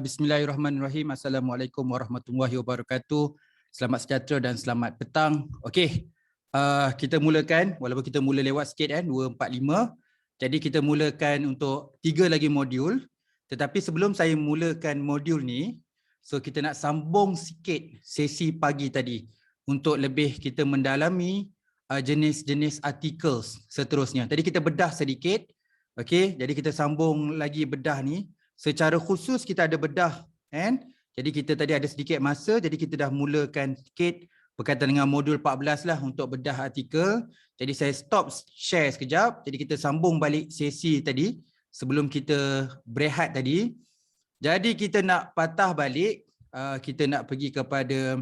Bismillahirrahmanirrahim. Assalamualaikum warahmatullahi wabarakatuh. Selamat sejahtera dan selamat petang. Okey, kita mulakan walaupun kita mula lewat sikit kan, 245. Jadi kita mulakan untuk 3 lagi modul. Tetapi sebelum saya mulakan modul ni, so kita nak sambung sikit sesi pagi tadi untuk lebih kita mendalami jenis-jenis artikel seterusnya. Tadi kita bedah sedikit. Okey, jadi kita sambung lagi bedah ni. Secara khusus kita ada bedah kan. Jadi kita tadi ada sedikit masa, jadi kita dah mulakan sikit berkaitan dengan modul 14 lah untuk bedah artikel. Jadi saya stop share sekejap. Jadi kita sambung balik sesi tadi sebelum kita berehat tadi. Jadi kita nak patah balik, kita nak pergi kepada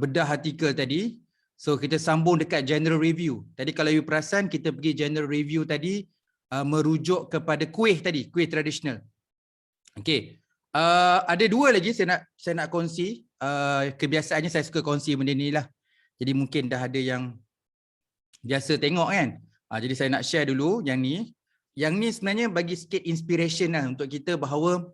bedah artikel tadi. So kita sambung dekat general review. Tadi kalau you perasan kita pergi general review tadi merujuk kepada kuih tadi, kuih tradisional. Okey. Ada dua lagi saya nak kongsi. Kebiasaannya saya suka kongsi benda ni lah. Jadi mungkin dah ada yang biasa tengok kan. Jadi saya nak share dulu yang ni. Yang ni sebenarnya bagi sikit inspiration lah untuk kita bahawa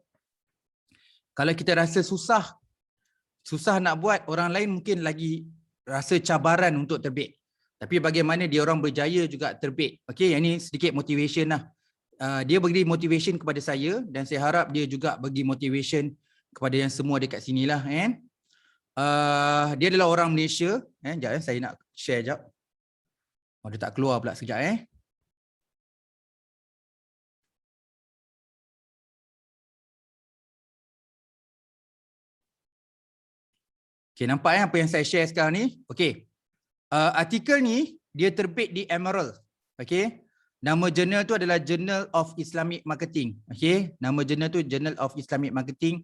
kalau kita rasa susah nak buat, orang lain mungkin lagi rasa cabaran untuk terbit. Tapi bagaimana dia orang berjaya juga terbit. Okey, yang ni sedikit motivation lah. Dia bagi motivation kepada saya dan saya harap dia juga bagi motivation kepada yang semua dekat sini lah kan. Dia adalah orang Malaysia. Sekejap saya nak share sekejap. Oh, dia tak keluar pula sekejap Okay, nampak apa yang saya share sekarang ni? Okay. Artikel ni dia terbit di Emerald. Okay. Nama jurnal tu adalah Journal of Islamic Marketing. Okay. Nama jurnal tu Journal of Islamic Marketing.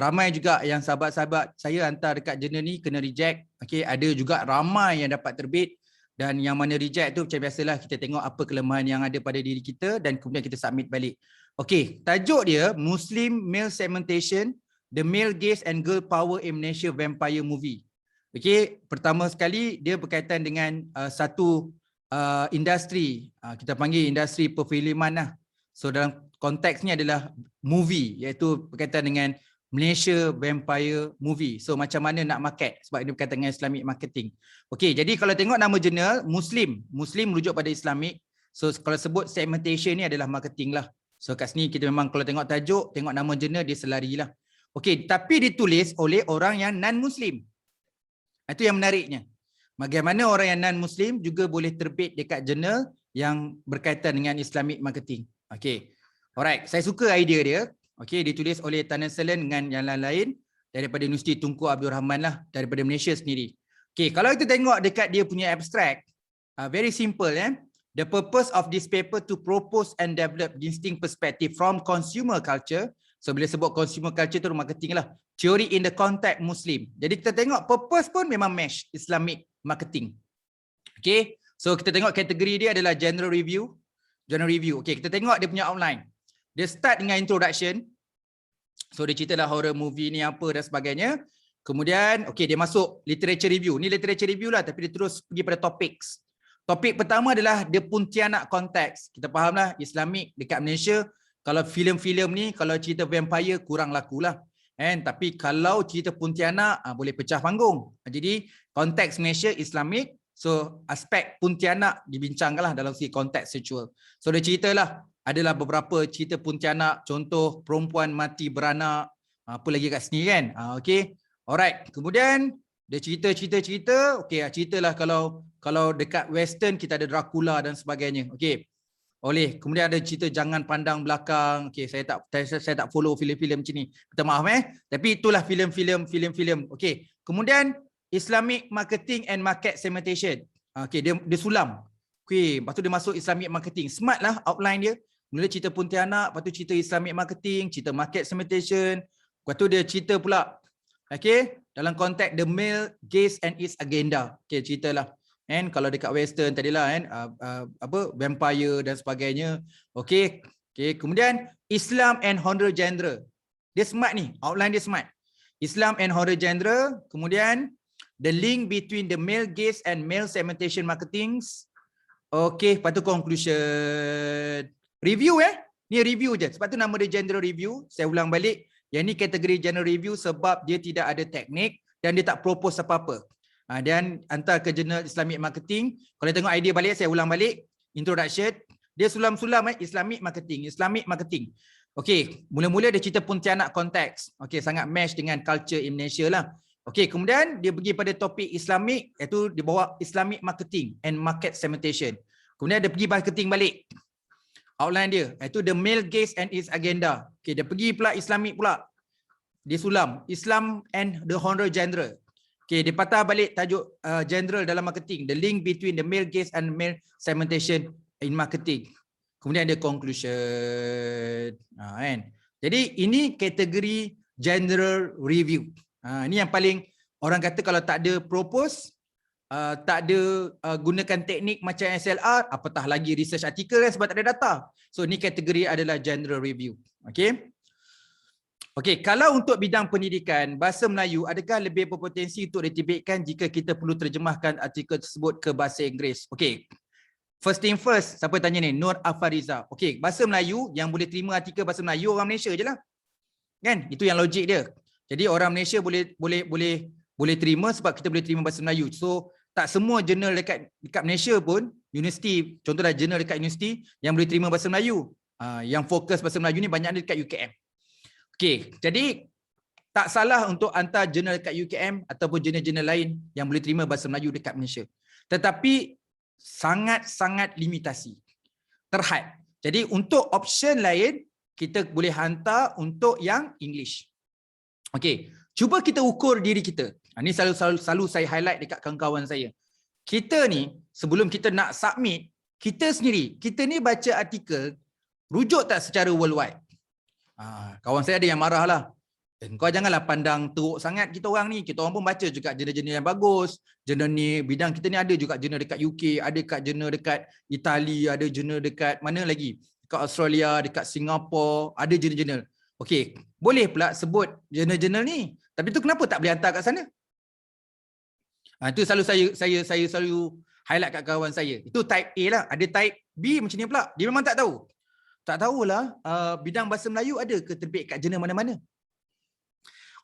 Ramai juga yang sahabat-sahabat saya hantar dekat jurnal ni kena reject. Okay. Ada juga ramai yang dapat terbit. Dan yang mana reject tu macam biasalah kita tengok apa kelemahan yang ada pada diri kita dan kemudian kita submit balik. Okay. Tajuk dia Muslim Male Segmentation, The Male Gaze and Girl Power in Malaysia Vampire Movie. Okay. Pertama sekali dia berkaitan dengan satu industri, kita panggil industri perfilman lah. So dalam konteks ni adalah movie, iaitu berkaitan dengan Malaysia Vampire Movie. So macam mana nak market, sebab ini berkaitan dengan Islamic marketing. Okey, jadi kalau tengok nama jurnal, Muslim merujuk pada Islamic. So kalau sebut segmentation ni adalah marketing lah. So kat sini kita memang kalau tengok tajuk, tengok nama jurnal dia selarilah. Okey, tapi ditulis oleh orang yang non-Muslim. Itu yang menariknya. Bagaimana orang yang non-Muslim juga boleh terbit dekat jurnal yang berkaitan dengan Islamic marketing. Okey. Alright, saya suka idea dia. Okey, ditulis oleh Tan Selen dengan yang lain-lain daripada Universiti Tunku Abdul Rahman lah, daripada Malaysia sendiri. Okey, kalau kita tengok dekat dia punya abstract, very simple The purpose of this paper to propose and develop distinct perspective from consumer culture. So bila sebut consumer culture tu marketing lah. Theory in the context Muslim. Jadi kita tengok purpose pun memang match Islamic marketing. Okay. So kita tengok kategori dia adalah general review. General review. Okay. Kita tengok dia punya outline. Dia start dengan introduction. So dia ceritalah horror movie ni apa dan sebagainya. Kemudian okay, dia masuk literature review. Ni literature review lah tapi dia terus pergi pada topics. Topik pertama adalah dia Pontianak konteks. Kita fahamlah Islamic dekat Malaysia. Kalau filem-filem ni, kalau cerita vampire kurang laku lah. Tapi kalau cerita Pontianak, boleh pecah panggung. Jadi konteks Malaysia Islamic, so aspek Pontianak dibincangkanlah dalam segi konteks sexual. So dia ceritalah, adalah beberapa cerita Pontianak, contoh perempuan mati beranak, apa lagi kat sini kan. Okay. Alright, kemudian dia cerita, okay, ceritalah kalau dekat Western kita ada Dracula dan sebagainya. Okay. Kemudian ada cerita Jangan Pandang Belakang. Okey, saya tak follow filem-filem macam ni. Minta maaf Tapi itulah filem-filem. Okey. Kemudian Islamic marketing and market segmentation. Okey, dia sulam. Okey, lepas tu dia masuk Islamic marketing. Smart lah outline dia. Mula cerita Pontianak, lepas tu cerita Islamic marketing, cerita market segmentation. Lepas tu dia cerita pula. Okey, dalam konteks the male gaze and its agenda. Okey, ceritalah. Kalau dekat Western tadilah vampire dan sebagainya. Okey. Kemudian Islam and horror genre. Dia smart ni, outline dia smart. Islam and horror genre. Kemudian the link between the male gaze and male segmentation marketing. Okey, lepas tu conclusion. Review Ni review je. Sebab tu nama dia general review. Saya ulang balik. Yang ni kategori general review sebab dia tidak ada teknik dan dia tak propose apa-apa. Dan hantar ke Jurnal Islamic Marketing. Kalau tengok idea balik, saya ulang balik. Introduction. Dia sulam-sulam Islamic Marketing. Islamic Marketing. Okey, mula-mula dia cerita Pontianak konteks. Okey, sangat match dengan culture in Malaysia lah. Okey, kemudian dia pergi pada topik Islamik, iaitu dia bawa Islamic Marketing and Market Segmentation. Kemudian dia pergi marketing balik. Outline dia, iaitu The Male Gaze and Its Agenda. Okey, dia pergi pula Islamik pula. Dia sulam Islam and the Genre General. Okey, dia patah balik tajuk general dalam marketing, the link between the male gaze and male segmentation in marketing. Kemudian ada conclusion. Kan? Jadi ini kategori general review. Ini yang paling orang kata kalau tak ada propose, tak ada gunakan teknik macam SLR, apatah lagi research artikel kan, sebab tak ada data. So ini kategori adalah general review. Okey. Okey, kalau untuk bidang pendidikan, bahasa Melayu adakah lebih berpotensi untuk diterbitkan jika kita perlu terjemahkan artikel tersebut ke bahasa Inggeris? Okey. First thing first, siapa tanya ni? Nur Afariza. Okey, bahasa Melayu yang boleh terima artikel bahasa Melayu orang Malaysia je lah. Kan? Itu yang logik dia. Jadi orang Malaysia boleh terima sebab kita boleh terima bahasa Melayu. So tak semua jurnal dekat Malaysia pun, universiti, contohlah jurnal dekat universiti yang boleh terima bahasa Melayu. Yang fokus bahasa Melayu ni banyak dekat UKM. Okey, jadi tak salah untuk hantar jurnal dekat UKM ataupun jurnal-jurnal lain yang boleh terima bahasa Melayu dekat Malaysia. Tetapi sangat-sangat limitasi. Terhad. Jadi untuk option lain, kita boleh hantar untuk yang English. Okey, cuba kita ukur diri kita. Ini selalu saya highlight dekat kawan-kawan saya. Kita ni, sebelum kita nak submit, kita sendiri, kita ni baca artikel, rujuk tak secara worldwide? Kawan saya ada yang marah lah. Kau janganlah pandang teruk sangat kita orang ni. Kita orang pun baca juga jurnal-jurnal yang bagus. Jurnal ni, bidang kita ni ada juga jurnal dekat UK, ada kat jurnal dekat Itali, ada jurnal dekat mana lagi? Dekat Australia, dekat Singapura, ada jurnal-jurnal. Okey, boleh pula sebut jurnal-jurnal ni. Tapi tu kenapa tak boleh hantar kat sana? Itu selalu saya selalu highlight kat kawan saya. Itu type A lah. Ada type B macam ni pula. Dia memang tak tahu. Tak tahulah bidang bahasa Melayu ada ke terbit kat jurnal mana-mana.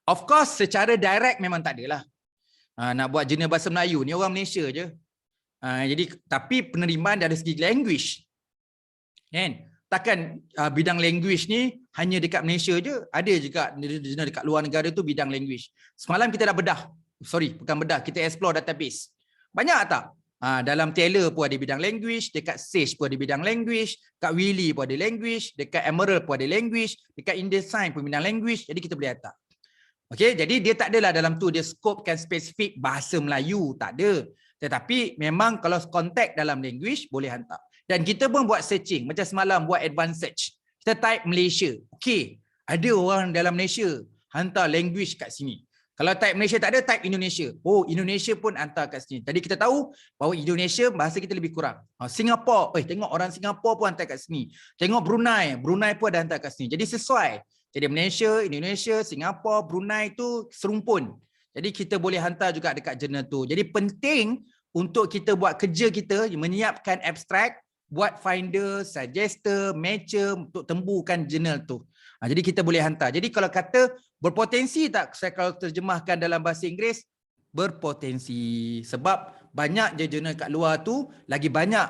Of course secara direct memang tak adalah. Nak buat jurnal bahasa Melayu ni orang Malaysia je. Jadi tapi penerimaan dari segi language. Kan? Takkan bidang language ni hanya dekat Malaysia je. Ada juga jurnal dekat luar negara tu bidang language. Semalam kita dah bedah. Bukan bedah, kita explore database. Banyak tak? Dalam Taylor pun ada bidang language, dekat Sage pun ada bidang language, dekat Willy pun ada language, dekat Emerald pun ada language, dekat InDesign pun bidang language, jadi kita boleh hantar. Okey, jadi dia tak adalah dalam tu dia scopekan spesifik bahasa Melayu, tak ada. Tetapi memang kalau konteks dalam language boleh hantar. Dan kita pun buat searching, macam semalam buat advanced search. Kita type Malaysia. Okey, ada orang dalam Malaysia hantar language kat sini. Kalau type Malaysia tak ada, type Indonesia. Oh, Indonesia pun hantar kat sini. Tadi kita tahu bahawa Indonesia bahasa kita lebih kurang. Singapura, tengok orang Singapura pun hantar kat sini. Tengok Brunei, Brunei pun ada hantar kat sini. Jadi sesuai. Jadi Malaysia, Indonesia, Singapura, Brunei tu serumpun. Jadi kita boleh hantar juga dekat jurnal tu. Jadi penting untuk kita buat kerja kita, menyiapkan abstrak, buat finder, suggester, matcher untuk tembukan jurnal tu. Jadi kita boleh hantar. Jadi kalau kata berpotensi tak saya kalau terjemahkan dalam bahasa Inggeris? Berpotensi. Sebab banyak je jurnal kat luar tu, lagi banyak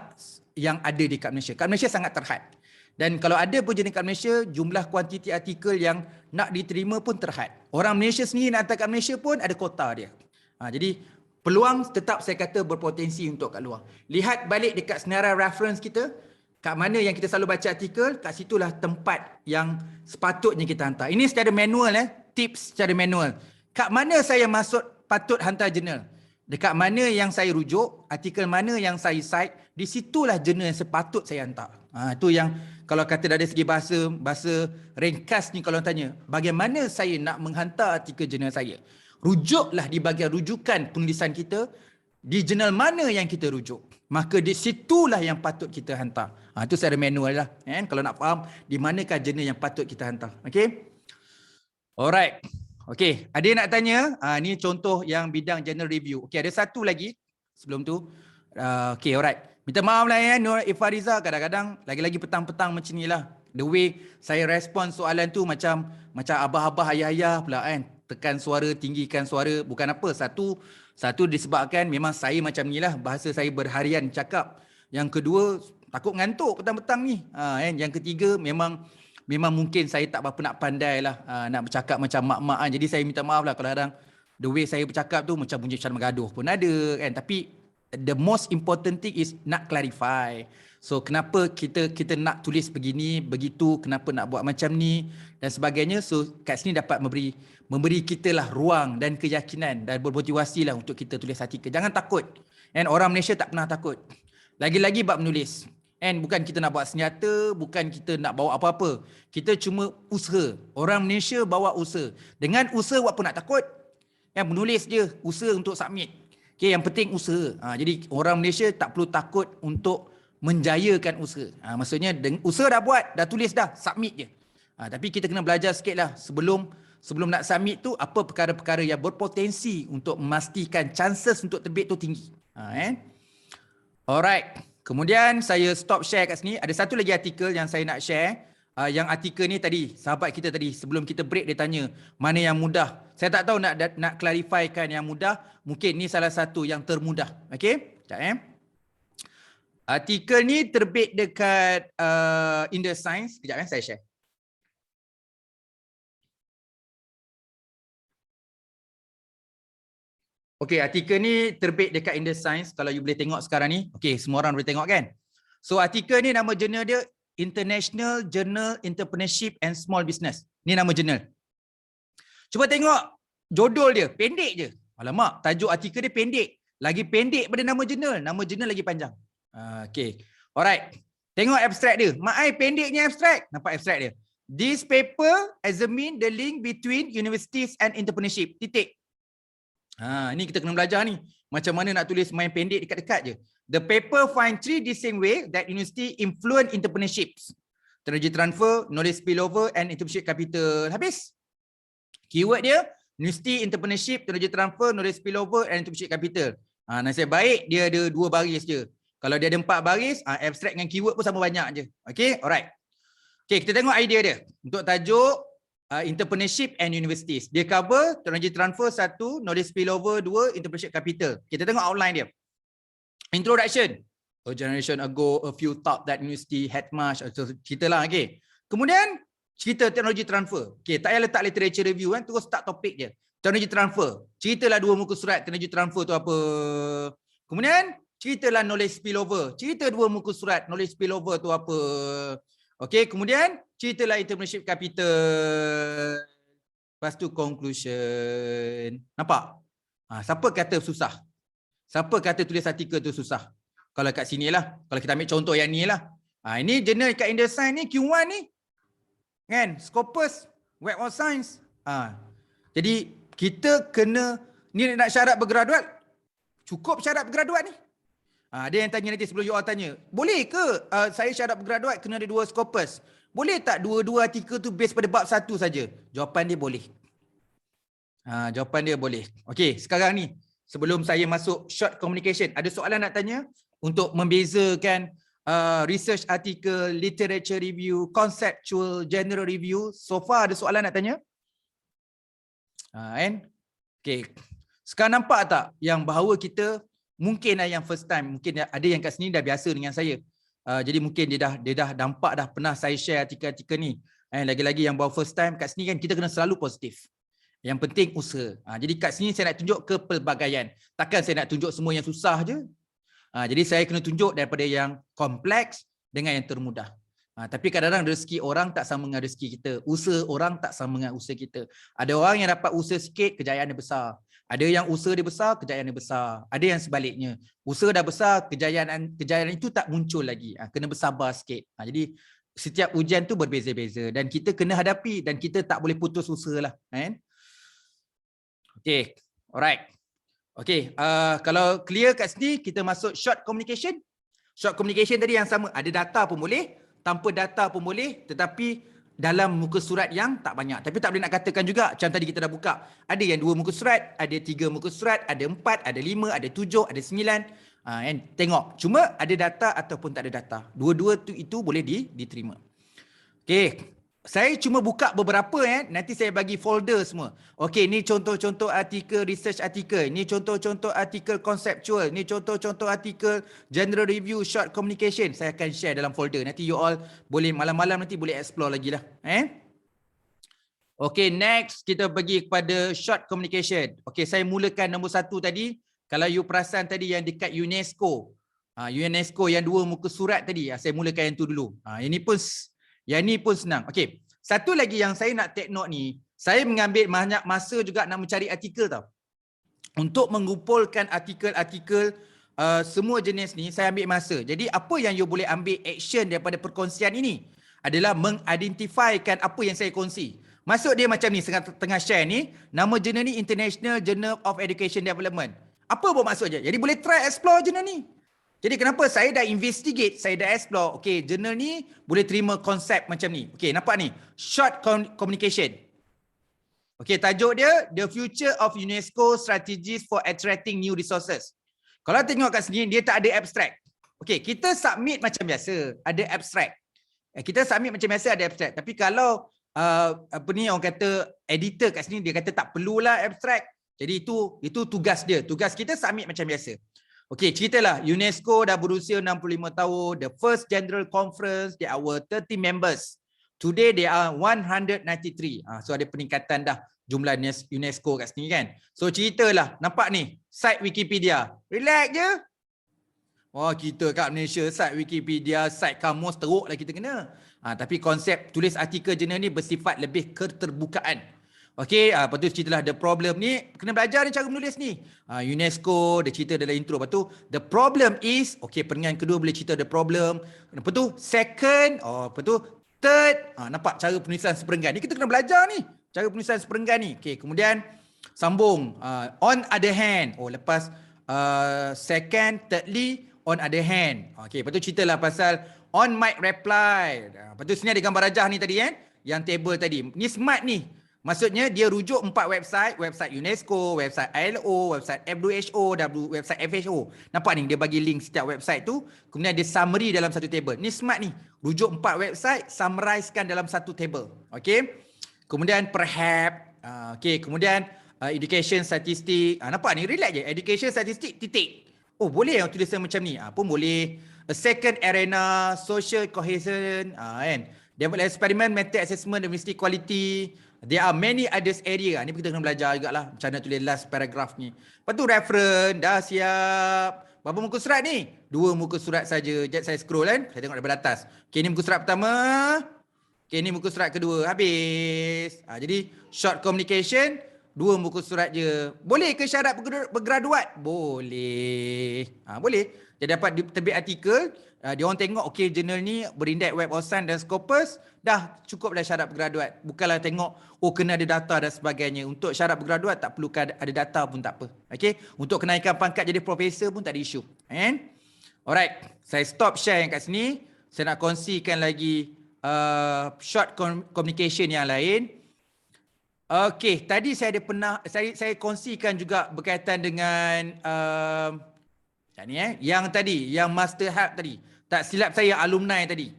yang ada di kat Malaysia. Kat Malaysia sangat terhad. Dan kalau ada pun jurnal kat Malaysia, jumlah kuantiti artikel yang nak diterima pun terhad. Orang Malaysia sendiri nak hantar kat Malaysia pun ada kota dia. Jadi peluang tetap saya kata berpotensi untuk kat luar. Lihat balik dekat senarai reference kita, kat mana yang kita selalu baca artikel, kat situlah tempat yang sepatutnya kita hantar. Ini secara manual, tips secara manual. Kat mana saya patut hantar jurnal? Dekat mana yang saya rujuk, artikel mana yang saya cite, di situlah jurnal yang sepatut saya hantar. Itu yang kalau kata dari segi bahasa ringkas ni kalau tanya, bagaimana saya nak menghantar artikel jurnal saya? Rujuklah di bahagian rujukan penulisan kita, di jurnal mana yang kita rujuk. Maka di situlah yang patut kita hantar. Itu secara manual lah. Kalau nak faham di manakah jurnal yang patut kita hantar. Okay. Alright. Okay. Ada yang nak tanya? Ni contoh yang bidang general review. Okay. Ada satu lagi sebelum tu. Okay. Alright. Minta maaf lah Nur Ifariza. Kadang-kadang lagi-lagi petang-petang macam ni lah. The way saya respon soalan tu macam abah-abah ayah-ayah pula kan. Tekan suara, tinggikan suara, bukan apa. Satu disebabkan memang saya macam ni lah, bahasa saya berharian cakap. Yang kedua, takut ngantuk petang-petang ni. Kan? Yang ketiga, memang mungkin saya tak berapa nak pandai lah nak bercakap macam mak-mak kan. Jadi saya minta maaf lah kalau kadang the way saya bercakap tu macam bunyi macam mengaduh pun ada kan. Tapi the most important thing is nak clarify. So kenapa kita nak tulis begini, begitu, kenapa nak buat macam ni dan sebagainya. So kat sini dapat memberi kita lah ruang dan keyakinan dan bermotivasi lah untuk kita tulis artikel. Jangan takut. And orang Malaysia tak pernah takut. Lagi-lagi bab menulis. And bukan kita nak bawa senjata, bukan kita nak bawa apa-apa. Kita cuma usaha. Orang Malaysia bawa usaha. Dengan usaha buat apa nak takut? Yang menulis je, usaha untuk submit. Okay, yang penting usaha. Jadi orang Malaysia tak perlu takut untuk menjayakan usaha. Maksudnya usaha dah buat, dah tulis dah, submit je. Tapi kita kena belajar sikit lah sebelum nak submit tu, apa perkara-perkara yang berpotensi untuk memastikan chances untuk terbit tu tinggi. Alright. Kemudian saya stop share kat sini. Ada satu lagi artikel yang saya nak share. Yang artikel ni tadi, sahabat kita tadi sebelum kita break dia tanya mana yang mudah. Saya tak tahu nak clarifikan yang mudah. Mungkin ni salah satu yang termudah. Okey? Sekejap artikel ni terbit dekat In The Science. Sekejap saya share. Okey, artikel ni terbit dekat In The Science. Kalau you boleh tengok sekarang ni. Okey, semua orang boleh tengok kan? So artikel ni nama jurnal dia International Journal Entrepreneurship and Small Business. Ni nama jurnal. Cuba tengok judul dia, pendek je. Alamak, tajuk artikel dia pendek. Lagi pendek pada nama jurnal. Nama jurnal lagi panjang. Okey. Alright. Tengok abstrak dia. Mak ai pendeknya abstrak. Nampak abstrak dia. This paper examine the link between universities and entrepreneurship. Titik. Ni kita kena belajar ni. Macam mana nak tulis main pendek dekat-dekat je. The paper find 3 distinct ways that university influence entrepreneurships. Technology transfer, knowledge spillover and entrepreneurship capital. Habis. Keyword dia, university, entrepreneurship, technology transfer, knowledge spillover and entrepreneurship capital. Nasib baik dia ada 2 baris je. Kalau dia ada 4 baris, abstract dengan keyword pun sama banyak je. Okay, alright. Okay, kita tengok idea dia. Untuk tajuk entrepreneurship and universities. Dia cover technology transfer 1, knowledge spillover 2, entrepreneurship capital. Kita tengok outline dia. Introduction. A generation ago, a few thought that university had much. Cerita lah, okay. Kemudian, cerita teknologi transfer. Okay, tak payah letak literature review kan, terus start topik je. Teknologi transfer. Ceritalah 2 muka surat teknologi transfer tu apa. Kemudian, ceritalah knowledge spillover. Cerita 2 muka surat knowledge spillover tu apa. Okay, kemudian, ceritalah entrepreneurship capital. Lepas tu conclusion. Nampak? Siapa kata susah? Siapa kata tulis artikel tu susah? Kalau kat sini lah. Kalau kita ambil contoh yang ni lah. Ini jurnal kat In The Science ni, Q1 ni. Kan? Scopus, Web of Science. Jadi, kita kena, ni nak syarat bergraduat. Cukup syarat bergraduat ni. Ada yang tanya nanti sebelum you all tanya. Boleh ke saya syarat bergraduat kena ada 2 Scopus? Boleh tak 2 artikel tu base pada bab 1 saja? Jawapan dia boleh. Jawapan dia boleh. Okey, sekarang ni. Sebelum saya masuk short communication, ada soalan nak tanya untuk membezakan research article, literature review, conceptual, general review. So far ada soalan nak tanya? Okay. Sekarang nampak tak yang bahawa kita mungkin yang first time, mungkin ada yang kat sini dah biasa dengan saya. Jadi mungkin dia dah nampak dah pernah saya share artikel-artikel ni. Lagi-lagi yang baru first time kat sini kan kita kena selalu positif. Yang penting usaha. Jadi kat sini saya nak tunjuk kepelbagaian. Takkan saya nak tunjuk semua yang susah je. Jadi saya kena tunjuk daripada yang kompleks dengan yang termudah. Tapi kadang-kadang rezeki orang tak sama dengan rezeki kita. Usaha orang tak sama dengan usaha kita. Ada orang yang dapat usaha sikit, kejayaan dia besar. Ada yang usaha dia besar, kejayaan dia besar. Ada yang sebaliknya. Usaha dah besar, kejayaan itu tak muncul lagi. Kena bersabar sikit. Jadi setiap ujian tu berbeza-beza. Dan kita kena hadapi dan kita tak boleh putus usaha lah. Okay, alright. Okay, kalau clear kat sini, kita masuk short communication. Short communication tadi yang sama, ada data pun boleh, tanpa data pun boleh, tetapi dalam muka surat yang tak banyak. Tapi tak boleh nak katakan juga, macam tadi kita dah buka, ada yang 2 muka surat, ada 3 muka surat, ada 4, ada 5, ada 7, ada 9. Tengok, cuma ada data ataupun tak ada data. Dua-dua itu boleh diterima. Okey. Saya cuma buka beberapa nanti saya bagi folder semua. Okey, ni contoh-contoh artikel, research artikel, ni contoh-contoh artikel conceptual, ni contoh-contoh artikel general review, short communication. Saya akan share dalam folder. Nanti you all boleh malam-malam nanti boleh explore lagi lah. Okey, next kita pergi kepada short communication. Okey, saya mulakan nombor 1 tadi. Kalau you perasan tadi yang dekat UNESCO. UNESCO yang 2 muka surat tadi. Saya mulakan yang tu dulu. Yang ni pun senang. Okey. Satu lagi yang saya nak take note ni, saya mengambil banyak masa juga nak mencari artikel tau. Untuk mengumpulkan artikel-artikel semua jenis ni, saya ambil masa. Jadi apa yang you boleh ambil action daripada perkongsian ini adalah mengidentifikan apa yang saya kongsi. Maksud dia macam ni, tengah share ni, nama jurnal ni International Journal of Education Development. Apa bermaksud je? Jadi boleh try explore jurnal ni. Jadi kenapa saya dah investigate, saya dah explore, okey, jurnal ni boleh terima konsep macam ni. Okey, nampak ni, short communication. Okey, tajuk dia The Future of UNESCO Strategies for Attracting New Resources. Kalau tengok kat sini, dia tak ada abstract. Okey, kita submit macam biasa, ada abstract. Kita submit macam biasa, ada abstract. Tapi kalau apa ni orang kata editor kat sini, dia kata tak perlulah abstract. Jadi itu tugas dia. Tugas kita submit macam biasa. Okey, ceritalah UNESCO dah berusia 65 tahun. The first general conference, there are 30 members. Today there are 193. So ada peningkatan dah jumlah UNESCO kat sini kan. So ceritalah, nampak ni, site Wikipedia. Relax je. Wah, kita kat Malaysia site Wikipedia, site kamus teruk lah kita kena. Tapi konsep tulis artikel jurnal ni bersifat lebih keterbukaan. Okey, lepas tu ceritalah the problem ni, kena belajar ni cara menulis ni. UNESCO, dia cerita dalam intro. Lepas tu, the problem is, okey, peringatan kedua boleh cerita the problem. Lepas tu, second, lepas tu, third, nampak cara penulisan seperenggan. Ni kita kena belajar ni, cara penulisan seperenggan ni. Okey, kemudian sambung, on other hand. Lepas second, thirdly, on other hand. Okey, lepas tu ceritalah pasal on might reply. Lepas tu sini ada gambar rajah ni tadi yang table tadi. Ni smart ni. Maksudnya dia rujuk 4 website, website UNESCO, website ILO, website WHO, website FHO. Nampak ni dia bagi link setiap website tu, kemudian dia summary dalam satu table. Ni smart ni. Rujuk 4 website, summarizekan dalam satu table. Okey. Kemudian perhaps, okey, kemudian education statistik. Nampak ni relax je. Education statistik titik. Boleh yang tulisan macam ni. Pun boleh. A second arena, social cohesion, kan. Develop experiment, method assessment, domestic quality. There are many others area. Ni kita kena belajar jugalah macam mana tulis last paragraph ni. Lepas tu reference, dah siap. Berapa muka surat ni? 2 muka surat saja. Jap saya scroll kan. Saya tengok daripada atas. Okey, ni muka surat pertama. Okey, ni muka surat kedua. Habis. Jadi short communication, 2 muka surat je. Boleh ke syarat bergraduat? Boleh. Boleh. Dia dapat terbit artikel. Dia orang tengok okey jurnal ni berindeks Web of Science dan Scopus, dah cukup dah syarat bergraduat. Bukanlah tengok kena ada data dan sebagainya. Untuk syarat bergraduat tak perlukan ada data pun tak apa. Okey, untuk kenaikan pangkat jadi profesor pun tak ada isu. Alright, saya stop share yang kat sini. Saya nak kongsikan lagi short communication yang lain. Okey, tadi saya ada saya kongsikan juga berkaitan dengan yang tadi, yang master help tadi. Tak silap saya alumni tadi.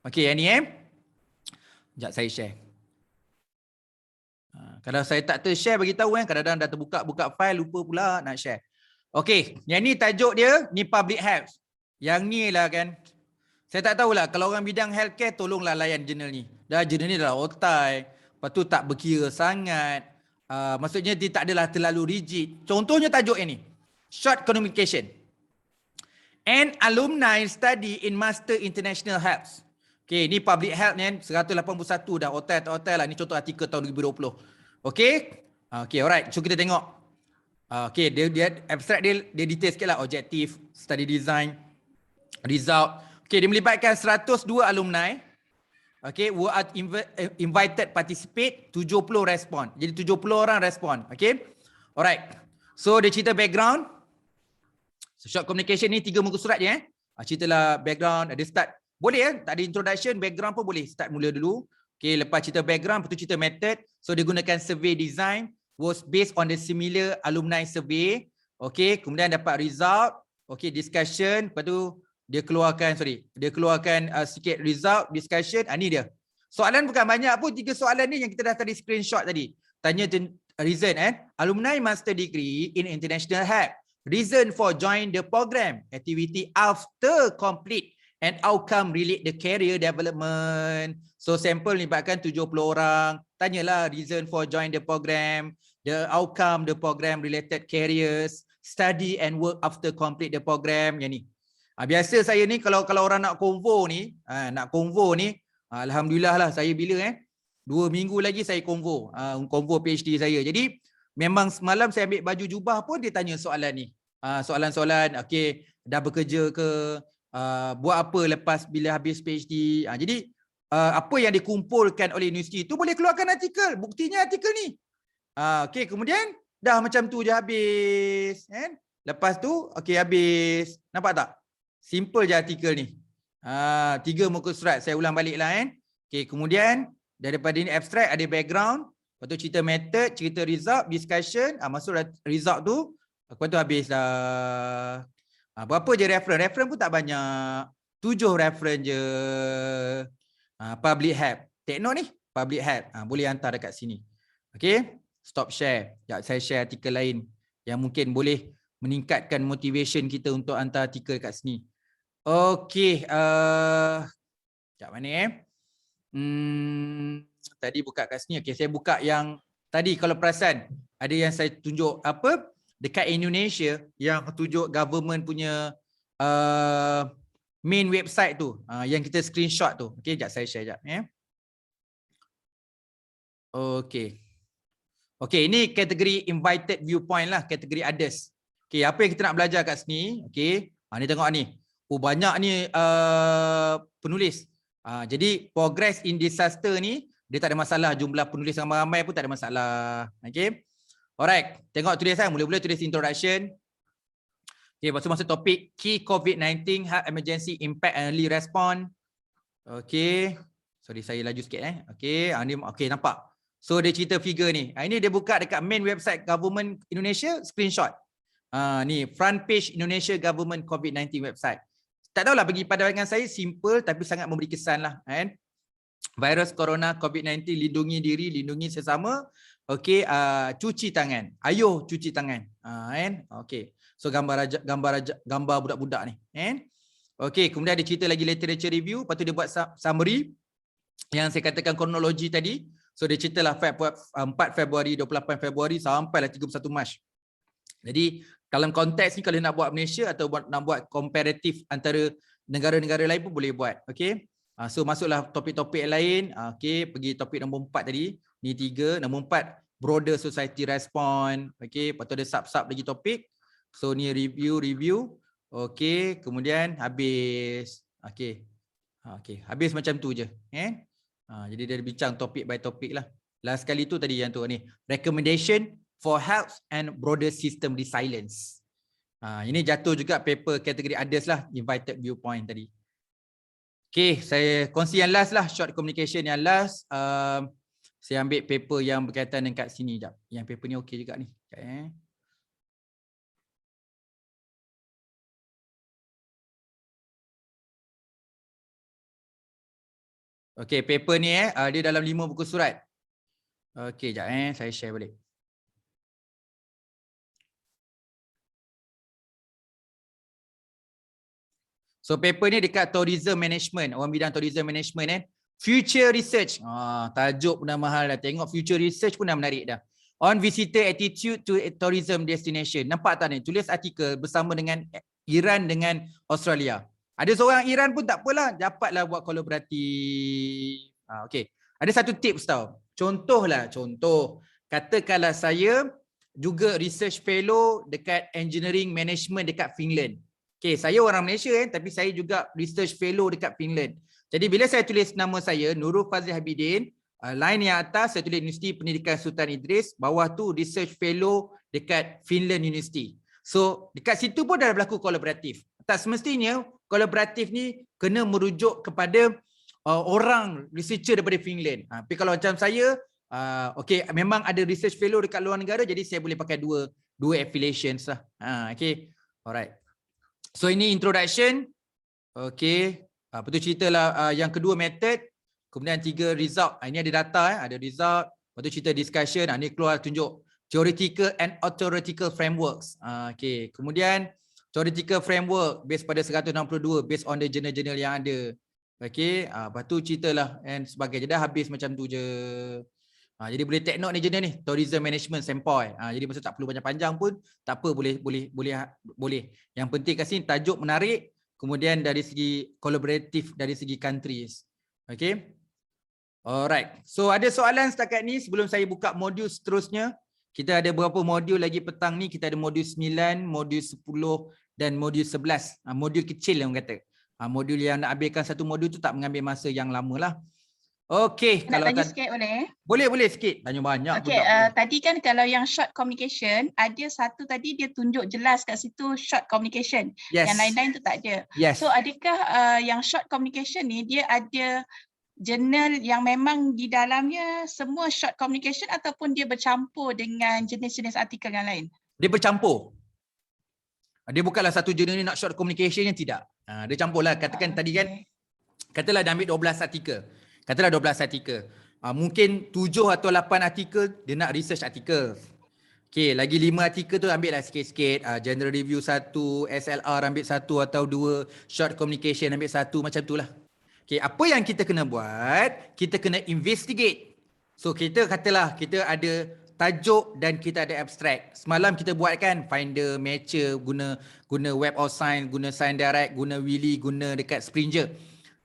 Okey, yang ni sekejap saya share. Kalau saya tak ter-share bagi tahu kadang-kadang dah terbuka file lupa pula nak share. Okey, yang ni tajuk dia ni public health. Yang ni lah kan. Saya tak tahulah kalau orang bidang healthcare tolonglah layan jurnal ni. Jurnal ni dah otai. Lepas tu tak berkira sangat. Maksudnya dia tak adalah terlalu rigid. Contohnya tajuk yang ni. Short communication. And alumni study in Master International Health. Okay, ni public health ni 181 dah otai lah. Ni contoh artikel tahun 2020. Okay. Okay, alright. So kita tengok. Okay, dia abstract dia detail sikit lah. Objective, study design, result. Okay, dia melibatkan 102 alumni. Okay, who are invited participate, 70 respon. Jadi 70 orang respon. Okay. Alright. So dia cerita background. So, short communication ni 3 muka surat je ceritalah background, ada start. Boleh tak ada introduction, background pun boleh start mula dulu. Okay, lepas cerita background, lepas tu cerita method. So dia gunakan survey design, was based on the similar alumni survey. Okay, kemudian dapat result. Okay, discussion, lepas tu dia keluarkan sikit result, discussion. Ni dia. Soalan bukan banyak pun, 3 soalan ni yang kita dah tadi screenshot tadi. Tanya reason alumni master degree in international help. Reason for join the program, activity after complete and outcome relate the career development. So sampel libatkan 70 orang. Tanyalah reason for join the program, the outcome, the program related careers, study and work after complete the program. Yang ni. Biasa saya ni kalau orang nak konvo ni, alhamdulillah lah saya bila 2 minggu lagi saya konvo PhD saya. Jadi memang semalam saya ambil baju jubah pun dia tanya soalan ni. Soalan-soalan, okey, dah bekerja ke, buat apa lepas bila habis PhD. Jadi apa yang dikumpulkan oleh universiti tu boleh keluarkan artikel. Buktinya artikel ni. Okey, kemudian dah macam tu je habis. Lepas tu, okey, habis. Nampak tak? Simple je artikel ni. 3 muka surat. Saya ulang balik lah. Okey, kemudian daripada ni abstract, ada background. Lepas tu cerita method, cerita result, discussion. Masuk result tu. Lepas tu habis dah. Berapa je reference? Reference pun tak banyak. 7 reference je. Public help. Take note ni. Public help. Boleh hantar dekat sini. Okey. Stop share. Sekejap saya share artikel lain yang mungkin boleh meningkatkan motivation kita untuk hantar artikel kat sini. Okey. Sekejap mana tadi buka kat sini. Okey, saya buka yang tadi kalau perasan. Ada yang saya tunjuk apa? Dekat Indonesia yang tunjuk government punya main website tu, yang kita screenshot tu. Okey, sekejap saya share sekejap. Okey. Okey, ini kategori invited viewpoint lah, kategori others. Okey, apa yang kita nak belajar kat sini? Okey, ni tengok ni. Banyak ni penulis. Jadi progress in disaster ni dia tak ada masalah, jumlah penulis ramai-ramai pun tak ada masalah. Okey. Alright, tengok tulisan, mula-mula tulis introduction. Okay, masuk topik key COVID-19 health emergency impact and early response. Okay, sorry saya laju sikit Okay, okay, nampak. So dia cerita figure ni. Ini dia buka dekat main website government Indonesia, screenshot. Ni front page Indonesia government COVID-19 website. Tak tahulah bagi pandangan saya simple tapi sangat memberi kesan lah. Virus corona COVID-19, lindungi diri, lindungi sesama. Okey, cuci tangan. Ayuh cuci tangan. Okey. So gambar budak-budak ni. Okey, kemudian ada cerita lagi literature review, lepas tu dia buat summary yang saya katakan kronologi tadi. So dia ceritalah 4 Februari, 28 Februari sampailah 31 Mac. Jadi dalam konteks ni kalau nak buat Malaysia atau nak buat komparatif antara negara-negara lain pun boleh buat. Okey. So masuklah topik-topik lain. Okey, pergi topik nombor 4 tadi. Ni 3, nombor 4 broader society response. Okey, lepas tu ada sub-sub lagi topik. So ni review. Okey, kemudian habis. Okey. Okey, habis macam tu je. Jadi dia bincang topik by topik lah. Last kali tu tadi yang tu ni. Recommendation for health and broader system resilience. Ini jatuh juga paper kategori others lah, invited viewpoint tadi. Okay, saya kongsi yang last lah, short communication yang last. Saya ambil paper yang berkaitan dengan kat sini jap. Yang paper ni okey juga ni. Okay. Okay, paper ni dia dalam 5 buku surat. Okay, jap saya share balik. So paper ni dekat tourism management, orang bidang tourism management future research. Tajuk pun dah mahal dah. Tengok future research pun dah menarik dah. On visitor attitude to tourism destination. Nampak tak ni? Tulis artikel bersama dengan Iran dengan Australia. Ada seorang Iran pun tak apalah, dapatlah buat kolaboratif. Okey. Ada satu tips tau. Contoh. Katakanlah saya juga research fellow dekat engineering management dekat Finland. Okey, saya orang Malaysia tapi saya juga research fellow dekat Finland. Jadi bila saya tulis nama saya Nurul Fazil Habibin, line yang atas saya tulis Universiti Pendidikan Sultan Idris, bawah tu research fellow dekat Finland University. So dekat situ pun dah berlaku kolaboratif. Tak semestinya kolaboratif ni kena merujuk kepada orang researcher daripada Finland. Tapi kalau macam saya, okey, memang ada research fellow dekat luar negara, jadi saya boleh pakai dua affiliations lah. Okey, alright. So ini introduction. Okey, lepas tu ceritalah yang kedua method. Kemudian 3 result. Ini ada data, ada result. Lepas tu cerita discussion. Ni keluar tunjuk theoretical and theoretical frameworks. Okay. Kemudian theoretical framework based pada 162 based on the journal-journal yang ada. Okay. Lepas tu ceritalah and sebagainya. Dah habis macam tu je. Jadi boleh take note ni journal ni, tourism management sempoi. Jadi masa tak perlu panjang-panjang pun tak apa, boleh. Yang penting kat sini tajuk menarik, kemudian dari segi kolaboratif dari segi countries. Okay. Alright. So ada soalan setakat ni sebelum saya buka modul seterusnya. Kita ada berapa modul lagi petang ni? Kita ada modul 9, modul 10 dan modul 11. Modul kecil yang orang kata. Modul yang nak habiskan satu modul tu tak mengambil masa yang lama lah. Okey, nak tanya sikit boleh? Boleh sikit. Tanya banyak. Okey, tadi kan kalau yang short communication, ada satu tadi dia tunjuk jelas kat situ short communication. Yes. Yang lain-lain tu tak ada. Yes. So adakah yang short communication ni dia ada jurnal yang memang di dalamnya semua short communication ataupun dia bercampur dengan jenis-jenis artikel yang lain? Dia bercampur. Dia bukanlah satu jurnal ni nak short communication yang tidak. Dia campurlah. Katakan tadi kan, katalah dia ambil 12 artikel. Katalah 12 artikel. Mungkin 7 atau 8 artikel dia nak research artikel. Okey, lagi 5 artikel tu ambil lah sikit-sikit. General review 1, SLR ambil 1 atau 2, short communication ambil 1, macam tu lah. Okey, apa yang kita kena buat? Kita kena investigate. So kita katalah kita ada tajuk dan kita ada abstract. Semalam kita buat kan Finder, Matcher, guna Web of Science, guna Science Direct, guna Willy, guna dekat Springer.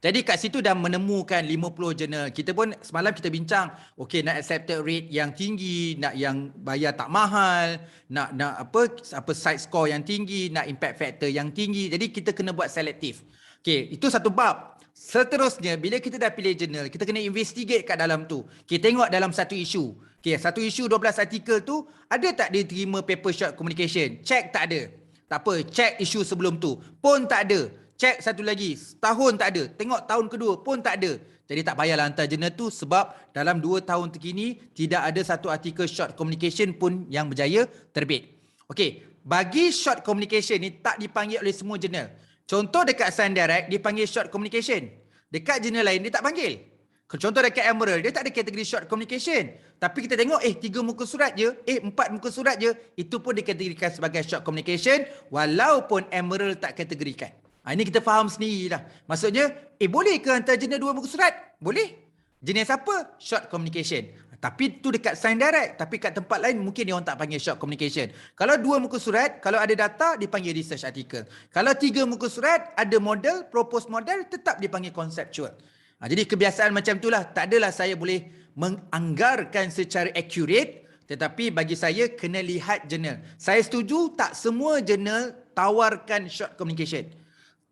Jadi kat situ dah menemukan 50 jurnal. Kita pun semalam kita bincang, okey nak accepted rate yang tinggi, nak yang bayar tak mahal, nak apa side score yang tinggi, nak impact factor yang tinggi. Jadi kita kena buat selektif. Okey, itu satu bab. Seterusnya bila kita dah pilih jurnal, kita kena investigate kat dalam tu. Kita tengok dalam satu isu. Okey, satu isu 12 artikel tu ada tak dia terima paper short communication? Check tak ada. Tak apa, check isu sebelum tu. Pun tak ada. Cek satu lagi, setahun tak ada. Tengok tahun kedua pun tak ada. Jadi tak payahlah hantar jurnal tu sebab dalam 2 tahun terkini tidak ada satu artikel short communication pun yang berjaya terbit. Okey, bagi short communication ni tak dipanggil oleh semua jurnal. Contoh dekat Science Direct dipanggil short communication. Dekat jurnal lain dia tak panggil. Contoh dekat Emerald dia tak ada kategori short communication. Tapi kita tengok 3 muka surat je, 4 muka surat je, itu pun dikategorikan sebagai short communication walaupun Emerald tak kategorikan. Ini kita faham sendirilah. Maksudnya, boleh ke hantar jurnal 2 muka surat? Boleh. Jenis apa? Short communication. Tapi tu dekat Science Direct. Tapi kat tempat lain mungkin dia orang tak panggil short communication. Kalau 2 muka surat, kalau ada data, dipanggil research article. Kalau 3 muka surat, ada model, proposed model, tetap dipanggil conceptual. Jadi kebiasaan macam itulah. Tak adalah saya boleh menganggarkan secara accurate, tetapi bagi saya kena lihat jurnal. Saya setuju tak semua jurnal tawarkan short communication.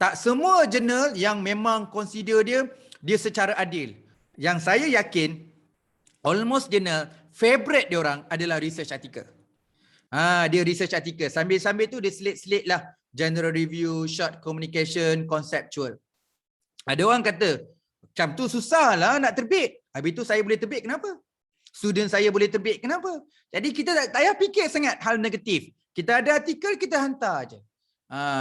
Tak semua jurnal yang memang consider dia secara adil. Yang saya yakin almost jurnal favorite dia orang adalah research article. Dia research article. Sambil-sambil tu dia selit-selit lah general review, short communication, conceptual. Ada orang kata macam tu susah lah nak terbit. Habis tu saya boleh terbit kenapa? Student saya boleh terbit kenapa? Jadi kita tak payah fikir sangat hal negatif. Kita ada artikel kita hantar je.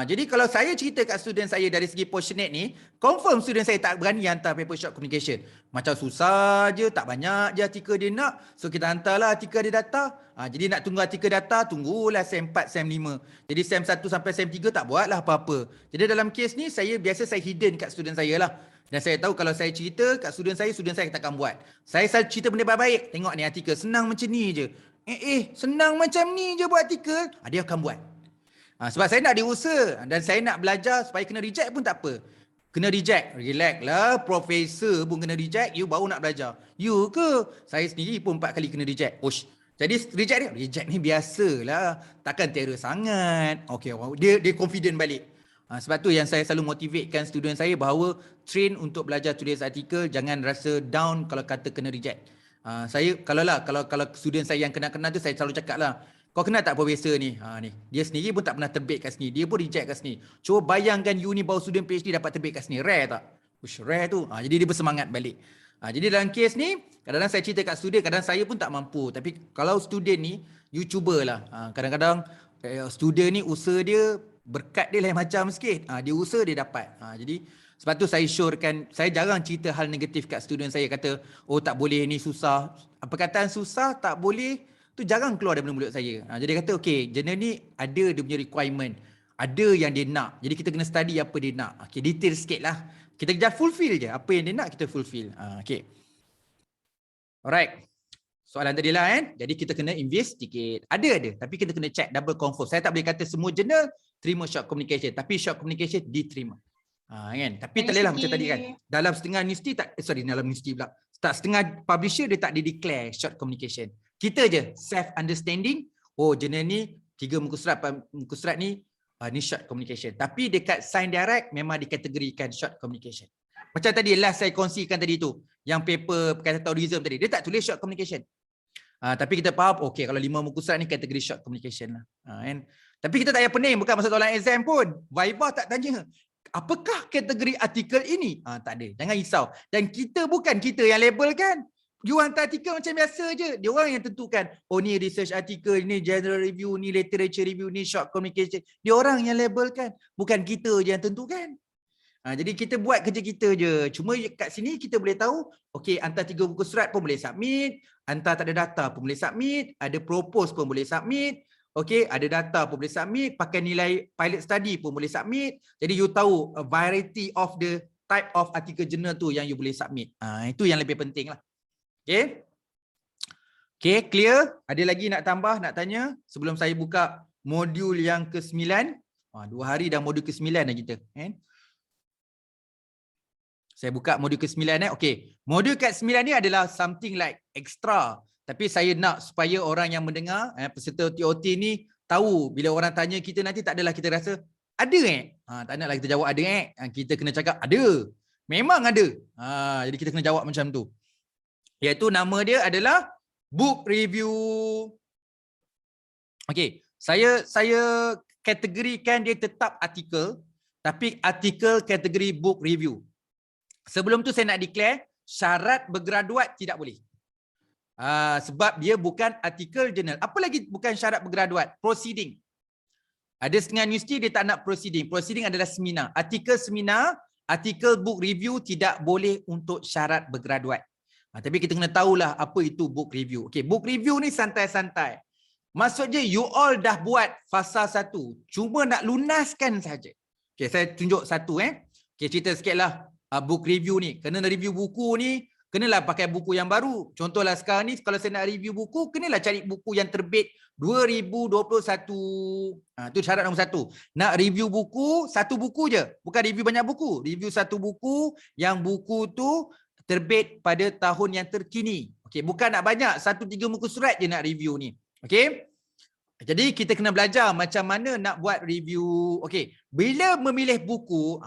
Jadi kalau saya cerita kat student saya dari segi passionate ni, confirm student saya tak berani hantar paper short communication. Macam susah je, tak banyak je artikel dia nak. So kita hantarlah artikel dia data. Jadi nak tunggu artikel data, tunggulah SEM 4, SEM 5. Jadi SEM 1 sampai SEM 3 tak buatlah apa-apa. Jadi dalam kes ni saya hidden kat student saya lah. Dan saya tahu kalau saya cerita kat student saya takkan buat. Saya selalu cerita benda baik-baik. Tengok ni artikel, senang macam ni je. Senang macam ni je buat artikel. Dia akan buat. Sebab saya nak diusaha dan saya nak belajar supaya kena reject pun tak apa. Kena reject, relax lah. Profesor pun kena reject, you baru nak belajar. You ke? Saya sendiri pun 4 kali kena reject. Jadi reject ni biasalah. Takkan terror sangat. Okay, dia confident balik. Sebab tu yang saya selalu motivatekan student saya bahawa train untuk belajar tulis artikel, jangan rasa down kalau kata kena reject. Saya kalau student saya yang kena tu saya selalu cakap lah. Kau kenal tak profesor ni? Ni. Dia sendiri pun tak pernah terbit kat sini. Dia pun reject kat sini. Cuba bayangkan you ni bawa student PhD dapat terbit kat sini. Rare tak? Rare tu. Jadi dia bersemangat balik. Jadi dalam kes ni, kadang-kadang saya cerita kat student, kadang saya pun tak mampu. Tapi kalau student ni, you cubalah. Kadang-kadang student ni usaha dia, berkat dia lain macam sikit. Dia usaha dia dapat. Jadi Sebab tu saya syorkan, saya jarang cerita hal negatif kat student saya, kata oh tak boleh ni susah. Perkataan susah, tak boleh tu jarang keluar daripada mulut saya. Jadi dia kata okay, jurnal ni ada dia punya requirement, ada yang dia nak. Jadi kita kena study apa dia nak. Okay, detail sikit lah. Kita just fulfill je. Apa yang dia nak kita fulfill. Okay. Alright. Soalan tadi lah kan. Jadi kita kena investigate. Ada. Tapi kita kena check, double confirm. Saya tak boleh kata semua jurnal terima short communication. Tapi short communication diterima. Kan? Tapi tak boleh lah macam tadi kan. Dalam setengah universiti dalam universiti pula. Setengah publisher dia tak declare short communication. Kita je self understanding. Oh jurnal ni 3 muka surat ni ni short communication. Tapi dekat sign direct memang dikategorikan short communication. Macam tadi last saya kongsikan tadi tu, yang paper perkataan tourism tadi, dia tak tulis short communication. Tapi kita faham, okay, kalau 5 muka surat ni kategori short communication lah. Kan? Tapi kita tak payah pening, bukan masa soalan exam pun. Viva tak tanya, apakah kategori artikel ini? Tak ada, jangan risau. Dan bukan kita yang label kan. You hantar artikel macam biasa je. Dia orang yang tentukan, oh ni research article, ni general review, ni literature review, ni short communication. Dia orang yang labelkan, bukan kita je yang tentukan. Jadi kita buat kerja kita je. Cuma kat sini kita boleh tahu, okey, hantar 3 buku surat pun boleh submit, hantar tak ada data pun boleh submit, ada propose pun boleh submit, okey, ada data pun boleh submit, pakai nilai pilot study pun boleh submit. Jadi you tahu a variety of the type of article journal tu yang you boleh submit. Itu yang lebih penting lah. Okey. Okey, clear? Ada lagi nak tambah, nak tanya sebelum saya buka modul yang ke-9? 2 hari dah modul ke-9 dah kita, kan? Saya buka modul ke-9 Okey. Modul ke-9 ni adalah something like extra. Tapi saya nak supaya orang yang mendengar, peserta TOT ni tahu bila orang tanya kita nanti tak adalah kita rasa ada tak naklah kita jawab ada kita kena cakap ada. Memang ada. Jadi kita kena jawab macam tu. Iaitu nama dia adalah book review. Okey, saya kategorikan dia tetap artikel, tapi artikel kategori book review. Sebelum tu saya nak declare syarat bergraduat tidak boleh. Sebab dia bukan artikel jurnal. Apa lagi bukan syarat bergraduat? Proceeding. Ada setengah universiti dia tak nak proceeding. Proceeding adalah seminar. Artikel seminar, artikel book review tidak boleh untuk syarat bergraduat. Tapi kita kena tahulah apa itu book review. Okey, book review ni santai-santai. Maksudnya you all dah buat fasa 1. Cuma nak lunaskan saja. Okey, saya tunjuk satu Okey, cerita sikitlah. Book review ni, kena review buku ni, kenalah pakai buku yang baru. Contohlah sekarang ni, kalau saya nak review buku, kenalah cari buku yang terbit 2021. Itu syarat nombor 1. Nak review buku, 1 buku je. Bukan review banyak buku. Review 1 buku, yang buku tu terbit pada tahun yang terkini. Okey, bukan nak banyak, 1-3 muka surat je nak review ni. Okey? Jadi kita kena belajar macam mana nak buat review. Okey, bila memilih buku,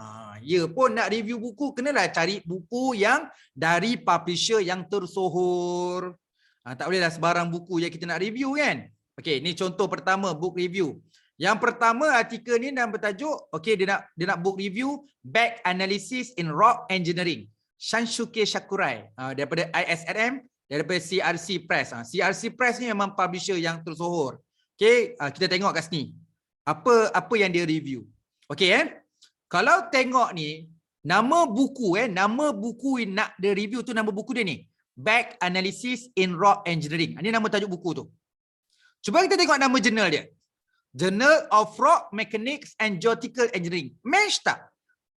ya pun nak review buku, kenalah cari buku yang dari publisher yang tersohor. Tak bolehlah sebarang buku yang kita nak review kan. Okey, ni contoh pertama book review. Yang pertama artikel ni dan bertajuk, okey, dia nak book review Back Analysis in Rock Engineering. Shansuke Sakurai daripada ISRM, daripada CRC Press. CRC Press ni memang publisher yang tersohor. Okey, kita tengok kat sini. Apa yang dia review. Okey Kalau tengok ni, nama buku nama buku nak dia review tu, nama buku dia ni. Back Analysis in Rock Engineering. Ini nama tajuk buku tu. Cuba kita tengok nama jurnal dia. Journal of Rock Mechanics and Geotechnical Engineering. Match tak?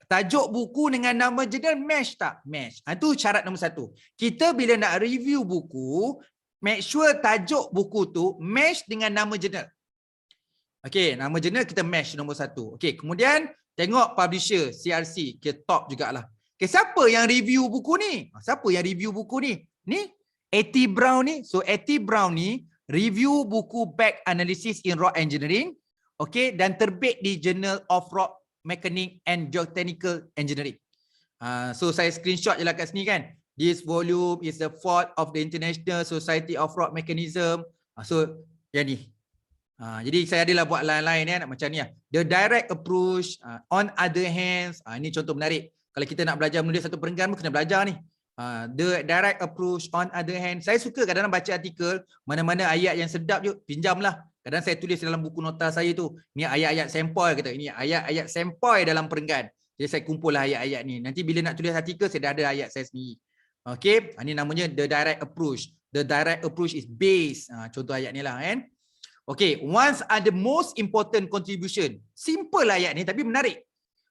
Tajuk buku dengan nama jurnal match tak? Match. Itu syarat nombor 1. Kita bila nak review buku, make sure tajuk buku tu match dengan nama jurnal. Okey, nama jurnal kita match nombor 1. Okey, kemudian tengok publisher CRC, kita top jugalah. Okey, siapa yang review buku ni? Siapa yang review buku ni? Ni A.T. Brown ni. So A.T. Brown ni review buku Back Analysis in Rock Engineering. Okey, dan terbit di Journal of Rock Mechanics and Geotechnical Engineering. So saya screenshot je lah kat sini kan. This volume is the fourth of the International Society of Rock Mechanism. So yang ni. Jadi saya adalah buat lain-lain macam ni. The direct approach, on other hands. Ini contoh menarik. Kalau kita nak belajar menulis satu perenggan pun kena belajar ni. The direct approach, on other hand. Saya suka kadang-kadang baca artikel, mana-mana ayat yang sedap je, pinjamlah. Kadang saya tulis dalam buku nota saya tu, ni ayat-ayat sempoi kata, ini ayat-ayat sempoi dalam perenggan. Jadi saya kumpul lah ayat-ayat ni. Nanti bila nak tulis artikel, saya dah ada ayat saya sendiri. Okay, ini namanya the direct approach. The direct approach is based. Contoh ayat ni lah kan. Okay, once are the most important contribution. Simple lah ayat ni tapi menarik.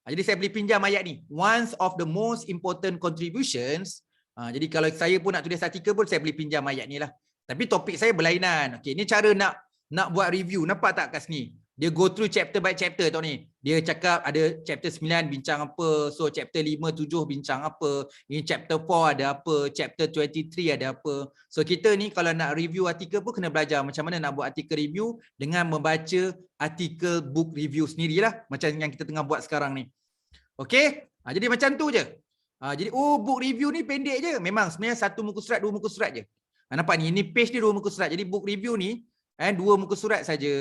Jadi saya boleh pinjam ayat ni. Once of the most important contributions. Jadi kalau saya pun nak tulis artikel pun saya boleh pinjam ayat ni lah. Tapi topik saya berlainan. Okay, ni cara nak buat review. Nampak tak kat sini? Dia go through chapter by chapter tau ni. Dia cakap ada chapter 9 bincang apa. So chapter 5, 7 bincang apa. Ini chapter 4 ada apa. Chapter 23 ada apa. So kita ni kalau nak review artikel pun kena belajar macam mana nak buat artikel review dengan membaca artikel book review sendirilah. Macam yang kita tengah buat sekarang ni. Okay. Jadi macam tu je. Jadi book review ni pendek je. Memang sebenarnya 1 muka surat, 2 muka surat je. Nampak ni, ini page dia 2 muka surat. Jadi book review ni 2 muka surat saja.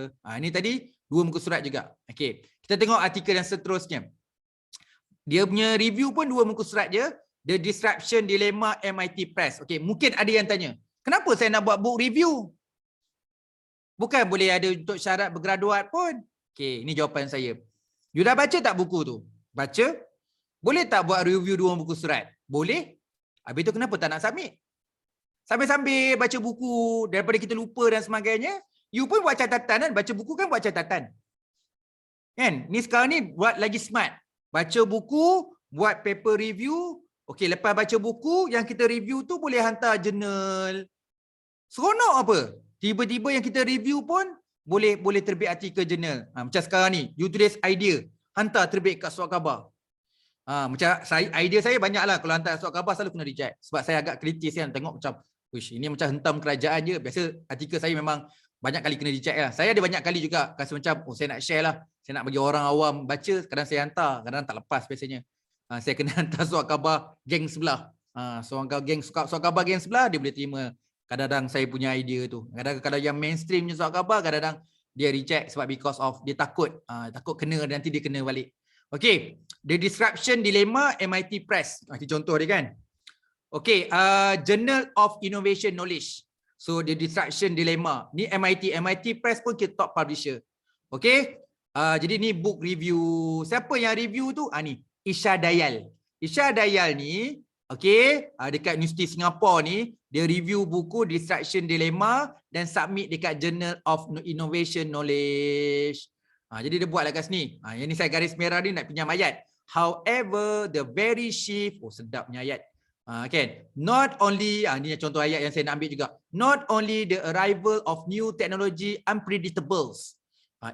Ini tadi 2 muka surat juga. Okey. Kita tengok artikel yang seterusnya. Dia punya review pun 2 muka surat je. The Disruption Dilemma MIT Press. Okey, mungkin ada yang tanya, kenapa saya nak buat book review? Bukan boleh ada untuk syarat bergraduat pun. Okey, ini jawapan saya. You dah baca tak buku tu? Baca. Boleh tak buat review 2 buku surat? Boleh. Habis tu kenapa tak nak submit? Sambil-sambil baca buku, daripada kita lupa dan sebagainya, you pun buat catatan kan? Baca buku kan buat catatan. Kan? Ni sekarang ni buat lagi smart. Baca buku, buat paper review. Okey, lepas baca buku, yang kita review tu boleh hantar jurnal. Seronok apa? Tiba-tiba yang kita review pun boleh terbit artikel jurnal. Macam sekarang ni, you tulis idea, hantar terbit kat surat khabar. Macam idea saya banyak lah. Kalau hantar surat khabar selalu kena reject. Sebab saya agak kritis kan. Tengok macam, ini macam hentam kerajaan je. Biasa artikel saya memang banyak kali kena reject lah. Saya ada banyak kali juga rasa macam, saya nak share lah. Saya nak bagi orang awam baca. Kadang saya hantar, kadang tak lepas biasanya. Saya kena hantar surat khabar geng sebelah. Surat khabar geng sebelah, dia boleh terima. Kadang-kadang saya punya idea tu. Kadang-kadang yang mainstream punya surat khabar, kadang-kadang dia reject sebab because of dia takut. Takut kena, nanti dia kena balik. Okay, The Disruption Dilemma MIT Press. Ini contoh dia kan. Okay, Journal of Innovation Knowledge. So, The Disruption Dilemma. Ni MIT Press pun kita top publisher. Okay, jadi ni book review. Siapa yang review tu? Ni, Isha Dayal. Isha Dayal ni, okay, dekat Universiti Singapura ni, dia review buku Disruption Dilemma dan submit dekat Journal of Innovation Knowledge. Jadi dia buat lah kat sini. Yang ni saya garis merah ni nak pinjam ayat. However, the very shift, sedapnya ayat. Kan? Not only, ni contoh ayat yang saya nak ambil juga. Not only the arrival of new technology unpredictables.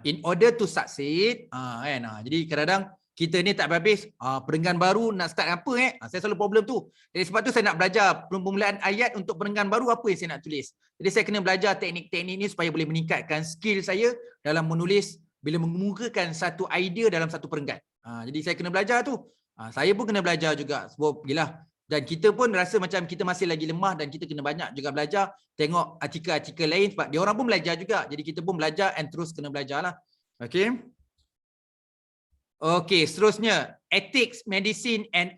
In order to succeed, kan? Jadi kadang-kadang kita ni tak habis perenggan baru nak start apa saya selalu problem tu. Jadi sebab tu saya nak belajar permulaan ayat untuk perenggan baru apa yang saya nak tulis. Jadi saya kena belajar teknik-teknik ni supaya boleh meningkatkan skill saya dalam menulis bila mengemukakan satu idea dalam satu perenggan. Jadi saya kena belajar tu. Saya pun kena belajar juga. Sebab gila. Dan kita pun rasa macam kita masih lagi lemah dan kita kena banyak juga belajar. Tengok artikel-artikel lain sebab dia orang pun belajar juga. Jadi kita pun belajar and terus kena belajar lah. Okay. Okay, seterusnya. Ethics, Medicine and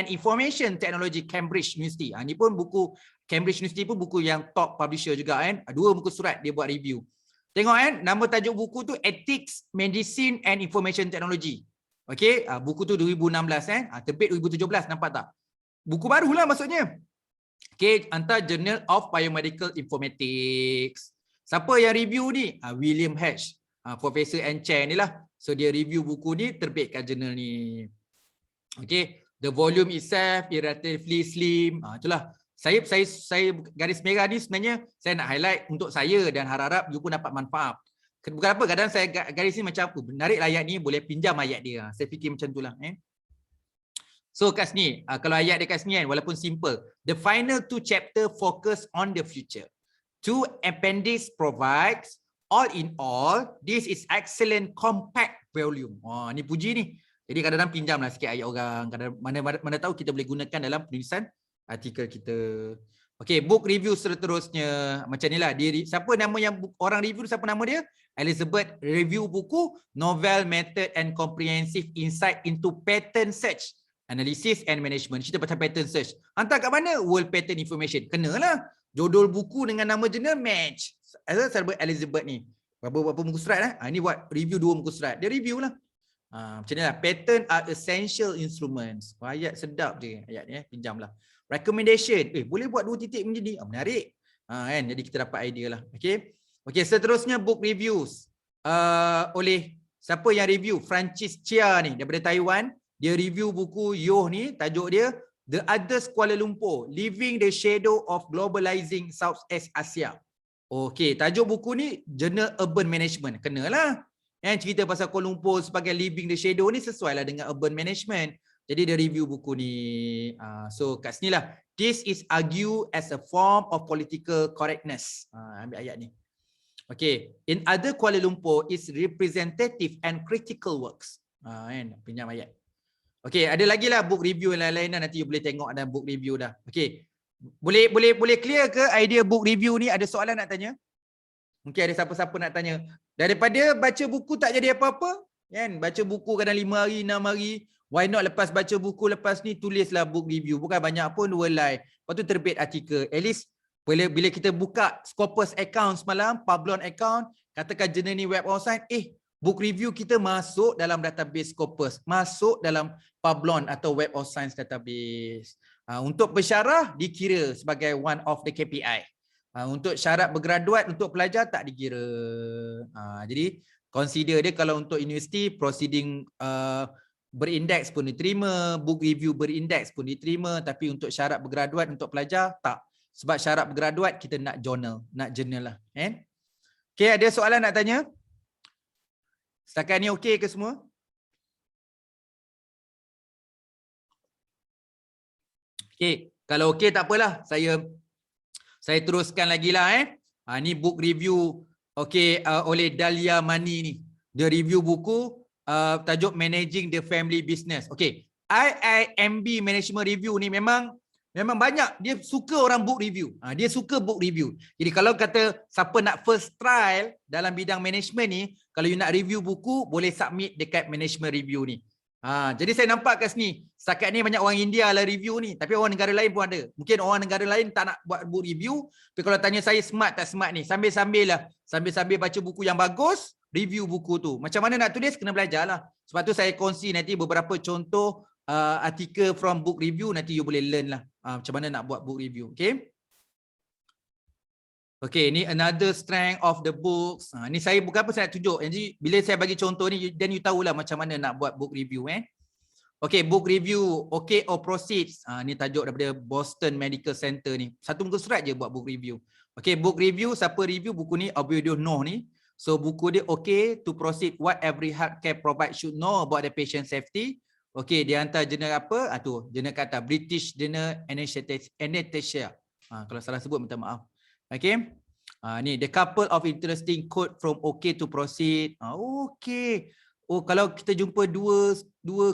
Information Technology, Cambridge University. Ini pun buku, Cambridge University pun buku yang top publisher juga kan. 2 buku surat dia buat review. Tengok kan, nama tajuk buku tu Ethics, Medicine and Information Technology. Okey, buku tu 2016 terbit 2017, nampak tak? Buku barulah maksudnya. Okey, hantar Journal of Biomedical Informatics. Siapa yang review ni? William H. Professor and Chair ni lah. So dia review buku ni, terbit kat jurnal ni. Okey, the volume itself relatively slim. Itulah. Saya garis merah ni sebenarnya saya nak highlight untuk saya dan harap-harap you pun dapat manfaat. Bukan apa, kadang saya garis ni macam apa, menarik ayat ni, boleh pinjam ayat dia. Saya fikir macam itulah. So kat sini, kalau ayat dia kat sini kan, walaupun simple. The final 2 chapter focus on the future. 2 appendix provides, all in all, this is excellent compact volume. Ni puji ni. Jadi kadang-kadang pinjamlah sikit ayat orang. Mana tahu kita boleh gunakan dalam penulisan artikel kita. Okay, book review seterusnya. Macam ni lah. Siapa nama yang orang review, siapa nama dia? Elizabeth. Review buku Novel Method and Comprehensive Insight into Pattern Search, Analysis and Management. Cerita pasal pattern search. Hantar kat mana? World Pattern Information. Kenalah. Judul buku dengan nama jurnal match. Elizabeth ni. Berapa muka surat lah. Ini buat review 2 muka surat. Dia review lah. Macam ni lah. Patent are essential instruments. Ayat sedap je ayat ni, pinjamlah. Recommendation. Boleh buat 2 titik macam ni. Menarik. Kan? Jadi kita dapat idea lah. Okay. Okay, seterusnya book reviews. Oleh siapa yang review? Francis Chia ni daripada Taiwan. Dia review buku Yoh ni, tajuk dia The Others Kuala Lumpur, Living the Shadow of Globalizing Southeast Asia. Okay, tajuk buku ni Jurnal Urban Management. Kenalah. Cerita pasal Kuala Lumpur sebagai Living the Shadow ni sesuai lah dengan Urban Management. Jadi dia review buku ni. So kat sini lah. This is argued as a form of political correctness. Ambil ayat ni. Okay. In other Kuala Lumpur is representative and critical works. Pinjam ayat. Okay, ada lagi lah book review yang lain-lain dah. Nanti you boleh tengok ada book review dah. Okay. Boleh clear ke idea book review ni? Ada soalan nak tanya? Mungkin ada siapa-siapa nak tanya. Daripada baca buku tak jadi apa-apa, kan? Baca buku kadang 5 hari, 6 hari. Why not lepas baca buku lepas ni tulislah book review. Bukan banyak pun 2 line. Lepas tu terbit artikel. At least bila kita buka Scopus account semalam, Publon account, katakan jurnal ni Web of Science, book review kita masuk dalam database Scopus, masuk dalam Publon atau Web of Science database. Untuk bersyarah dikira sebagai one of the KPI. Untuk syarat bergraduat untuk pelajar tak dikira. Jadi consider dia kalau untuk universiti proceeding berindeks pun diterima, book review berindeks pun diterima, tapi untuk syarat bergraduat untuk pelajar tak. Sebab syarat bergraduat kita nak journal lah. Okay, ada soalan nak tanya? Setakat ni okey ke semua? Okey, kalau okey tak apalah. Saya teruskan lagi lah. Ni book review oleh Dahlia Mani ni. Dia review buku tajuk Managing the Family Business. Okey, IIMB Management Review ni memang banyak dia suka orang book review. Dia suka book review. Jadi kalau kata siapa nak first trial dalam bidang management ni, kalau you nak review buku, boleh submit dekat management review ni. Jadi saya nampak kat sini, setakat ni banyak orang India lah review ni, tapi orang negara lain pun ada. Mungkin orang negara lain tak nak buat book review, tapi kalau tanya saya smart tak smart ni, sambil baca buku yang bagus, review buku tu. Macam mana nak tulis, kena belajar lah. Sebab tu saya kongsi nanti beberapa contoh artikel from book review, nanti you boleh learn lah macam mana nak buat book review. Okay. Okay, ni another strength of the books. Ni saya bukan apa saya nak tunjuk. Jadi bila saya bagi contoh ni, then you tahulah macam mana nak buat book review. Okay, book review. Okay or proceeds. Ni tajuk daripada Boston Medical Center ni. Satu muka surat je buat book review. Okay, book review. Siapa review buku ni? Ovidio Noh ni. So buku dia okay to proceed what every healthcare provider should know about the patient safety. Okay, dia hantar jurnal apa? Tu, jurnal kata British Journal Anesthesia. Kalau salah sebut minta maaf. Okay. Ni the couple of interesting quote from okay to proceed. Okay. Kalau kita jumpa dua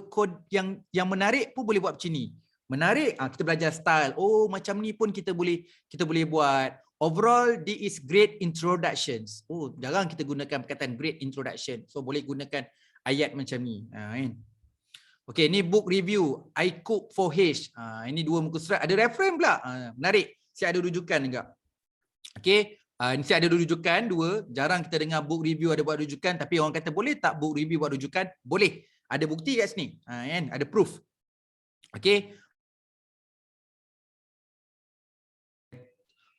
quote yang menarik pun boleh buat macam ni. Menarik, kita belajar style. Macam ni pun kita boleh buat. Overall, this is great introductions. Jarang kita gunakan perkataan great introduction. So boleh gunakan ayat macam ni. Okay, ni book review. I cook for H. Ini 2 muka surat. Ada reference pula. Menarik. Saya ada rujukan juga. Okay, ini saya ada rujukan 2. Jarang kita dengar book review ada buat rujukan, tapi orang kata boleh tak book review buat rujukan? Boleh. Ada bukti kat sini. Kan? Ada proof. Okay.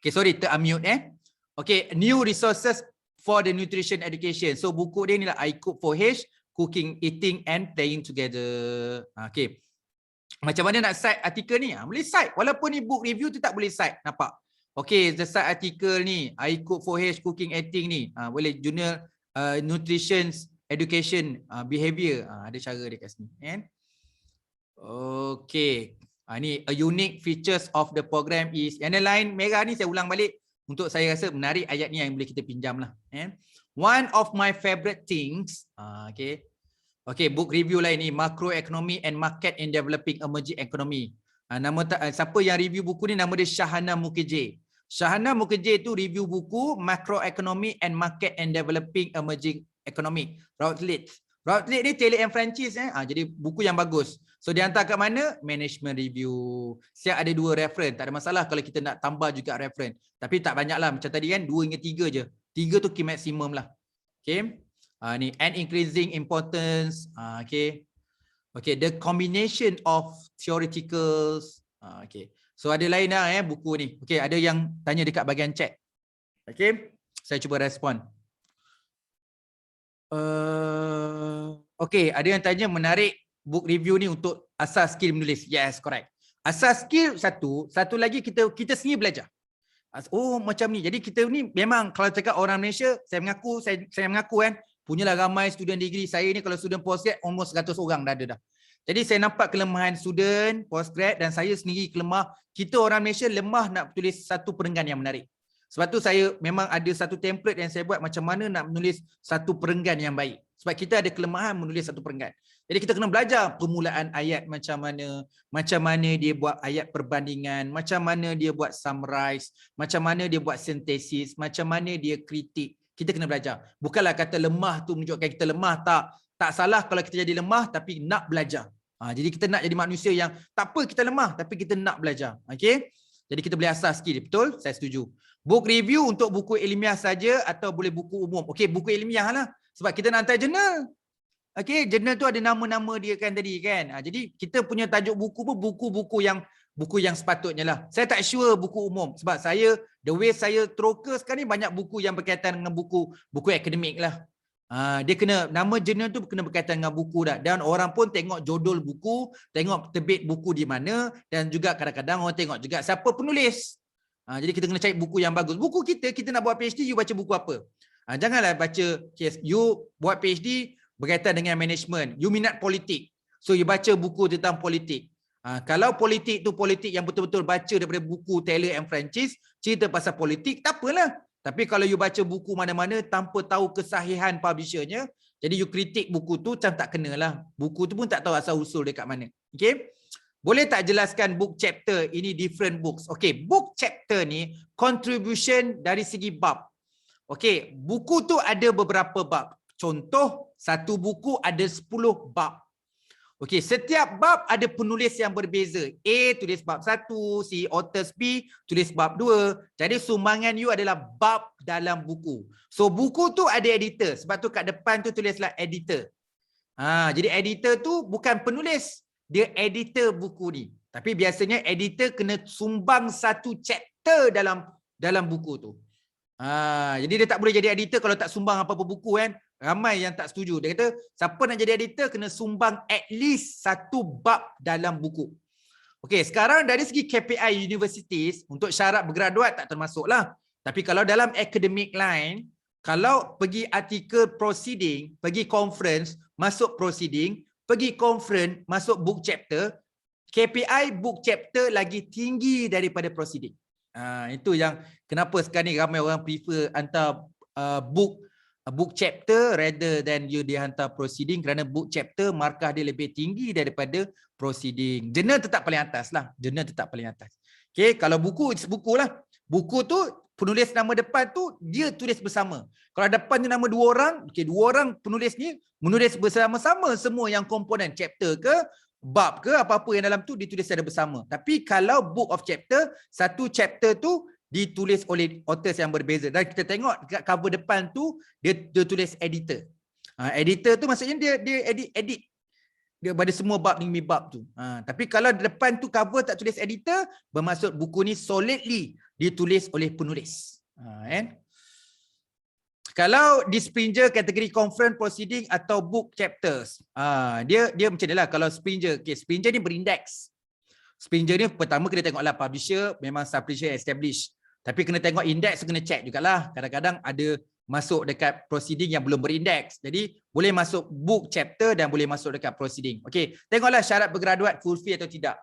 Okay, sorry, ter-unmute. Okay, new resources for the nutrition education. So buku dia ni lah I Cook for H, Cooking, Eating and Playing Together. Okay. Macam mana nak cite artikel ni? Boleh cite. Walaupun ni book review tu tak boleh cite. Nampak? Okay, the cite artikel ni, I Cook for H, Cooking, Eating ni. Boleh jurnal Nutrition, Education, Behavior. Ada cara dia kat sini. Okay. Ni a unique features of the program is. Yang lain merah ni saya ulang balik. Untuk saya rasa menarik ayat ni yang boleh kita pinjam lah. One of my favorite things. Okay. Okay, book review lain ni. Macroeconomy and Market in Developing Emerging Economy. Siapa yang review buku ni nama dia Shahana Mukherjee. Shahana Mukherjee tu review buku Macroeconomy and Market and Developing Emerging Economy. Routledge ni Taylor and Francis. Jadi buku yang bagus. So dia hantar kat mana? Management review. Siap ada 2 reference. Tak ada masalah kalau kita nak tambah juga reference. Tapi tak banyak lah. Macam tadi kan 2 hingga 3 je. 3 tu key maksimum lah. Okay. Ni and increasing importance. Okay. Okay, the combination of theoreticals. Okay. So ada lain dah buku ni. Okay, ada yang tanya dekat bahagian chat. Okay, saya cuba respon. Okay, ada yang tanya menarik book review ni untuk asas skill menulis. Yes, correct. Asas skill satu lagi kita sendiri belajar. Oh, macam ni. Jadi kita ni memang kalau cakap orang Malaysia, saya mengaku kan, punyalah ramai student degree. Saya ni kalau student postgrad almost 100 orang dah ada dah. Jadi saya nampak kelemahan student postgrad dan saya sendiri kelemah. Kita orang Malaysia lemah nak tulis satu perenggan yang menarik. Sebab tu saya memang ada satu template yang saya buat macam mana nak menulis satu perenggan yang baik. Sebab kita ada kelemahan menulis satu perenggan. Jadi kita kena belajar permulaan ayat macam mana dia buat ayat perbandingan, macam mana dia buat summarize, macam mana dia buat sintesis, macam mana dia kritik. Kita kena belajar. Bukanlah kata lemah tu menunjukkan kita lemah, tak salah kalau kita jadi lemah tapi nak belajar. Jadi kita nak jadi manusia yang tak apa kita lemah tapi kita nak belajar. Okey? Jadi kita boleh asas skill, betul? Saya setuju. Book review untuk buku ilmiah saja atau boleh buku umum? Okey, buku ilmiah lah. Sebab kita nak hantar jurnal. Okey, jurnal tu ada nama-nama dia kan tadi kan. Jadi kita punya tajuk buku pun buku yang sepatutnya lah. Saya tak sure buku umum sebab the way saya teroka sekarang ni banyak buku yang berkaitan dengan buku akademik lah. Dia kena nama jurnal tu kena berkaitan dengan buku dah, dan orang pun tengok judul buku, tengok terbit buku di mana, dan juga kadang-kadang orang tengok juga siapa penulis. Jadi kita kena cari buku yang bagus. Buku kita nak buat PhD, you baca buku apa? Janganlah baca you buat PhD berkaitan dengan management, you minat politik, so you baca buku tentang politik. Kalau politik tu politik yang betul-betul baca daripada buku Taylor and Francis, cerita pasal politik, tak apalah. Tapi kalau you baca buku mana-mana tanpa tahu kesahihan publishernya, jadi you kritik buku tu macam tak kenalah. Buku tu pun tak tahu asal usul dia kat mana. Okay? Boleh tak jelaskan book chapter ini different books? Okay, book chapter ni contribution dari segi bab. Okay, buku tu ada beberapa bab. Contoh, satu buku ada 10 bab. Okey, setiap bab ada penulis yang berbeza. A tulis bab 1, si authors B tulis bab 2. Jadi sumbangan you adalah bab dalam buku. So buku tu ada editor. Sebab tu kat depan tu tulislah editor. Jadi editor tu bukan penulis, dia editor buku ni. Tapi biasanya editor kena sumbang satu chapter dalam buku tu. Jadi dia tak boleh jadi editor kalau tak sumbang apa-apa buku kan. Ramai yang tak setuju. Dia kata siapa nak jadi editor kena sumbang at least satu bab dalam buku. Okey, sekarang dari segi KPI universities untuk syarat bergraduat tak termasuklah. Tapi kalau dalam academic line, kalau pergi artikel proceeding, pergi conference, masuk proceeding, pergi conference, masuk book chapter, KPI book chapter lagi tinggi daripada proceeding. Itu yang kenapa sekarang ni ramai orang prefer hantar book chapter rather than you dihantar proceeding, kerana book chapter markah dia lebih tinggi daripada proceeding. Jurnal tetap paling atas lah. Jurnal tetap paling atas. Okay, kalau buku lah. Buku tu penulis nama depan tu dia tulis bersama. Kalau depan tu nama 2 orang, okay, 2 orang penulis ni menulis bersama-sama semua yang komponen chapter ke bab ke apa-apa yang dalam tu ditulis secara bersama. Tapi kalau book of chapter, satu chapter tu ditulis oleh authors yang berbeza. Dan kita tengok dekat cover depan tu dia tulis editor. Editor tu maksudnya dia edit dia pada semua bab ni bab tu. Tapi kalau depan tu cover tak tulis editor, bermaksud buku ni solidly ditulis oleh penulis. Kalau di Springer kategori conference proceeding atau book chapters, dia macam ni lah. Kalau Springer, okay, Springer ni berindeks. Springer ni pertama kena tengoklah publisher memang publisher established. Tapi kena tengok indeks, kena check jugalah. Kadang-kadang ada masuk dekat proceeding yang belum berindeks. Jadi boleh masuk book chapter dan boleh masuk dekat proceeding. Okey, tengoklah syarat bergraduat fulfill atau tidak.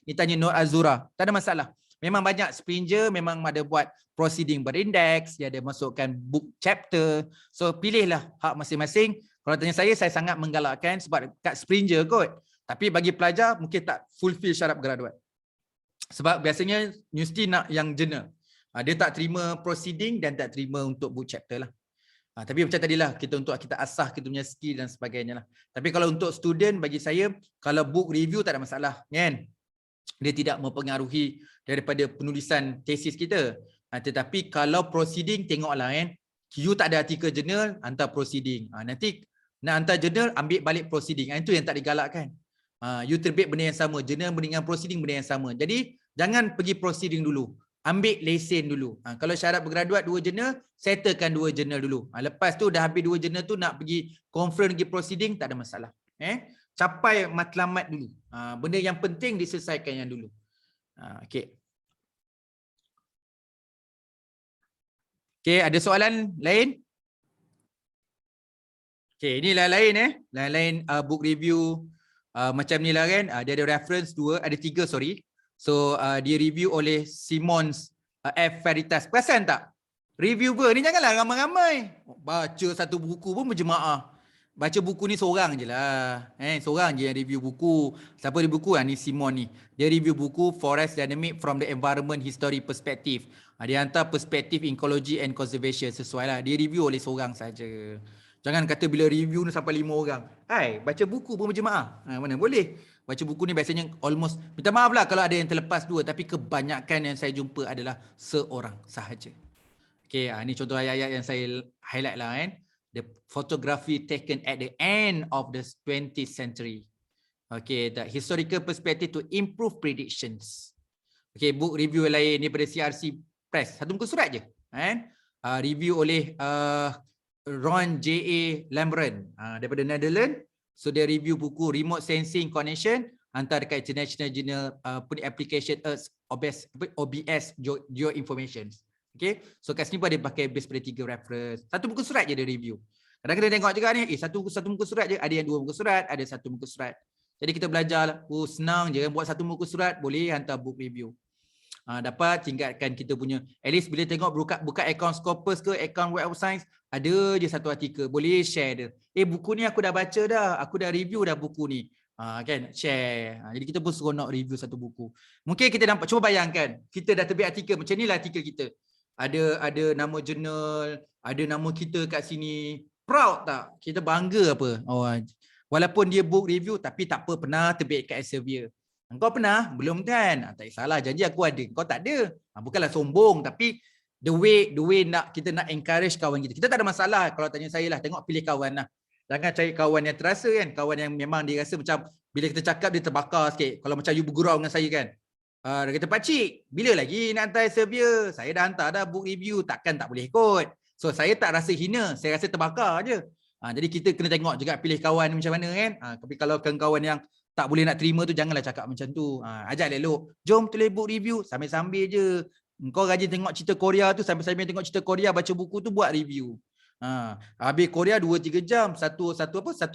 Ni tanya Nur Azura. Tak ada masalah. Memang banyak Springer memang ada buat proceeding berindeks, dia ada masukkan book chapter. So pilihlah hak masing-masing. Kalau tanya saya sangat menggalakkan sebab kat Springer kot. Tapi bagi pelajar mungkin tak fulfill syarat bergraduat. Sebab biasanya universiti nak yang jurnal. Dia tak terima proceeding dan tak terima untuk book chapter lah. Tapi macam tadilah, kita asah kita punya skill dan sebagainya lah. Tapi kalau untuk student, bagi saya, kalau book review tak ada masalah, kan? Dia tidak mempengaruhi daripada penulisan tesis kita. Tetapi kalau proceeding, tengoklah kan. You tak ada artikel jurnal, hantar proceeding. Nanti nak hantar jurnal, ambil balik proceeding. Itu yang tak digalakkan. You terbit benda yang sama, jurnal benda dengan proceeding benda yang sama. Jadi jangan pergi proceeding dulu. Ambil lesen dulu. Kalau syarat bergraduat 2 jurnal, settlekan 2 jurnal dulu. Lepas tu dah habis 2 jurnal tu nak pergi conference, pergi proceeding, tak ada masalah. Capai matlamat dulu. Benda yang penting diselesaikan yang dulu. Okey. Okey, ada soalan lain? Okey, ini lain-lain lain-lain book review macam ni lah kan. Dia ada reference 2, ada 3 sorry. So dia review oleh Simons F. Veritas. Perasan tak? Reviewer ni janganlah ramai-ramai. Baca satu buku pun berjemaah. Baca buku ni seorang je lah. Seorang je yang review buku. Siapa review buku? Ni Simon ni. Dia review buku Forest Dynamic from the Environment History Perspective. Dia hantar perspektif ecology and conservation. Sesuai lah. Dia review oleh seorang saja. Jangan kata bila review ni sampai 5 orang. Baca buku pun berjemaah. Mana boleh. Baca buku ni biasanya almost, minta maaf lah kalau ada yang terlepas 2. Tapi kebanyakan yang saya jumpa adalah seorang sahaja. Okay, ni contoh ayat-ayat yang saya highlight lah kan. The photography taken at the end of the 20th century. Okay, the historical perspective to improve predictions. Okay, book review lain ni daripada CRC Press. Satu muka surat je. Review oleh Ron J.A. Lambren daripada Netherlands. So dia review buku Remote Sensing Connection hantar dekat International Journal Application Earth OBS Geoinformation. Okay, so kat sini pun ada pakai base pada 3 reference. Satu muka surat je dia review. Kadang-kadang tengok juga ni, satu muka surat je, ada yang 2 muka surat, ada 1 muka surat. Jadi kita belajar lah, senang je kan buat 1 muka surat, boleh hantar book review. Dapat tingkatkan kita punya, at least bila tengok buka account Scopus ke, account Web of Science, ada je satu artikel, boleh share dia. Buku ni aku dah baca dah, aku dah review dah buku ni. Kan, share. Jadi kita pun seronok review satu buku. Mungkin kita nampak, cuba bayangkan, kita dah terbit artikel, macam ni lah artikel kita. Ada nama jurnal, ada nama kita kat sini. Proud tak? Kita bangga apa? Walaupun dia book review tapi tak apa, pernah terbit kat Elsevier. Engkau pernah? Belum kan? Tak salah, janji aku ada. Kau tak ada. Bukanlah sombong tapi the way kita nak encourage kawan kita. Kita tak ada masalah kalau tanya saya lah, tengok pilih kawan lah. Jangan cari kawan yang terasa kan, kawan yang memang dia rasa macam bila kita cakap dia terbakar sikit. Kalau macam you bergurau dengan saya kan. Dia kata, pakcik, bila lagi nak hantar Elsevier? Saya dah hantar dah book review, takkan tak boleh ikut. So saya tak rasa hina, saya rasa terbakar je. Jadi kita kena tengok juga pilih kawan macam mana kan. Tapi kalau kawan yang tak boleh nak terima tu, janganlah cakap macam tu. Ajak elok, jom tulis book review, sambil-sambil je. Kau rajin tengok cerita Korea tu, sambil-sambil tengok cerita Korea, baca buku tu, buat review. Habis Korea 2-3 jam, satu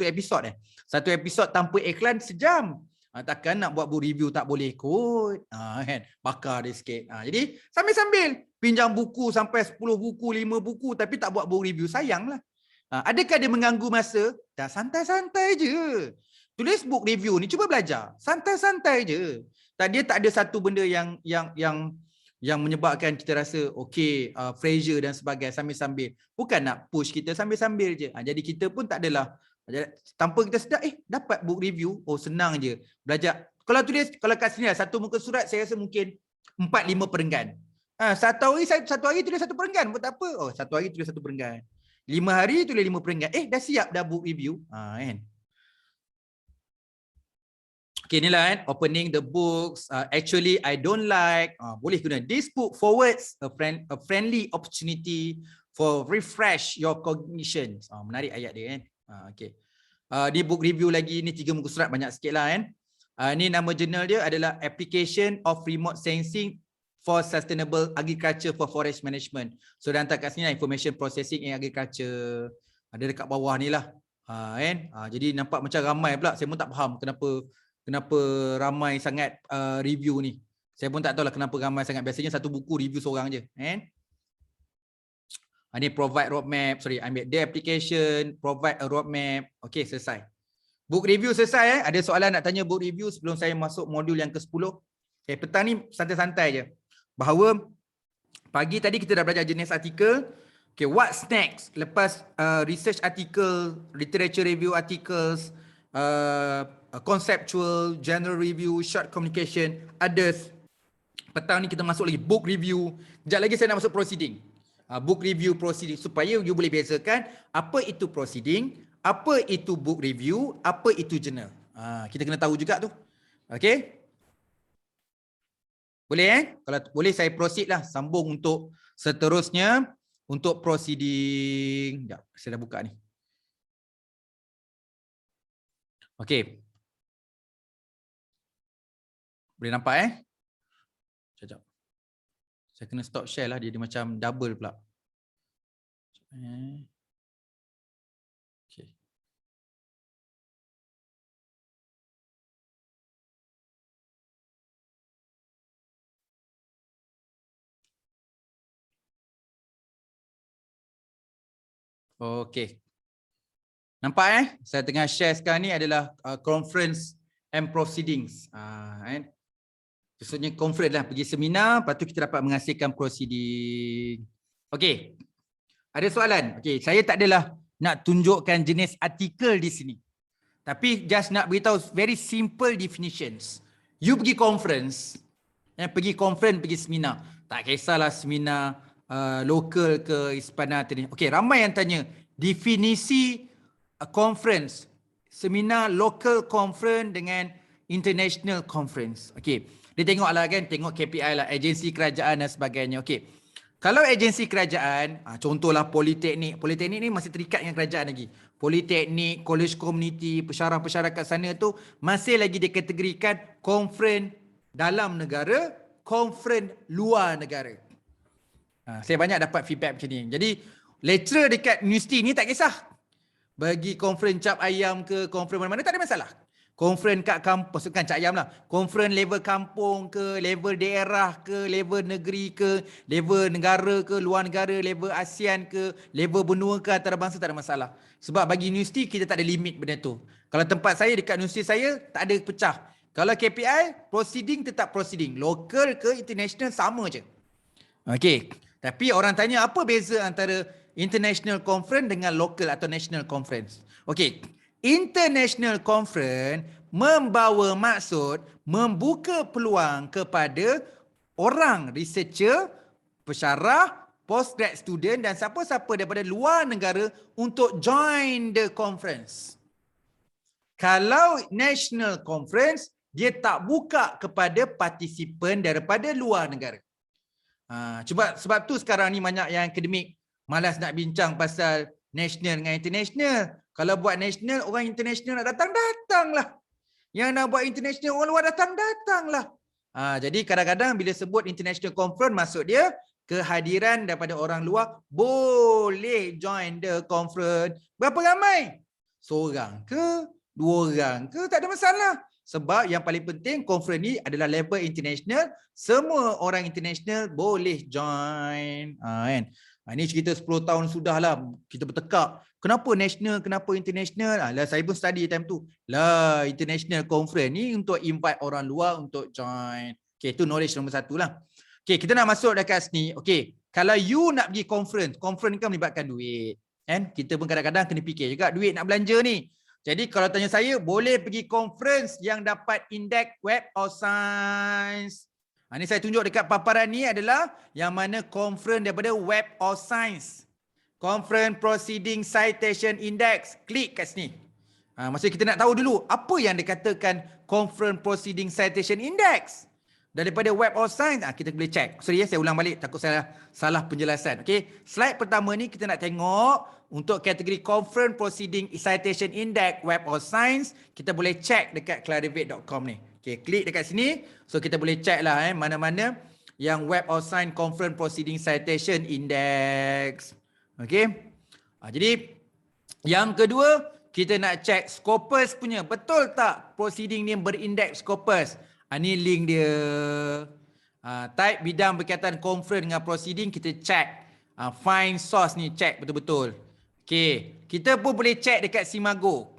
episod Satu episod tanpa iklan sejam. Takkan nak buat book review tak boleh ikut. Kan? Bakar dia sikit. Jadi sambil-sambil pinjam buku sampai 10 buku, 5 buku tapi tak buat book review, sayanglah. Adakah dia mengganggu masa? Dah santai-santai je. Tulis book review ni cuba belajar. Santai-santai je. Dia tak ada satu benda yang menyebabkan kita rasa okey, pressure dan sebagainya sambil-sambil. Bukan nak push kita, sambil-sambil je. Jadi kita pun tak adalah tanpa kita sedar, dapat book review, senang je. Belajar. Kalau kat sini lah, satu muka surat saya rasa mungkin 4-5 perenggan. Satu hari tulis 1 perenggan pun tak apa. Satu hari tulis 1 perenggan. 5 hari tulis 5 perenggan. Dah siap dah book review. Kan. Okay, inilah kan, opening the books. Actually, I don't like. Boleh guna. This book forwards a friendly opportunity for refresh your cognition. Menarik ayat dia kan. Okay. Di book review lagi, ni 3 muka surat, banyak sikit lah kan. Ni nama jurnal dia adalah Application of Remote Sensing for Sustainable Agriculture for Forest Management. So dia hantar kat sini lah, Information Processing in Agriculture. Ada dekat bawah ni lah. Kan? Jadi nampak macam ramai pula. Saya pun tak faham kenapa ramai sangat review ni. Saya pun tak tahu lah kenapa ramai sangat. Biasanya satu buku review seorang je. Kan? Ini provide roadmap, ambil the application, provide a roadmap. Okay, selesai. Book review selesai. Ada soalan nak tanya book review sebelum saya masuk modul yang ke-10? Okay, petang ni santai-santai je. Bahawa pagi tadi kita dah belajar jenis artikel. Okay, what's next? Lepas research article, literature review articles, conceptual, general review, short communication, others. Petang ni kita masuk lagi book review. Sekejap lagi saya nak masuk proceeding. book review proceeding, supaya you boleh bezakan apa itu proceeding, apa itu book review, apa itu journal. Kita kena tahu juga tu. Okey? Boleh Kalau boleh saya proceed lah, sambung untuk seterusnya untuk proceeding. Sekejap, saya dah buka ni. Okey. Boleh nampak Sekejap. Saya kena stop share lah, dia macam double pula. Okay. Okey. Nampak Saya tengah share sekarang ni adalah conference and proceedings. Maksudnya conference lah, pergi seminar, lepas tu kita dapat menghasilkan proceeding. Okey. Ada soalan? Okey, saya tak adalah nak tunjukkan jenis artikel di sini. Tapi just nak beritahu very simple definitions. You pergi conference, pergi seminar. Tak kisahlah seminar lokal ke Ispana. Okey, ramai yang tanya definisi conference, seminar local conference dengan international conference. Okey. Dia tengoklah kan, tengok KPI lah, agensi kerajaan dan sebagainya. Okey. Kalau agensi kerajaan, contohlah politeknik. Politeknik ni masih terikat dengan kerajaan lagi. Politeknik, college community, pensyarah-pensyarah kat sana tu masih lagi dikategorikan conference dalam negara, conference luar negara. Saya banyak dapat feedback macam ni. Jadi lecturer dekat universiti ni tak kisah. Bagi conference cap ayam ke, conference mana-mana tak ada masalah. Conference kat kampus, bukan Cak Ayam lah. Conference level kampung ke, level daerah ke, level negeri ke, level negara ke, luar negara, level ASEAN ke, level benua ke, antarabangsa, tak ada masalah. Sebab bagi universiti kita tak ada limit benda tu. Kalau tempat saya, dekat universiti saya, tak ada pecah. Kalau KPI, proceeding tetap proceeding. Local ke international sama je. Okey. Tapi orang tanya apa beza antara international conference dengan local atau national conference. Okey. International conference membawa maksud membuka peluang kepada orang researcher, pensyarah, postgrad student dan siapa-siapa daripada luar negara untuk join the conference. Kalau national conference, dia tak buka kepada partisipan daripada luar negara. Sebab tu sekarang ni banyak yang akademik malas nak bincang pasal national dengan international. Kalau buat national, orang international nak datang-datanglah. Yang nak buat international, orang luar datang-datanglah. Jadi kadang-kadang bila sebut international conference, maksud dia kehadiran daripada orang luar boleh join the conference. Berapa ramai? Seorang ke? 2 orang ke? Tak ada masalah. Sebab yang paling penting conference ni adalah level international. Semua orang international boleh join. Ini cerita 10 tahun sudah lah kita bertekak. Kenapa national, kenapa international? Saya pun study time tu. International conference ni untuk invite orang luar untuk join. Okay, itu knowledge nombor 1 lah. Okay, kita nak masuk dekat sini. Okay, kalau you nak pergi conference ni kan melibatkan duit. Kita pun kadang-kadang kena fikir juga duit nak belanja ni. Jadi kalau tanya saya, boleh pergi conference yang dapat indeks Web of Science. Ini saya tunjuk dekat paparan ni adalah yang mana conference daripada Web of Science. Conference Proceeding Citation Index. Klik kat sini. Maksudnya kita nak tahu dulu apa yang dikatakan Conference Proceeding Citation Index. Daripada Web of Science, kita boleh check. Sorry saya ulang balik, takut saya salah penjelasan. Okay. Slide pertama ni kita nak tengok untuk kategori Conference Proceeding Citation Index Web of Science, kita boleh check dekat clarivate.com ni. Okay, klik dekat sini. So kita boleh check lah mana-mana yang Web of Science Conference Proceeding Citation Index. Okay. Jadi yang kedua, kita nak check Scopus punya. Betul tak proceeding ni berindeks Scopus? Ini link dia. Type bidang berkaitan conference dengan proceeding, kita check. Find source ni, check betul-betul. Okay. Kita pun boleh check dekat Simago.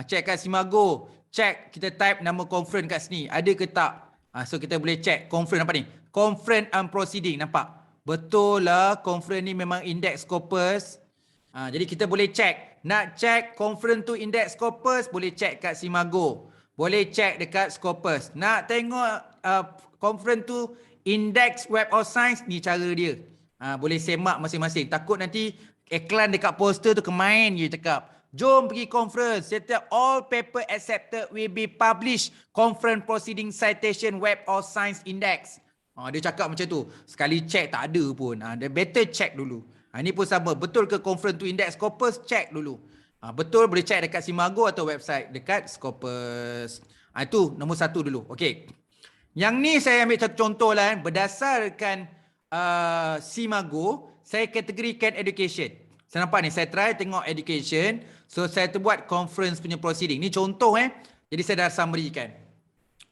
Check kat Simago. Check, kita type nama conference kat sini. Ada ke tak? So kita boleh check conference apa ni? Conference and proceeding. Nampak? Betul lah, conference ni memang indeks Scopus. Jadi kita boleh check. Nak check conference tu indeks Scopus, boleh check kat Simago. Boleh check dekat Scopus. Nak tengok conference tu indeks Web of Science, ni cara dia. Boleh semak masing-masing. Takut nanti iklan dekat poster tu kemain je cakap. Jom pergi conference. Setiap all paper accepted will be published. Conference proceeding citation web or science index. Dia cakap macam tu. Sekali check tak ada pun. Dia better check dulu. Ini pun sama. Betul ke conference to index Scopus? Check dulu. Betul boleh check dekat Simago atau website dekat Scopus. Itu nombor 1 dulu. Okey. Yang ni saya ambil satu contoh lah. Berdasarkan Simago, saya kategorikan education. Saya nampak ni, saya try tengok education. So saya terbuat conference punya proceeding. Ni contoh Jadi saya dah summary-kan.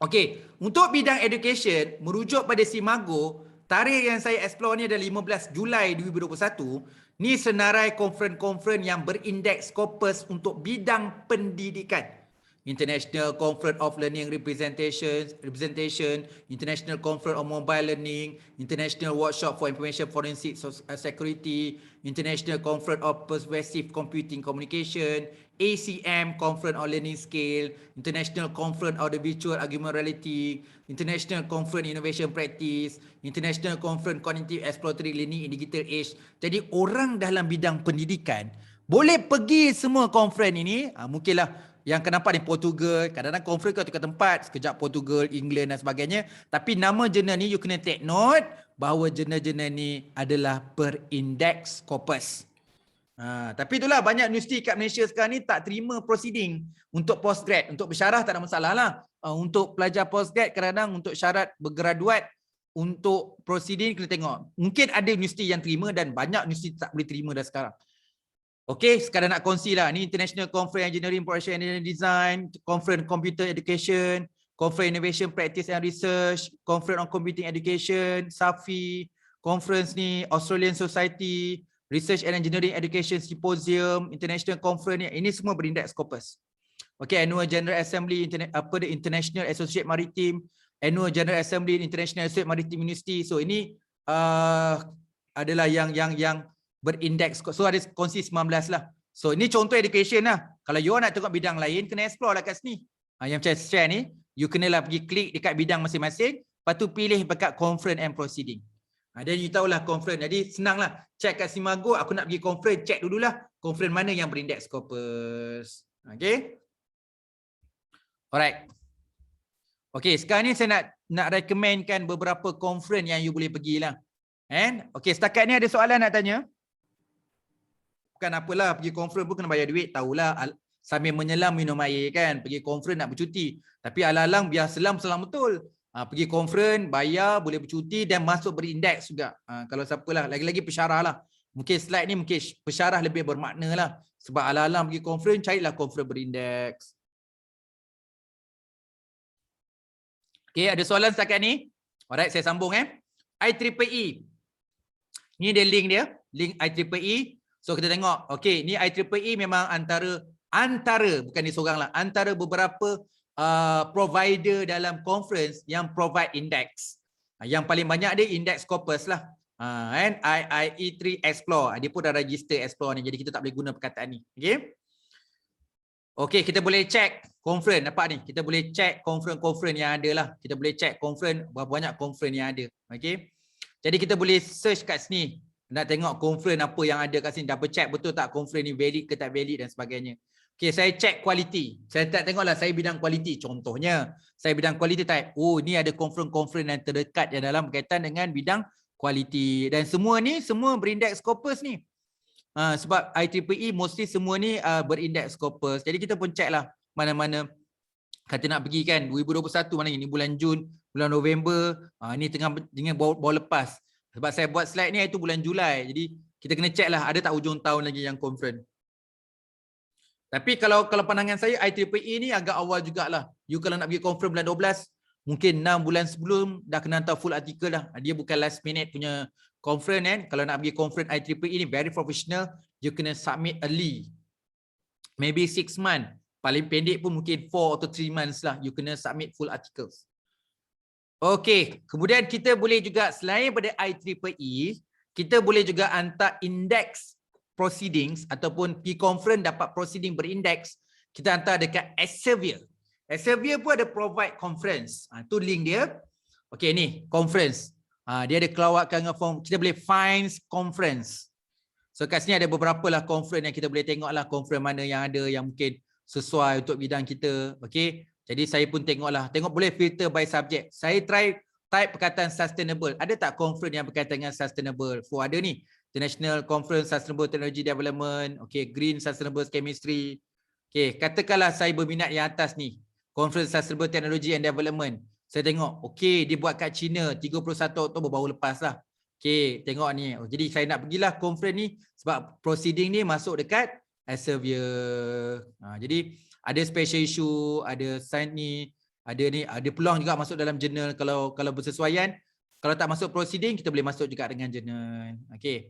Okey, untuk bidang education, merujuk pada Simago, tarikh yang saya explore ni adalah 15 Julai 2021. Ni senarai conference-conference yang berindeks Scopus untuk bidang pendidikan. International Conference of Learning Representation, International Conference on Mobile Learning, International Workshop for Information Forensic Security, International Conference of Pervasive Computing Communication, ACM Conference on Learning Scale, International Conference on the Virtual Augmented Reality, International Conference Innovation Practice, International Conference Cognitive Exploratory Learning in Digital Age. Jadi orang dalam bidang pendidikan boleh pergi semua conference ini, mungkinlah yang kenapa ni Portugal, kadang-kadang conference kau tukar tempat, sekejap Portugal, England dan sebagainya. Tapi nama jurnal ni you kena take note bahawa jurnal-jurnal ni adalah berindeks Scopus. Tapi itulah banyak universiti kat Malaysia sekarang ni tak terima proceeding untuk postgrad. Untuk bersyarah tak ada masalah lah. Untuk pelajar postgrad kadang-kadang untuk syarat bergraduat untuk proceeding kena tengok. Mungkin ada universiti yang terima dan banyak universiti tak boleh terima dah sekarang. Okey, sekarang nak kongsi lah. Ni International Conference Engineering Production Engineering Design, Conference Computer Education, Conference Innovation Practice and Research, Conference on Computing Education, SAFI, Conference ni Australian Society, Research and Engineering Education Symposium, International Conference ni, ini semua berindeks Scopus. Okey, Annual General Assembly, the International Associate Maritime, Annual General Assembly, International Associate Maritime University. So ini adalah yang berindeks. So ada kongsi 19 lah. So ini contoh education lah. Kalau you nak tengok bidang lain, kena explore lah kat sini. Yang saya share ni, you kenalah pergi klik dekat bidang masing-masing, lepas tu pilih dekat conference and proceeding. Dan you tahulah conference. Jadi senang lah. Check kat Simago, aku nak pergi conference, check dululah conference mana yang berindeks Scopus. Okay. Alright. Okay, sekarang ni saya nak recommendkan beberapa conference yang you boleh pergilah. Okay, setakat ni ada soalan nak tanya? Bukan apalah, pergi conference pun kena bayar duit, tahulah. Sambil menyelam minum air kan, pergi conference nak bercuti. Tapi alang-alang biar selam betul. Pergi conference, bayar, boleh bercuti dan masuk berindeks juga. Kalau siapalah, lagi-lagi pesyarah lah. Mungkin slide ni mungkin pesyarah lebih bermakna lah. Sebab alang-alang pergi conference, carilah conference berindeks. Okay, ada soalan setakat ni? Alright, saya sambung IEEE. Ni dia link dia, link IEEE. So kita tengok, okay, ni IEEE memang antara bukan ni seorang lah, antara beberapa provider dalam conference yang provide index. Yang paling banyak dia index Scopus lah. IIE3 Explore, dia pun dah register Explore ni, jadi kita tak boleh guna perkataan ni. Okay. Okay, kita boleh check conference, nampak ni, kita boleh check conference yang ada lah. Kita boleh check conference, berapa banyak conference yang ada. Okay. Jadi kita boleh search kat sini. Nak tengok conference apa yang ada kat sini. Double check betul tak conference ni valid ke tak valid dan sebagainya. Okay, saya check quality. Saya tak tengoklah saya bidang quality. Contohnya, saya bidang quality type. Oh, ni ada conference yang terdekat yang dalam berkaitan dengan bidang quality. Dan semua ni, semua berindeks Scopus ni. Sebab IEEE mostly semua ni berindeks Scopus. Jadi kita pun check lah mana-mana kata nak pergi kan. 2021 mana ni? Bulan Jun, bulan November. Ni tengah baru lepas. Sebab saya buat slide ni itu bulan Julai. Jadi kita kena check lah ada tak hujung tahun lagi yang conference. Tapi kalau pandangan saya IEEE ni agak awal jugalah. You kalau nak pergi conference bulan 12, mungkin 6 bulan sebelum dah kena hantar full artikel dah. Dia bukan last minute punya conference kan. Kalau nak pergi conference IEEE ni very professional, you kena submit early. Maybe 6 months. Paling pendek pun mungkin 4 atau 3 months lah. You kena submit full articles. Okey, kemudian kita boleh juga selain pada IEEE, kita boleh juga hantar index proceedings ataupun pergi conference dapat proceeding berindeks, kita hantar dekat Elsevier. Elsevier pun ada provide conference. Tu link dia. Okey ni, conference. Dia ada keluarkan dengan form, kita boleh find conference. So kat sini ada beberapa lah conference yang kita boleh tengok lah conference mana yang ada yang mungkin sesuai untuk bidang kita. Okay. Jadi saya pun tengok boleh filter by subject. Saya try type perkataan sustainable. Ada tak conference yang berkaitan dengan sustainable? Ada ni. International Conference Sustainable Technology Development. Okay. Green Sustainable Chemistry. Okay. Katakanlah saya berminat yang atas ni. Conference Sustainable Technology and Development. Saya tengok. Okay. Dia buat kat China. 31 Oktober baru lepas lah. Okay. Tengok ni. Jadi saya nak pergilah conference ni. Sebab proceeding ni masuk dekat Elsevier. Jadi ada special issue, ada sign ni, ada peluang juga masuk dalam jurnal kalau bersesuaian. Kalau tak masuk proceeding, kita boleh masuk juga dengan jurnal. Okey.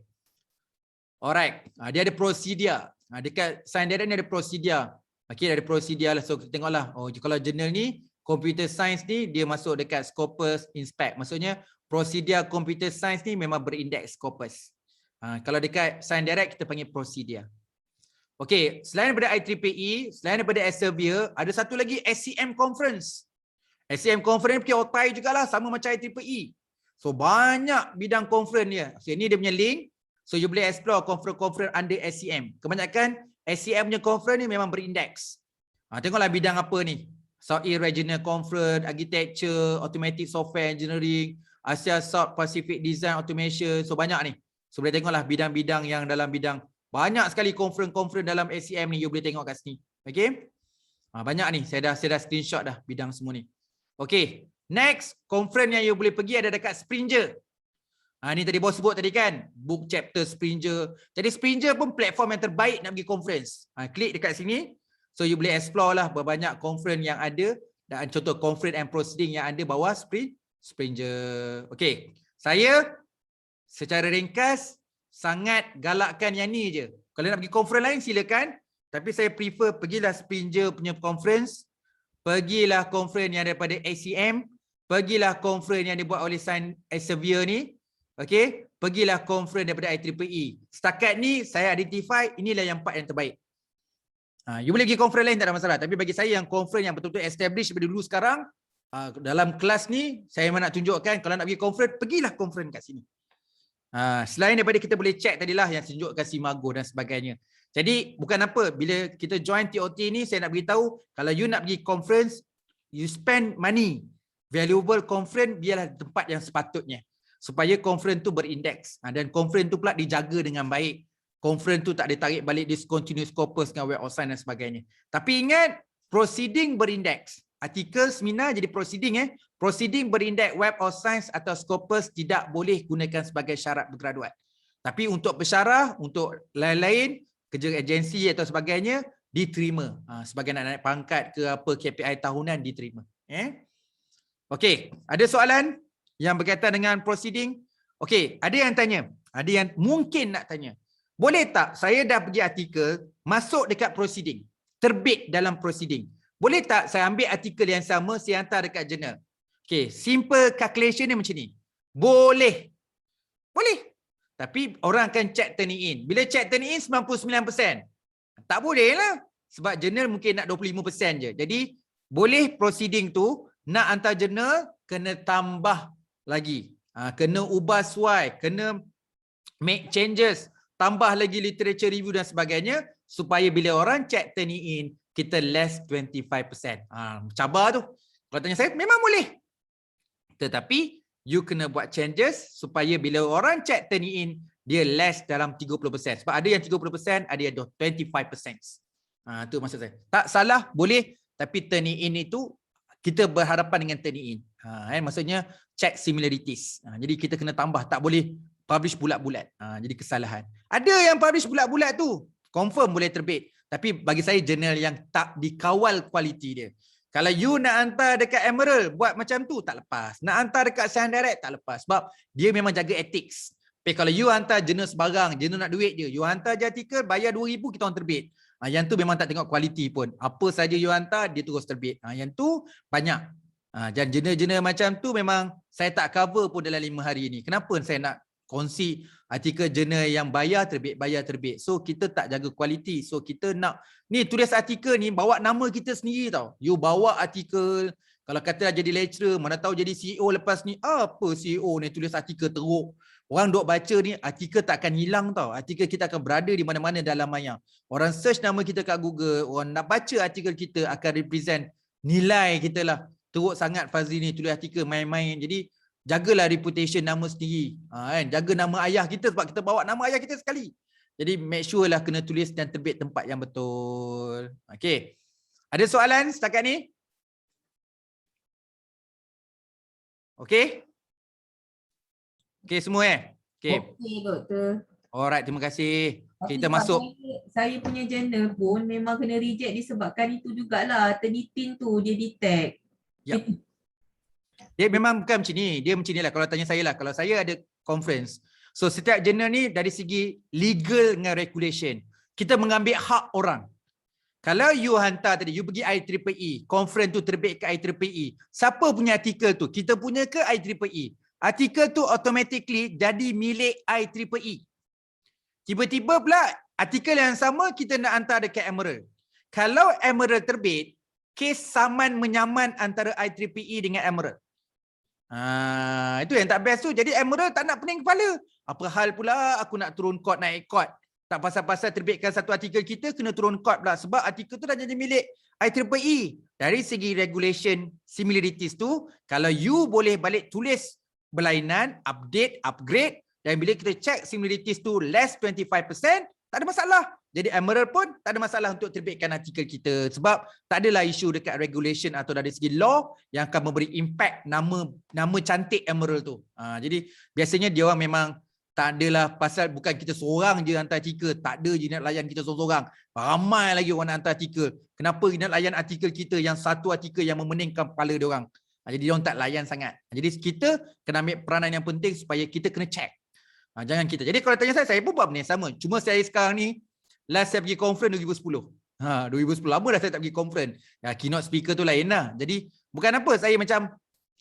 Alright. Dia ada prosedur. Dekat sign direct ni ada prosedur. Okey, ada prosedur lah. So kita tengoklah. Oh, kalau jurnal ni, computer science ni dia masuk dekat Scopus Inspect. Maksudnya prosedur computer science ni memang berindeks Scopus. Kalau dekat sign direct kita panggil prosedur. Okey, selain daripada IEEE, selain daripada Elsevier, ada satu lagi SCM Conference. SCM Conference pergi otai jugalah, sama macam IEEE. So banyak bidang conference dia. So ini dia punya link. So you boleh explore conference under SCM. Kebanyakan SCM punya conference ni memang berindeks. Tengoklah bidang apa ni. Southeast Regional Conference, Architecture, Automatic Software Engineering, Asia South Pacific Design Automation. So banyak ni. So boleh tengoklah bidang-bidang yang dalam bidang. Banyak sekali conference dalam SCM ni, you boleh tengok kat sini. Okay. Banyak ni, saya dah screenshot dah bidang semua ni. Okay. Next, conference yang you boleh pergi ada dekat Springer. Ni tadi bos sebut tadi kan, book chapter Springer. Jadi Springer pun platform yang terbaik nak pergi conference. Klik dekat sini. So you boleh explore lah berbanyak conference yang ada. Dan contoh conference and proceeding yang ada bawah Springer. Okay. Saya secara ringkas sangat galakkan yang ni je. Kalau nak pergi conference lain silakan. Tapi saya prefer pergilah Springer punya conference. Pergilah conference yang daripada ACM. Pergilah conference yang dibuat oleh Elsevier ni. Okay. Pergilah conference daripada IEEE. Setakat ni saya identify inilah yang 4 yang terbaik. You boleh pergi conference lain tak ada masalah. Tapi bagi saya yang conference yang betul-betul established daripada dulu sekarang. Dalam kelas ni saya memang nak tunjukkan kalau nak pergi conference, pergilah conference kat sini. Selain daripada kita boleh check tadilah yang tunjukkan Simago dan sebagainya. Jadi bukan apa, bila kita join TOT ni saya nak beritahu kalau you nak pergi conference, you spend money. Valuable conference biarlah tempat yang sepatutnya. Supaya conference tu berindeks. Dan conference tu pula dijaga dengan baik. Conference tu tak ditarik balik discontinuous Scopus dengan Web of Science dan sebagainya. Tapi ingat, proceeding berindeks. Artikel seminar jadi proceeding Proceeding berindeks Web of Science atau Scopus tidak boleh gunakan sebagai syarat bergraduat. Tapi untuk pensyarah, untuk lain-lain, kerja agensi atau sebagainya, diterima. Sebagai nak naik pangkat ke apa KPI tahunan diterima. Okey, ada soalan yang berkaitan dengan proceeding? Okey, ada yang tanya. Ada yang mungkin nak tanya. Boleh tak saya dah pergi artikel, masuk dekat proceeding, terbit dalam proceeding. Boleh tak saya ambil artikel yang sama, saya hantar dekat jurnal? Okay, simple calculation ni macam ni. Boleh. Boleh. Tapi orang akan check turning in. Bila check turning in 99%. Tak boleh lah. Sebab jurnal mungkin nak 25% je. Jadi, boleh proceeding tu, nak hantar jurnal, kena tambah lagi. Kena ubah suai, kena make changes, tambah lagi literature review dan sebagainya, supaya bila orang check turning in, kita less 25%. Cabar tu. Kalau tanya saya, memang boleh. Tetapi, you kena buat changes supaya bila orang check turning in, dia less dalam 30%. Sebab ada yang 30%, ada yang 25%. Tu maksud saya. Tak salah, boleh. Tapi turning in itu, kita berhadapan dengan turning in. Maksudnya, check similarities. Jadi, kita kena tambah. Tak boleh publish bulat-bulat. Jadi, kesalahan. Ada yang publish bulat-bulat tu, confirm boleh terbit. Tapi bagi saya, jurnal yang tak dikawal kualiti dia. Kalau you nak hantar dekat Emerald, buat macam tu, tak lepas. Nak hantar dekat Science Direct, tak lepas. Sebab dia memang jaga ethics. Tapi kalau you hantar jurnal sebarang, jurnal nak duit je. You hantar je artikel, bayar 2,000, kita orang terbit. Yang tu memang tak tengok kualiti pun. Apa saja you hantar, dia terus terbit. Yang tu banyak. Dan jurnal-jurnal macam tu memang saya tak cover pun dalam 5 hari ni. Kenapa saya nak kongsi artikel jurnal yang bayar terbit. So kita tak jaga kualiti. So kita nak, ni tulis artikel ni bawa nama kita sendiri tau. You bawa artikel, Kalau kata jadi lecturer, mana tahu jadi CEO lepas ni, apa CEO ni tulis artikel teruk. Orang duk baca ni, artikel tak akan hilang tau. Artikel kita akan berada di mana-mana dalam maya. Orang search nama kita kat Google, orang nak baca artikel kita akan represent nilai kita lah. Teruk sangat Fazli ni tulis artikel main-main. Jadi jagalah reputation nama sendiri. Kan? Jaga nama ayah kita sebab kita bawa nama ayah kita sekali. Jadi make sure lah kena tulis dan terbit tempat yang betul. Okay. Ada soalan setakat ni? Okay? Okay semua Okay. Okey doktor. Alright, terima kasih. Okay, kita Tapi masuk. Saya punya journal pun memang kena reject disebabkan itu jugalah. Ternitin tu dia detect. Yep. Dia memang bukan macam ni. Dia macam ni lah. Kalau tanya saya lah. Kalau saya ada conference. So setiap journal ni dari segi legal dengan regulation. Kita mengambil hak orang. Kalau you hantar tadi, you pergi IEEE, conference tu terbit ke IEEE. Siapa punya artikel tu? Kita punya ke IEEE? Artikel tu automatically jadi milik IEEE. Tiba-tiba pula artikel yang sama kita nak hantar dekat Emerald. Kalau Emerald terbit, kes saman menyaman antara IEEE dengan Emerald. Itu yang tak best tu. Jadi Emerald tak nak pening kepala. Apa hal pula aku nak turun court, naik court. Tak pasal-pasal terbitkan satu artikel kita kena turun court pula. Sebab artikel tu dah jadi milik IEEE. Dari segi regulation similarities tu, kalau you boleh balik tulis berlainan, update, upgrade, dan bila kita check similarities tu less 25%, tak ada masalah. Jadi Emerald pun tak ada masalah untuk terbitkan artikel kita. Sebab tak adalah isu dekat regulation atau dari segi law yang akan memberi impact nama cantik Emerald tu. Jadi biasanya dia orang memang tak adalah pasal bukan kita seorang je hantar artikel. Tak ada je nak layan kita seorang-seorang. Ramai lagi orang nak hantar artikel. Kenapa nak layan artikel kita yang satu artikel yang memeningkan kepala dia orang. Jadi dia orang tak layan sangat. Jadi kita kena ambil peranan yang penting supaya kita kena check. Jangan kita. Jadi kalau tanya saya pun buat benda yang sama. Cuma saya sekarang ni, last saya pergi conference 2010. 2010 lama dah saya tak pergi conference. Keynote speaker tu lain lah. Jadi bukan apa,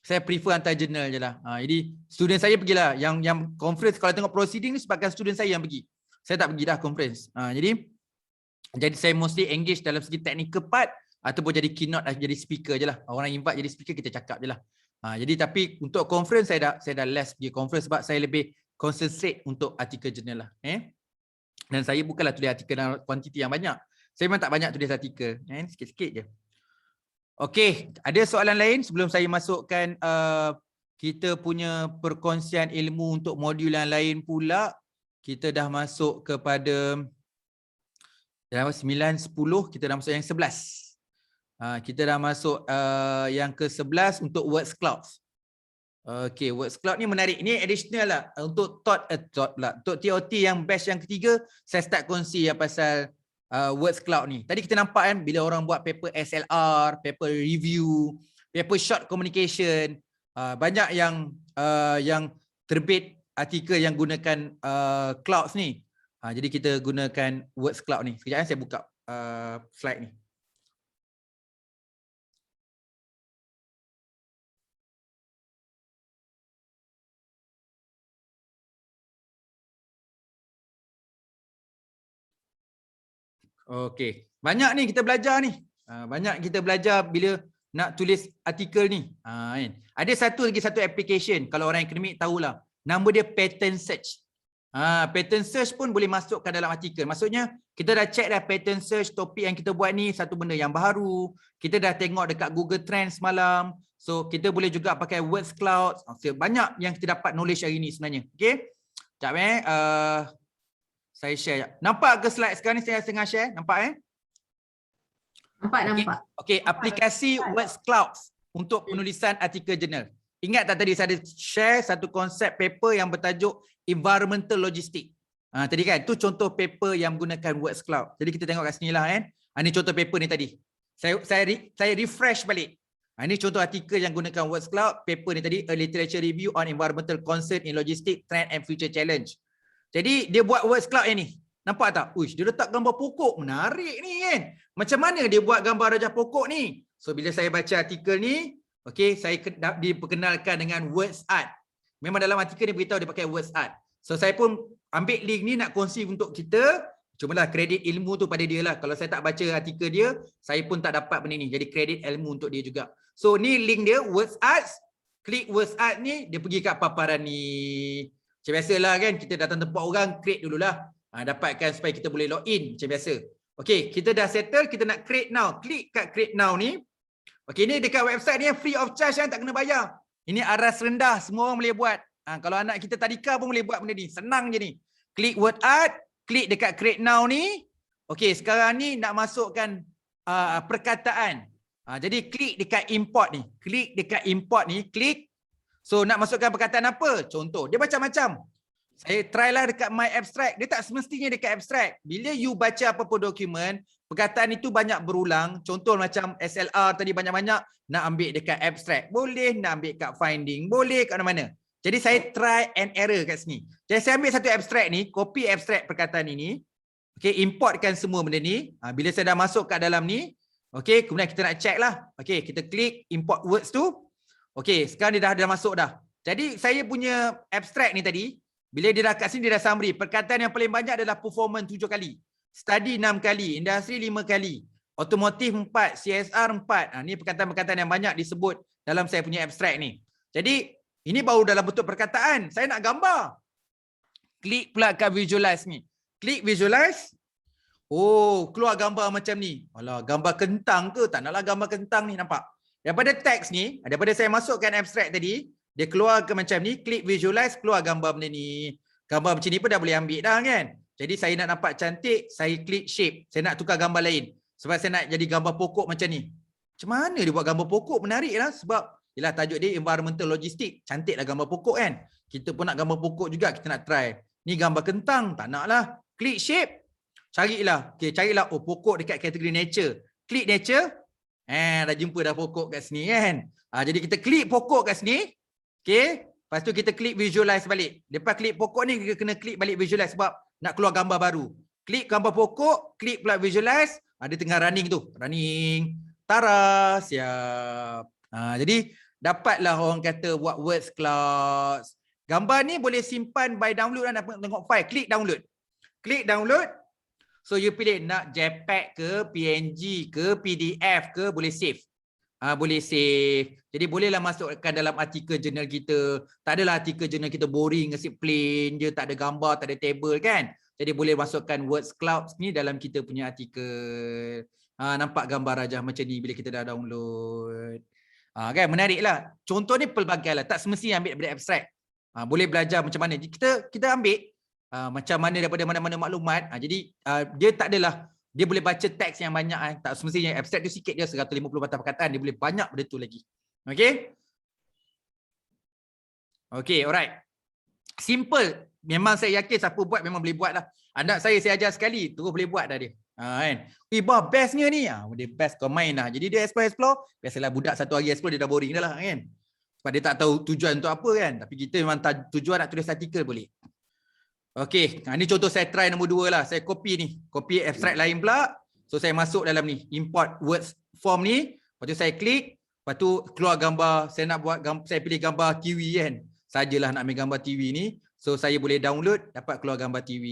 saya prefer hantar journal je lah. Jadi student saya pergilah. Yang conference kalau tengok proceeding ni sebabkan student saya yang pergi. Saya tak pergi dah conference. Jadi saya mostly engage dalam segi technical part ataupun jadi keynote, jadi speaker je lah. Orang invite jadi speaker, kita cakap je lah. Jadi tapi untuk conference saya dah less pergi conference sebab saya lebih concentrate untuk artikel journal lah. Dan saya bukanlah tulis artikel dalam kuantiti yang banyak. Saya memang tak banyak tulis artikel. Sikit-sikit je. Okey, ada soalan lain sebelum saya masukkan kita punya perkongsian ilmu untuk modul yang lain pula. Kita dah masuk kepada 9, 10, kita dah masuk yang 11. Kita dah masuk yang ke-11 untuk Words Cloud. Okey, Words Cloud ni menarik. Ini additional lah untuk untuk TOT yang batch yang ketiga, saya start kongsi pasal Words Cloud ni. Tadi kita nampak kan bila orang buat paper SLR, paper review, paper short communication, banyak yang terbit artikel yang gunakan clouds ni. Jadi kita gunakan Words Cloud ni. Sekejap saya buka slide ni. Okey, banyak ni kita belajar ni. Banyak kita belajar bila nak tulis artikel ni. Kan? Ada satu application kalau orang akademik tahulah. Nama dia pattern search. Pattern search pun boleh masukkan dalam artikel. Maksudnya kita dah check dah pattern search topik yang kita buat ni satu benda yang baru. Kita dah tengok dekat Google Trends semalam. So kita boleh juga pakai Words Cloud. Banyak yang kita dapat knowledge hari ni sebenarnya. Okey. Sekejap saya share. Nampak ke slide sekarang ni saya tengah share? Nampak Nampak. Okey, aplikasi Words Cloud untuk penulisan artikel jurnal. Ingat tak tadi saya ada share satu konsep paper yang bertajuk Environmental Logistics. Tadi kan, tu contoh paper yang menggunakan Words Cloud. Jadi kita tengok kat sini lah kan. Ini contoh paper ni tadi. Saya refresh balik. Ini contoh artikel yang gunakan Words Cloud. Paper ni tadi, A Literature Review on Environmental Concern in Logistics, Trend and Future Challenge. Jadi dia buat Words Cloud yang ni. Nampak tak? Uish, dia letak gambar pokok. Menarik ni kan. Macam mana dia buat gambar rajah pokok ni? So bila saya baca artikel ni, okey, saya diperkenalkan dengan Words Art. Memang dalam artikel ni beritahu dia pakai Words Art. So saya pun ambil link ni nak kongsi untuk kita. Cumalah kredit ilmu tu pada dia lah. Kalau saya tak baca artikel dia, saya pun tak dapat benda ni. Jadi kredit ilmu untuk dia juga. So ni link dia Words Arts. Klik Words Arts ni, dia pergi kat paparan ni. Macam biasalah kan, kita datang tempat orang, create dululah. Dapatkan supaya kita boleh login macam biasa. Okey, kita dah settle, kita nak create now. Klik kat create now ni. Okey, ni dekat website ni free of charge kan, tak kena bayar. Ini aras rendah, semua orang boleh buat. Kalau anak kita tadika pun boleh buat benda ni. Senang je ni. Klik Word Art, klik dekat create now ni. Okey, sekarang ni nak masukkan perkataan. Jadi klik dekat import ni. Klik dekat import ni, klik. So nak masukkan perkataan apa? Contoh, dia macam-macam. Saya try lah dekat My Abstract. Dia tak semestinya dekat abstract. Bila you baca apa-apa dokumen, perkataan itu banyak berulang. Contoh macam SLR tadi banyak-banyak, nak ambil dekat abstract. Boleh, nak ambil kat finding. Boleh kat mana-mana. Jadi saya try and error kat sini. Jadi saya ambil satu abstract ni, copy abstract perkataan ini. Okay, importkan semua benda ni. Bila saya dah masuk kat dalam ni, okay, kemudian kita nak check lah. Okay, kita klik import words tu. Okay, sekarang dia dah masuk dah. Jadi saya punya abstract ni tadi, bila dia dah kat sini, dia dah summary. Perkataan yang paling banyak adalah performance 7 kali. Study 6 kali. Industri 5 kali. Otomotif 4. CSR 4. Ni perkataan-perkataan yang banyak disebut dalam saya punya abstract ni. Jadi, ini baru dalam bentuk perkataan. Saya nak gambar. Klik pula kat visualize ni. Klik visualize. Oh, keluar gambar macam ni. Alah, gambar kentang ke? Tak naklah gambar kentang ni, nampak? Daripada teks ni, daripada saya masukkan abstract tadi, dia keluar ke macam ni, klik visualize, keluar gambar benda ni. Gambar macam ni pun dah boleh ambil dah kan. Jadi saya nak nampak cantik, saya klik shape. Saya nak tukar gambar lain. Sebab saya nak jadi gambar pokok macam ni. Macam mana dia buat gambar pokok? Menarik lah sebab yelah tajuk dia environmental logistik. Cantik lah gambar pokok kan. Kita pun nak gambar pokok juga, kita nak try. Ni gambar kentang, tak nak lah. Klik shape, carilah. Okay, carilah, oh pokok dekat kategori nature. Klik nature, dah jumpa dah pokok kat sini kan. Jadi kita klik pokok kat sini. Okay, lepas tu kita klik visualize balik. Lepas klik pokok ni, kita kena klik balik visualize sebab nak keluar gambar baru. Klik gambar pokok, klik pula visualize. Dia tengah running tu. Running. Tara, siap. Jadi dapatlah orang kata buat words clouds. Gambar ni boleh simpan by download dan tengok file. Klik download. Klik download. So you pilih nak JPEG ke, PNG ke, PDF ke, boleh save. Boleh save. Jadi bolehlah masukkan dalam artikel jurnal kita. Tak adalah artikel jurnal kita boring, asyik plain je, tak ada gambar, tak ada table kan. Jadi boleh masukkan words clouds ni dalam kita punya artikel. Nampak gambar Rajah macam ni bila kita dah download. Kan menariklah. Contoh ni pelbagai lah. Tak semestinya ambil daripada abstract. Boleh belajar macam mana. Kita ambil macam mana daripada mana-mana maklumat. Jadi dia tak adalah dia boleh baca teks yang banyak. Tak semestinya abstract tu sikit je 150 patah perkataan. Dia boleh banyak benda tu lagi. Okay? Okay, alright. Simple. Memang saya yakin siapa buat memang boleh buat lah. Anak saya ajar sekali, terus boleh buat dah dia. Kan? Bah, bestnya ni. Dia best kau main lah. Jadi dia explore. Biasalah budak satu hari explore dia dah boring dah lah kan. Sebab dia tak tahu tujuan untuk apa kan. Tapi kita memang tujuan nak tulis artikel boleh. Okay, ni contoh saya try nombor 2 lah. Saya copy ni. Copy abstract lain pula. So saya masuk dalam ni. Import words form ni. Lepas tu saya klik. Lepas tu keluar gambar. Saya nak buat saya pilih gambar kiwi kan. Sajalah nak ambil gambar TV ni. So saya boleh download. Dapat keluar gambar TV.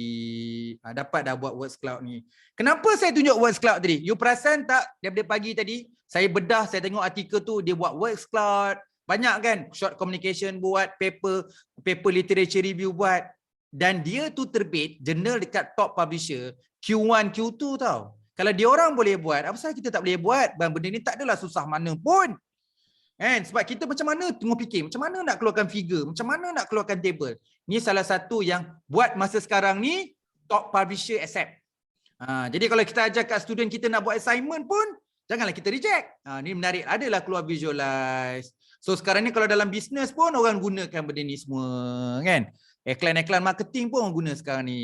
Dapat dah buat words cloud ni. Kenapa saya tunjuk words cloud tadi? You perasan tak daripada pagi tadi. Saya bedah. Saya tengok artikel tu. Dia buat words cloud. Banyak kan. Short communication buat. Paper literature review buat. Dan dia tu terbit jurnal dekat top publisher Q1, Q2 tau. Kalau dia orang boleh buat, apa sahaja kita tak boleh buat? Benda ni tak adalah susah mana pun. Kan? Sebab kita macam mana tengok fikir, macam mana nak keluarkan figure, macam mana nak keluarkan table. Ni salah satu yang buat masa sekarang ni top publisher accept. Jadi kalau kita ajar kat student kita nak buat assignment pun, janganlah kita reject. Ni menarik, adalah keluar visualize. So sekarang ni kalau dalam bisnes pun orang gunakan benda ni semua kan. Iklan-iklan marketing pun orang guna sekarang ni.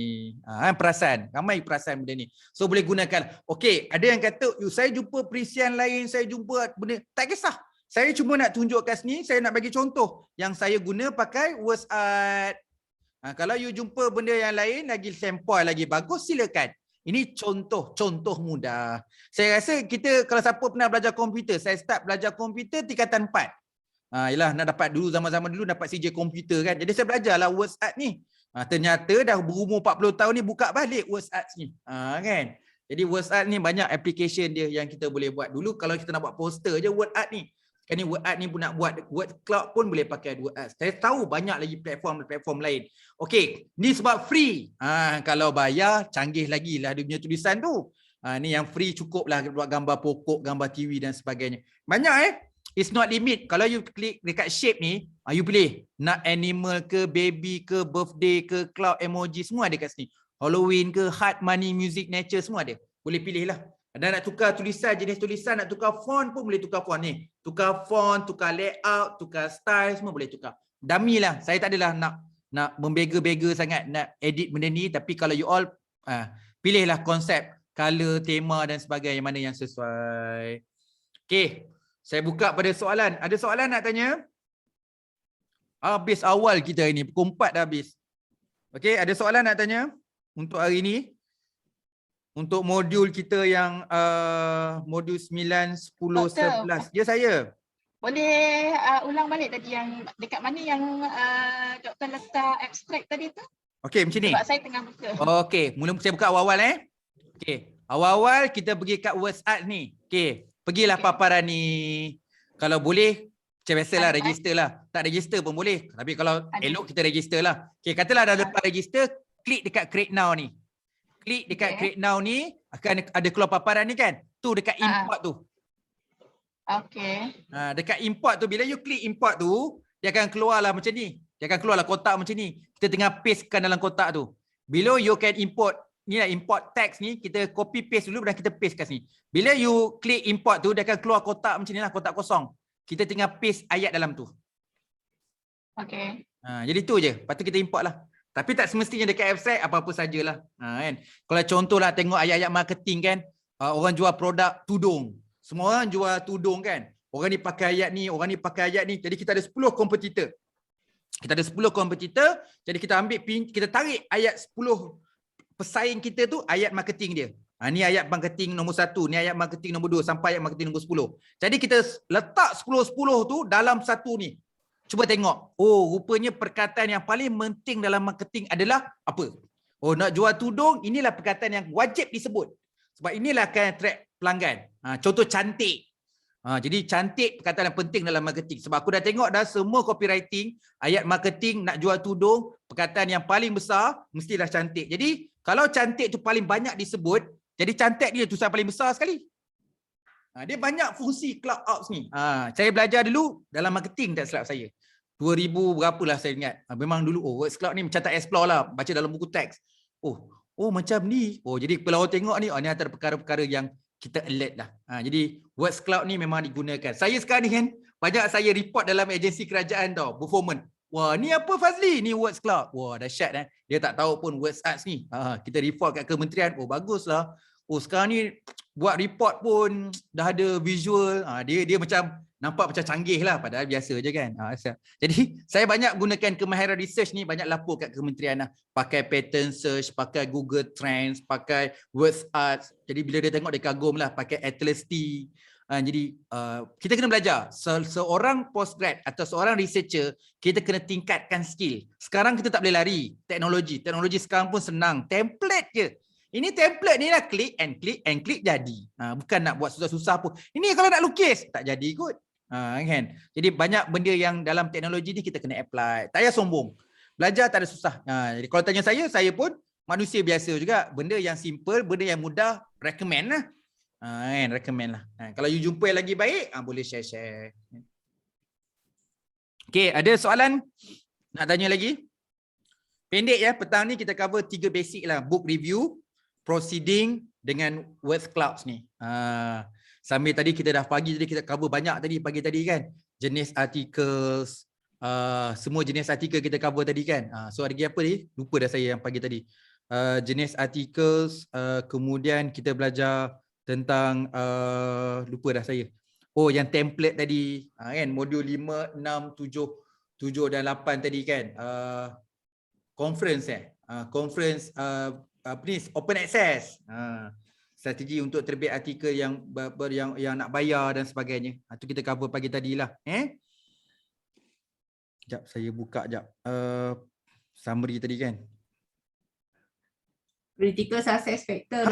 Perasan. Ramai perasan benda ni. So boleh gunakan. Okey, ada yang kata, saya jumpa perisian lain, saya jumpa benda. Tak kisah. Saya cuma nak tunjuk kat sini, saya nak bagi contoh. Yang saya guna pakai words art. Kalau you jumpa benda yang lain, lagi sampel, lagi bagus, silakan. Ini contoh mudah. Saya rasa kita, kalau siapa pernah belajar komputer, saya start belajar komputer tingkatan 4. Yelah nak dapat dulu zaman-zaman dulu dapat CJ komputer kan. Jadi saya belajarlah words art ni. Ternyata dah berumur 40 tahun ni buka balik words art ni. Kan. Jadi words art ni banyak application dia yang kita boleh buat. Dulu kalau kita nak buat poster je word art ni. Sekarang ni WordArt ni pun nak buat word cloud pun boleh pakai WordArt. Saya tahu banyak lagi platform lain. Okey, ni sebab free. Kalau bayar canggih lagi lah dia punya tulisan tu. Ni yang free cukup lah buat gambar pokok, gambar TV dan sebagainya. Banyak It's not limit. Kalau you klik dekat shape ni, you pilih nak animal ke, baby ke, birthday ke, cloud emoji semua ada kat sini. Halloween ke, heart, money, music, nature semua ada. Boleh pilih lah. Dan nak tukar tulisan, jenis tulisan, nak tukar font pun boleh tukar font ni. Tukar font, tukar layout, tukar style semua boleh tukar. Dummy lah. Saya tak adalah nak membega-bega sangat nak edit benda ni, tapi kalau you all pilihlah konsep, color, tema dan sebagainya mana yang sesuai. Okey. Saya buka pada soalan. Ada soalan nak tanya? Habis awal kita ini. Pukul 4 dah habis. Okey, ada soalan nak tanya? Untuk hari ini? Untuk modul kita yang modul 9, 10, 11. Ya saya. Boleh ulang balik tadi yang dekat mana yang Dr. letak abstract tadi tu? Okey, macam ni. Sebab saya tengah buka. Okey, mula saya buka awal-awal Okey, awal-awal kita pergi kat WordArt ni. Okey. Pergilah paparan ni. Kalau boleh, macam biasalah register lah. Tak register pun boleh. Tapi kalau elok kita register lah. Okay, katalah dah lepas register, klik dekat create now ni. Klik dekat create now ni, akan ada keluar paparan ni kan. Tu dekat import tu. Okay. Dekat import tu, bila you klik import tu, dia akan keluar lah macam ni. Dia akan keluar lah kotak macam ni. Kita tengah pastekan dalam kotak tu. Bila you can import, ni lah import text ni, kita copy paste dulu dan kita paste kat sini. Bila you klik import tu, dia akan keluar kotak macam ni lah, kotak kosong. Kita tinggal paste ayat dalam tu. Okay. Jadi tu je. Lepas tu kita import lah. Tapi tak semestinya dekat abstract, apa-apa sajalah. Kan? Kalau contohlah tengok ayat-ayat marketing kan, orang jual produk tudung. Semua orang jual tudung kan. Orang ni pakai ayat ni, orang ni pakai ayat ni. Jadi kita ada 10 kompetitor. Kita ada 10 kompetitor, jadi kita ambil, kita tarik ayat 10 pesaing kita tu ayat marketing dia. Ni ayat marketing nombor 1, ni ayat marketing nombor 2 sampai ayat marketing nombor 10. Jadi kita letak 10-10 tu dalam satu ni. Cuba tengok. Oh, rupanya perkataan yang paling penting dalam marketing adalah apa? Oh, nak jual tudung, inilah perkataan yang wajib disebut. Sebab inilah akan attract pelanggan. Contoh cantik. Jadi cantik perkataan yang penting dalam marketing. Sebab aku dah tengok dah semua copywriting, ayat marketing nak jual tudung, perkataan yang paling besar mestilah cantik. Jadi kalau cantik tu paling banyak disebut, jadi cantik dia tulisan paling besar sekali. Dia banyak fungsi cloud ops ni. Saya belajar dulu dalam marketing tak silap saya. 2000 berapalah saya ingat. Memang dulu Words Cloud ni macam tak explore lah, baca dalam buku teks. Oh macam ni. Jadi kalau orang tengok ni, ni antara perkara-perkara yang kita alert lah. Jadi Words Cloud ni memang digunakan. Saya sekarang ni kan, banyak saya report dalam agensi kerajaan tau, performance. Wah, ni apa Fazli? Ni Words Cloud. Wah, dahsyat Dia tak tahu pun WordArt ni. Kita report kat kementerian. Oh, baguslah. Oh, sekarang ni buat report pun dah ada visual. Dia macam nampak macam canggih lah. Padahal biasa je kan. Jadi, saya banyak gunakan kemahiran research ni. Banyak lapor kat kementerian lah. Pakai pattern search, pakai Google Trends, pakai WordArt. Jadi, bila dia tengok, dia kagum lah. Pakai Atlas T. Jadi kita kena belajar. Seorang postgrad atau seorang researcher, kita kena tingkatkan skill. Sekarang kita tak boleh lari teknologi. Teknologi sekarang pun senang. Template je. Ini template ni lah, click and click jadi. Bukan nak buat susah-susah pun. Ini kalau nak lukis tak jadi kot. Kan? Jadi banyak benda yang dalam teknologi ni kita kena apply. Tak payah sombong. Belajar tak ada susah. Jadi kalau tanya saya pun manusia biasa juga. Benda yang simple, benda yang mudah, recommend lah. Recommend lah. Kalau you jumpa yang lagi baik, boleh share. Okay, ada soalan? Nak tanya lagi? Pendek ya, petang ni kita cover 3 basic lah. Book review, proceeding dengan Words Clouds ni. Sambil tadi kita dah pagi tadi kita cover banyak tadi pagi tadi kan. Jenis articles, semua jenis artikel kita cover tadi kan. So ada lagi apa ni? Lupa dah saya yang pagi tadi. Jenis articles, kemudian kita belajar tentang lupa dah saya. Oh, yang template tadi kan, modul 5, 6, 7 dan 8 tadi kan. Conference conference apa ni, open access. Strategi untuk terbit artikel yang nak bayar dan sebagainya. Itu kita cover pagi tadilah. Sekejap saya buka sekejap. Summary tadi kan. Critical success factor.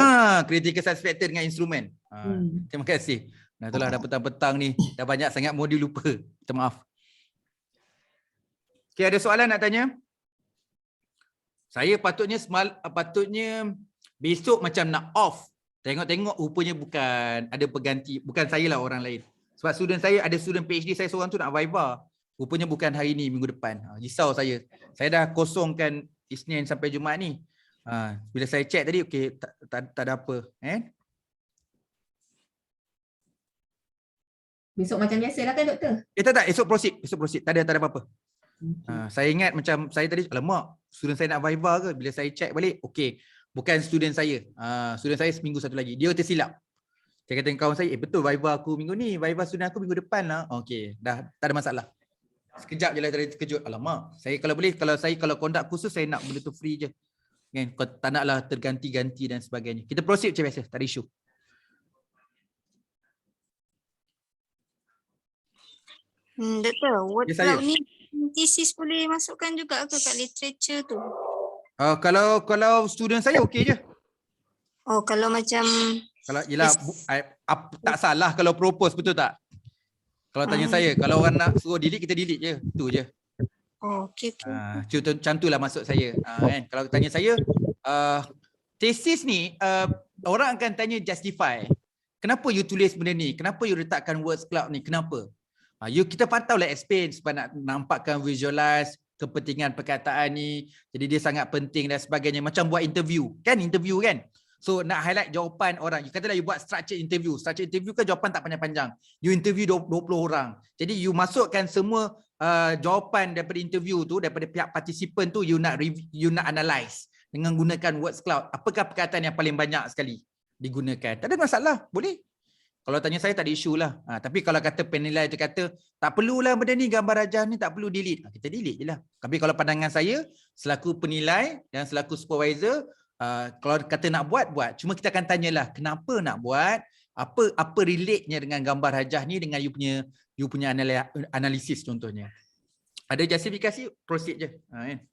Critical success factor dengan instrumen. Terima kasih. Nah itulah dah petang-petang ni. Dah banyak sangat modul lupa. Minta maaf. Okay, ada soalan nak tanya? Saya patutnya besok macam nak off. Tengok-tengok rupanya bukan ada pengganti. Bukan saya lah, orang lain. Sebab student saya, ada student PhD saya seorang tu nak viva. Rupanya bukan hari ni, minggu depan. Risau saya. Saya dah kosongkan Isnin sampai Jumaat ni. Bila saya check tadi, okey, tak ada apa. Besok macam biasa lah kan doktor? Tak, esok proceed. Tak ada apa-apa. Saya ingat macam saya tadi, alamak, student saya nak viva ke? Bila saya check balik, okey, bukan student saya. Student saya seminggu satu lagi. Dia tersilap. Saya kata dengan kawan saya, betul viva aku minggu ni, viva student aku minggu depan lah. Okey, dah tak ada masalah. Sekejap je lah tadi terkejut. Alamak, saya kalau boleh, kalau conduct khusus, saya nak benda tu free je. Kan? Kau tak naklah terganti-ganti dan sebagainya. Kita proceed macam biasa, tak ada isu. Doktor, word Ya, saya. cloud ni thesis boleh masukkan juga ke kat literature tu? Kalau student saya okey je. Oh, kalau macam Kalau yelah, tak salah kalau propose, betul tak? Kalau tanya saya, kalau orang nak suruh delete, kita delete je. Itu je. oh, okey. Macam tu lah maksud saya. Kan? Kalau tanya saya, tesis ni, orang akan tanya justify. Kenapa you tulis benda ni? Kenapa you letakkan words cloud ni? Kenapa? Kita patutlah explain sebab nak nampakkan visualize kepentingan perkataan ni. Jadi dia sangat penting dan sebagainya. Macam buat interview. Kan interview kan? So nak highlight jawapan orang. Katalah you buat structured interview. Structured interview kan jawapan tak panjang-panjang. You interview 20 orang. Jadi you masukkan semua jawapan daripada interview tu, daripada pihak participant tu, you nak analyse dengan gunakan words cloud. Apakah perkataan yang paling banyak sekali digunakan? Tak ada masalah, boleh. Kalau tanya saya tak ada isu lah. Tapi kalau kata penilai tu kata tak perlulah benda ni, gambar rajah ni tak perlu delete. Kita delete je lah. Tapi kalau pandangan saya selaku penilai dan selaku supervisor, kalau kata nak buat. Cuma kita akan tanyalah kenapa nak buat, apa relate-nya dengan gambar rajah ni dengan you punya analisis contohnya. Ada justifikasi, proceed je. Kan?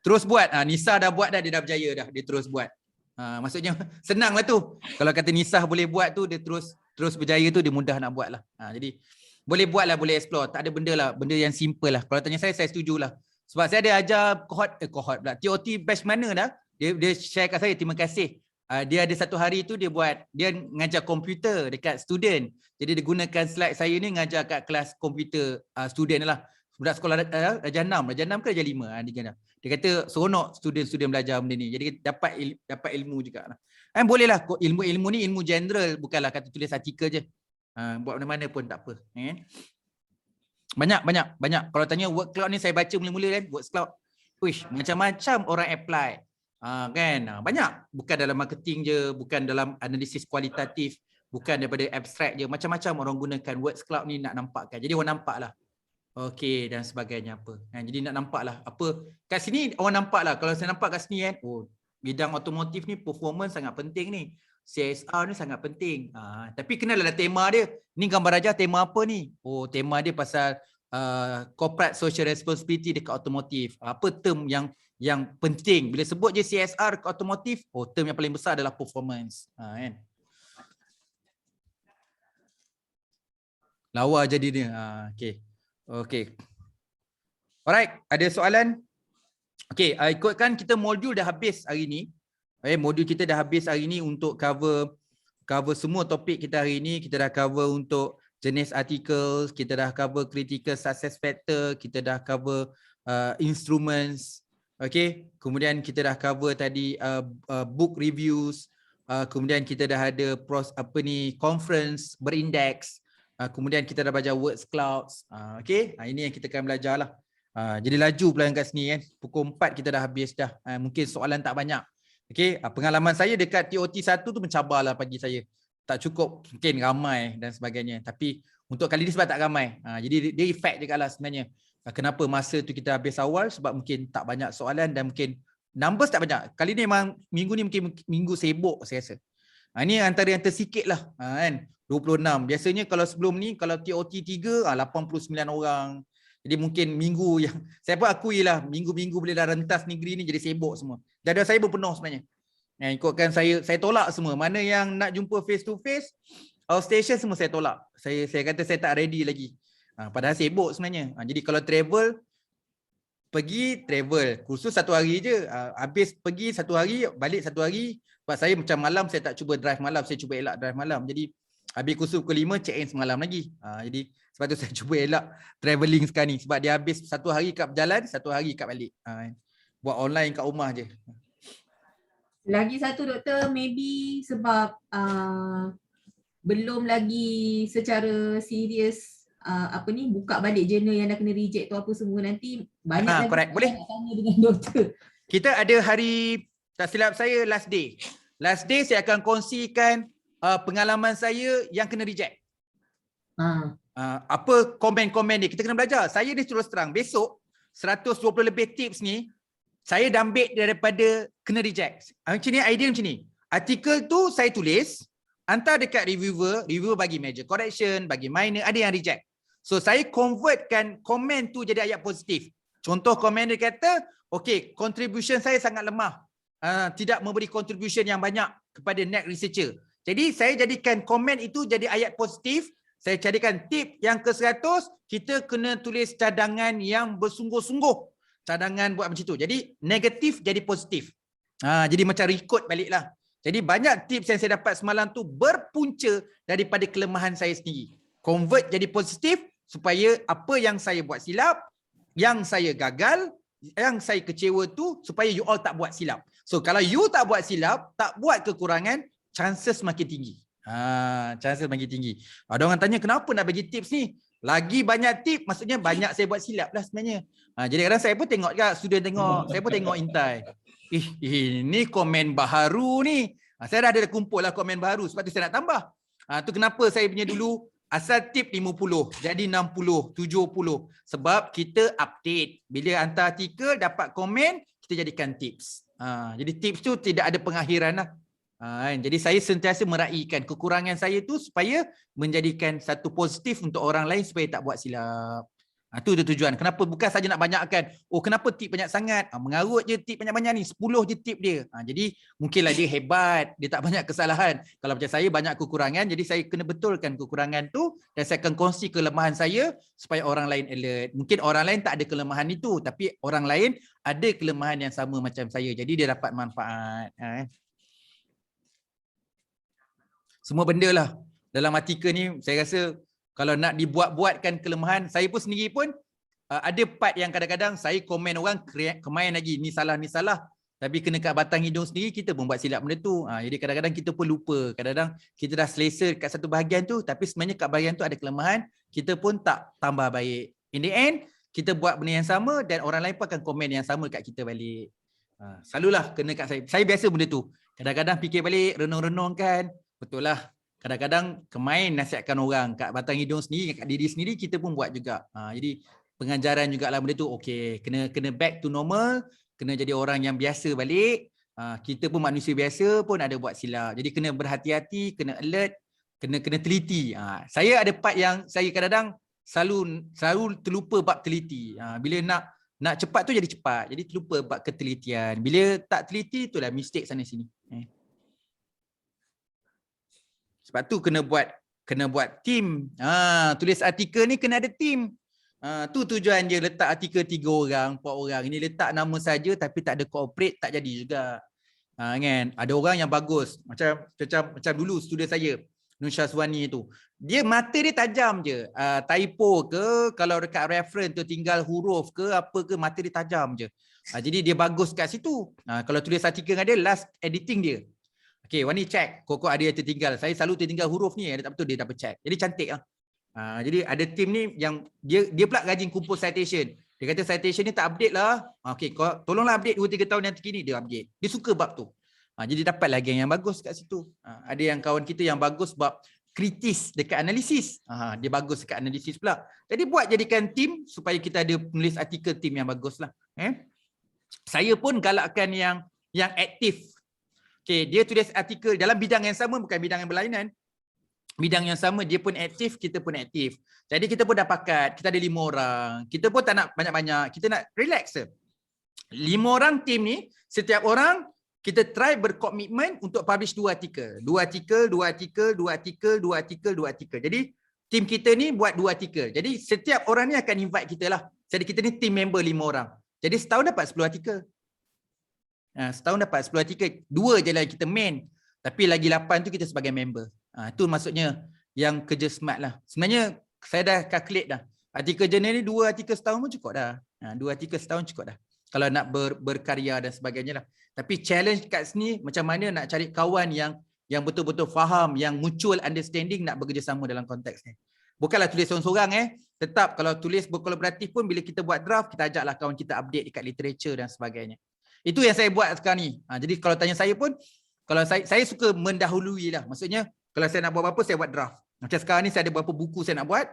Terus buat. Nisa dah buat dah, dia dah berjaya dah. Dia terus buat. Maksudnya senang lah tu. Kalau kata Nisa boleh buat tu, dia terus berjaya tu, dia mudah nak buat lah. Jadi boleh buat lah, boleh explore. Tak ada benda lah, benda yang simple lah. Kalau tanya saya setuju lah. Sebab saya ada ajar cohort pula. TOT batch mana dah? Dia share kat saya, terima kasih. Dia ada satu hari tu dia ngajar komputer dekat student. Jadi dia gunakan slide saya ni ngajar kat kelas komputer student lah. Budak sekolah darjah 6 ke darjah 5. Dia kata seronok student belajar benda ni. Jadi dapat ilmu juga lah. Boleh lah, ilmu ni ilmu general, bukanlah kata tulis artikel je. Buat mana-mana pun tak apa. Banyak. Kalau tanya word cloud ni, saya baca mula-mula kan, word cloud. Wish, macam-macam orang apply. Kan? Banyak. Bukan dalam marketing je, bukan dalam analisis kualitatif, bukan daripada abstract je. Macam-macam orang gunakan words cloud ni nak nampakkan. Jadi orang nampak lah. Okey dan sebagainya apa. Jadi nak nampak lah apa. Kat sini orang nampak lah. Kalau saya nampak kat sini kan, bidang otomotif ni performance sangat penting ni. CSR ni sangat penting. Tapi kenalah tema dia. Ni gambar rajah tema apa ni? Tema dia pasal corporate social responsibility dekat otomotif. Apa term yang penting? Bila sebut je CSR dekat otomotif, term yang paling besar adalah performance. Kan? Lawa jadi dia. Okey. Alright, ada soalan? Okey, ikutkan kita modul dah habis hari ni. Modul kita dah habis hari ni untuk cover semua topik kita hari ni. Kita dah cover untuk jenis artikel, kita dah cover critical success factor, kita dah cover instruments. Okey, kemudian kita dah cover tadi book reviews, kemudian kita dah ada conference berindeks. Kemudian kita dah belajar words clouds. Okey, ini yang kita akan belajar lah. Jadi laju pula kat sini kan. Pukul 4 kita dah habis dah. Mungkin soalan tak banyak. Okey, pengalaman saya dekat TOT 1 tu mencabarlah bagi saya. Tak cukup, mungkin ramai dan sebagainya. Tapi untuk kali ni sebab tak ramai. Jadi dia efek juga lah sebenarnya. Kenapa masa tu kita habis awal, sebab mungkin tak banyak soalan dan mungkin numbers tak banyak. Kali ni memang minggu ni mungkin minggu sibuk saya rasa. Ini antara yang tersikit lah kan. 26. Biasanya kalau sebelum ni, kalau TOT 3, 89 orang. Jadi mungkin minggu yang, saya pun akui lah, minggu-minggu boleh dah rentas negeri ni jadi sibuk semua. Dada saya pun penuh sebenarnya. Ikutkan saya tolak semua. Mana yang nak jumpa face to face, outstation semua saya tolak. Saya kata saya tak ready lagi. Padahal sibuk sebenarnya. Jadi kalau travel, pergi travel. Kursus 1 hari je. Habis pergi 1 hari, balik 1 hari. Sebab saya macam malam, saya tak cuba drive malam. Saya cuba elak drive malam. Jadi habis kursus pukul 5, check in semalam lagi. Jadi sebab tu saya cuba elak travelling sekarang ni. Sebab dia habis 1 hari kat berjalan, 1 hari kat balik. Buat online kat rumah je. Lagi satu doktor, maybe sebab belum lagi secara serius buka balik jurnal yang dah kena reject tu apa semua, nanti banyak lagi correct. Boleh. nak tanya dengan doktor. Kita ada hari, tak silap saya, last day. Last day saya akan kongsikan pengalaman saya yang kena reject. Apa komen-komen dia. Kita kena belajar. Saya ni terus terang, besok 120 lebih tips ni, saya dah ambil daripada kena reject. Macam ni, idea macam ni. Artikel tu saya tulis, hantar dekat reviewer bagi major correction, bagi minor, ada yang reject. So saya convertkan komen tu jadi ayat positif. Contoh komen dia kata, okay, contribution saya sangat lemah. Tidak memberi contribution yang banyak kepada net researcher. Jadi saya jadikan komen itu jadi ayat positif. Saya jadikan tip yang ke-100, kita kena tulis cadangan yang bersungguh-sungguh. Cadangan buat macam tu. Jadi negatif jadi positif. Jadi macam record baliklah. Jadi banyak tips yang saya dapat semalam tu berpunca daripada kelemahan saya sendiri. Convert jadi positif supaya apa yang saya buat silap, yang saya gagal, yang saya kecewa tu supaya you all tak buat silap. So kalau you tak buat silap, tak buat kekurangan, chances makin tinggi. Chances makin tinggi. Ada orang tanya kenapa nak bagi tips ni? Lagi banyak tip, maksudnya banyak saya buat silap lah sebenarnya. Jadi kadang saya pun tengok juga, student tengok, saya pun tengok intai. Ini komen baharu ni. Saya dah ada kumpul lah komen baharu, sebab tu saya nak tambah. Tu kenapa saya punya dulu asal tip 50, jadi 60, 70. Sebab kita update. Bila hantar artikel, dapat komen, kita jadikan tips. Jadi tips tu tidak ada pengakhiran lah. Jadi saya sentiasa meraihkan kekurangan saya tu supaya menjadikan satu positif untuk orang lain supaya tak buat silap. Itu tujuan. Kenapa bukan saja nak banyakkan. Oh kenapa tip banyak sangat? Mengarut je tip banyak-banyak ni. 10 je tip dia. Jadi mungkinlah dia hebat. Dia tak banyak kesalahan. Kalau macam saya banyak kekurangan. Jadi saya kena betulkan kekurangan tu. Dan saya akan kongsi kelemahan saya supaya orang lain alert. Mungkin orang lain tak ada kelemahan itu. Tapi orang lain ada kelemahan yang sama macam saya. Jadi dia dapat manfaat. Semua benda lah. Dalam artikel ni saya rasa kalau nak dibuat-buatkan kelemahan, saya pun sendiri pun ada part yang kadang-kadang saya komen orang kemain lagi, ni salah. Tapi kena kat batang hidung sendiri, kita pun buat silap benda tu. Jadi kadang-kadang kita pun lupa. Kadang-kadang kita dah selesa kat satu bahagian tu, tapi sebenarnya kat bahagian tu ada kelemahan, kita pun tak tambah baik. In the end, kita buat benda yang sama dan orang lain pun akan komen yang sama kat kita balik. Selalulah kena kat saya. Saya biasa benda tu. Kadang-kadang fikir balik, renung-renung kan. Betul lah. Kadang-kadang kemain nasihatkan orang kat batang hidung sendiri, kat diri sendiri kita pun buat juga. Jadi pengajaran jugalah benda tu. Okey, kena back to normal, kena jadi orang yang biasa balik. Kita pun manusia biasa pun ada buat silap. Jadi kena berhati-hati, kena alert, kena teliti. Saya ada part yang saya kadang-kadang selalu terlupa bab teliti. Bila nak cepat tu jadi cepat. Jadi terlupa bab ketelitian. Bila tak teliti itulah mistake sana sini. Sebab tu kena buat team. Tulis artikel ni kena ada team. Tu tujuan dia letak artikel 3 orang, 4 orang. Ini letak nama saja tapi tak ada cooperate, tak jadi juga. Kan? Ada orang yang bagus. Macam dulu student saya, Nur Syazwani tu. Dia mata dia tajam je. Typo ke, kalau dekat reference tu tinggal huruf ke, apa ke, mata dia tajam je. Jadi dia bagus kat situ. Kalau tulis artikel dengan dia, last editing dia. Okay, Wani check. Kok ada yang tertinggal. Saya selalu tertinggal huruf ni. Ada tak betul, dia dapat check. Jadi cantik lah. Jadi ada tim ni yang dia pula rajin kumpul citation. Dia kata citation ni tak update lah. Okay, tolonglah update 2-3 tahun yang terkini, dia update. Dia suka bab tu. Jadi dapat lagi yang bagus kat situ. Ada yang kawan kita yang bagus bab kritis dekat analisis. Dia bagus dekat analisis pula. Jadi buat jadikan tim supaya kita ada penulis artikel tim yang bagus lah. Saya pun galakkan yang aktif. Okay, dia tulis artikel dalam bidang yang sama, bukan bidang yang berlainan. Bidang yang sama, dia pun aktif, kita pun aktif. Jadi kita pun dah pakat, kita ada 5 orang. Kita pun tak nak banyak-banyak, kita nak relax je. 5 orang tim ni, setiap orang kita try berkomitmen untuk publish 2 artikel. 2 artikel, 2 artikel, 2 artikel, 2 artikel, 2 artikel. Jadi tim kita ni buat 2 artikel. Jadi setiap orang ni akan invite kita lah. Jadi kita ni team member 5 orang. Jadi setahun dapat 10 artikel. Setahun dapat 10 artikel. 2 je lah kita main. Tapi lagi 8 tu kita sebagai member. Itu maksudnya yang kerja smart lah. Sebenarnya saya dah calculate dah. Artikel jurnal ni 2 artikel setahun pun cukup dah. 2 artikel setahun cukup dah. Kalau nak berkarya dan sebagainya lah. Tapi challenge kat sini macam mana nak cari kawan yang betul-betul faham, yang mutual understanding nak bekerjasama dalam konteks ni. Bukanlah tulis seorang-seorang tetap kalau tulis berkolaboratif pun bila kita buat draft, kita ajaklah kawan kita update dekat literature dan sebagainya. Itu yang saya buat sekarang ni. Jadi kalau tanya saya pun, kalau saya suka mendahului lah. Maksudnya kalau saya nak buat apa-apa, saya buat draft. Macam sekarang ni saya ada beberapa buku saya nak buat.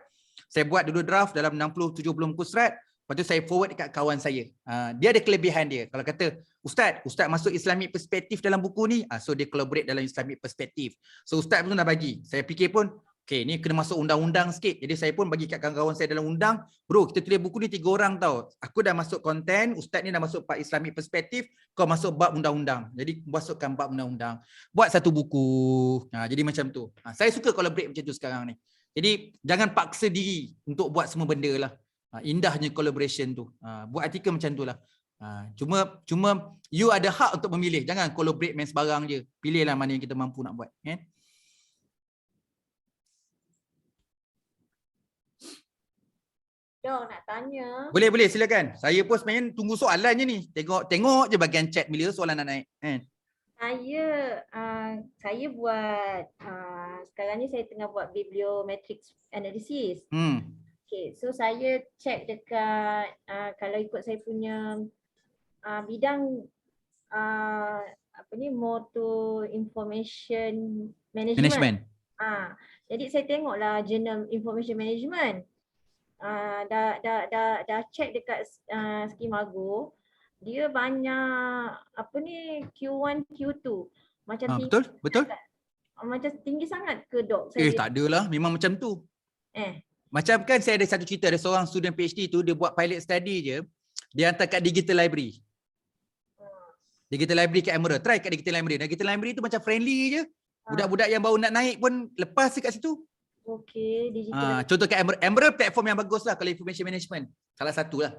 Saya buat dulu draft dalam 60-70 muka surat. Lepas tu saya forward dekat kawan saya. Dia ada kelebihan dia. Kalau kata, Ustaz masuk Islamic perspektif dalam buku ni. So dia collaborate dalam Islamic perspektif. So Ustaz pun dah bagi. Saya fikir pun, okay, ni kena masuk undang-undang sikit. Jadi saya pun bagi kat kawan-kawan saya dalam undang. Bro, kita tulis buku ni 3 orang tau. Aku dah masuk konten, Ustaz ni dah masuk part Islamic perspektif, kau masuk bab undang-undang. Jadi masukkan bab undang-undang. Buat satu buku. Jadi macam tu. Saya suka collaborate macam tu sekarang ni. Jadi jangan paksa diri untuk buat semua benda lah. Indahnya collaboration tu. Buat artikel macam tu lah. Cuma you ada hak untuk memilih. Jangan collaborate main sebarang je. Pilihlah mana yang kita mampu nak buat. Dong, nak tanya. Boleh silakan. Saya pun sebenarnya tunggu soalan je ni. Tengok je bahagian chat bila soalan nak naik. Saya buat sekarang ni saya tengah buat bibliometrics analysis. Okay, so saya check dekat kalau ikut saya punya bidang more to information management. Jadi saya tengoklah journal information management. Dah check dekat Skimago. Dia banyak Q1, Q2. Macam tinggi. Betul. Macam tinggi sangat ke dok? Tak adalah, memang macam tu. Macam kan saya ada satu cerita, ada seorang student PhD tu, dia buat pilot study je, dia hantar kat Digital Library. Digital Library kat Emerald, try kat Digital Library. Digital Library tu macam friendly je. Budak-budak yang baru nak naik pun lepas kat situ. Okey, Digital contoh kat Emerald platform yang bagus lah kalau information management. Salah satu lah.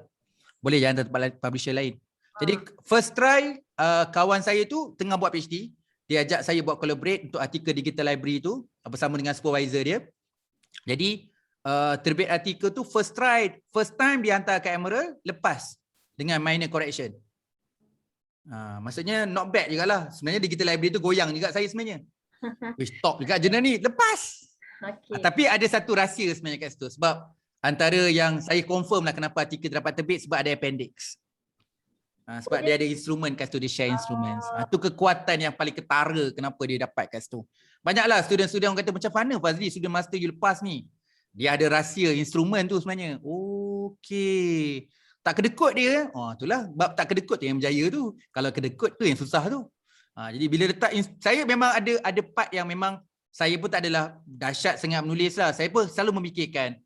Boleh jangan tempat publisher lain. Jadi first try kawan saya tu tengah buat PhD. Dia ajak saya buat collaborate untuk artikel Digital Library tu bersama dengan supervisor dia. Jadi terbit artikel tu first time dia hantar ke Emerald, lepas dengan minor correction. Maksudnya not bad jugalah. Sebenarnya Digital Library tu goyang juga saya sebenarnya. Stop juga jurnal ni, lepas. Tapi ada satu rahsia sebenarnya kat situ. Sebab antara yang saya confirm lah kenapa artikel dapat terbit, sebab ada appendix. Sebab dia ada instrumen kat situ, dia share instruments. Itu kekuatan yang paling ketara kenapa dia dapat kat situ. Banyaklah student-student orang kata, macam mana Fazli student master you lepas ni? Dia ada rahsia instrumen tu sebenarnya. Okey. Tak kedekut dia. Itulah bab tak kedekut tu yang berjaya tu. Kalau kedekut tu yang susah tu. Jadi bila letak, saya memang ada part yang memang saya pun tak adalah dahsyat sangat menulis lah. Saya pun selalu memikirkan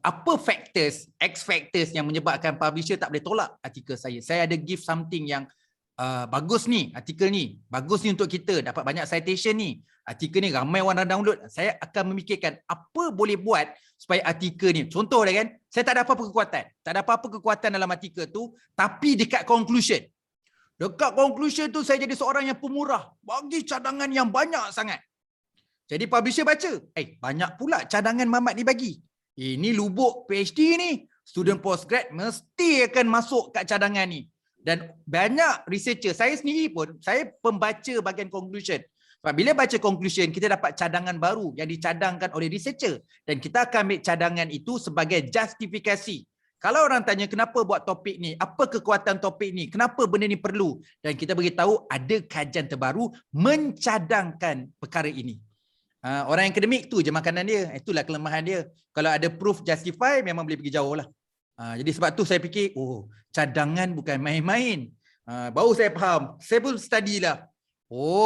apa factors, X factors yang menyebabkan publisher tak boleh tolak artikel saya. Saya ada give something yang bagus ni, artikel ni. Bagus ni untuk kita, dapat banyak citation ni. Artikel ni ramai orang download. Saya akan memikirkan apa boleh buat supaya artikel ni. Contoh dia kan, saya tak ada apa-apa kekuatan. Tak ada apa-apa kekuatan dalam artikel tu, tapi dekat conclusion. Dekat conclusion tu saya jadi seorang yang pemurah. Bagi cadangan yang banyak sangat. Jadi publisher baca, banyak pula cadangan Mamat ni bagi. Ini lubuk PhD ni. Student postgrad mesti akan masuk kat cadangan ni. Dan banyak researcher, saya sendiri pun, saya pembaca bahagian conclusion. Sebab bila baca conclusion, kita dapat cadangan baru yang dicadangkan oleh researcher. Dan kita akan ambil cadangan itu sebagai justifikasi. Kalau orang tanya kenapa buat topik ni, apa kekuatan topik ni, kenapa benda ni perlu. Dan kita beritahu ada kajian terbaru mencadangkan perkara ini. Orang yang akademik tu je makanan dia. Itulah kelemahan dia. Kalau ada proof justify, memang boleh pergi jauh lah. Jadi sebab tu saya fikir, cadangan bukan main-main. Baru saya faham. Saya pun study lah.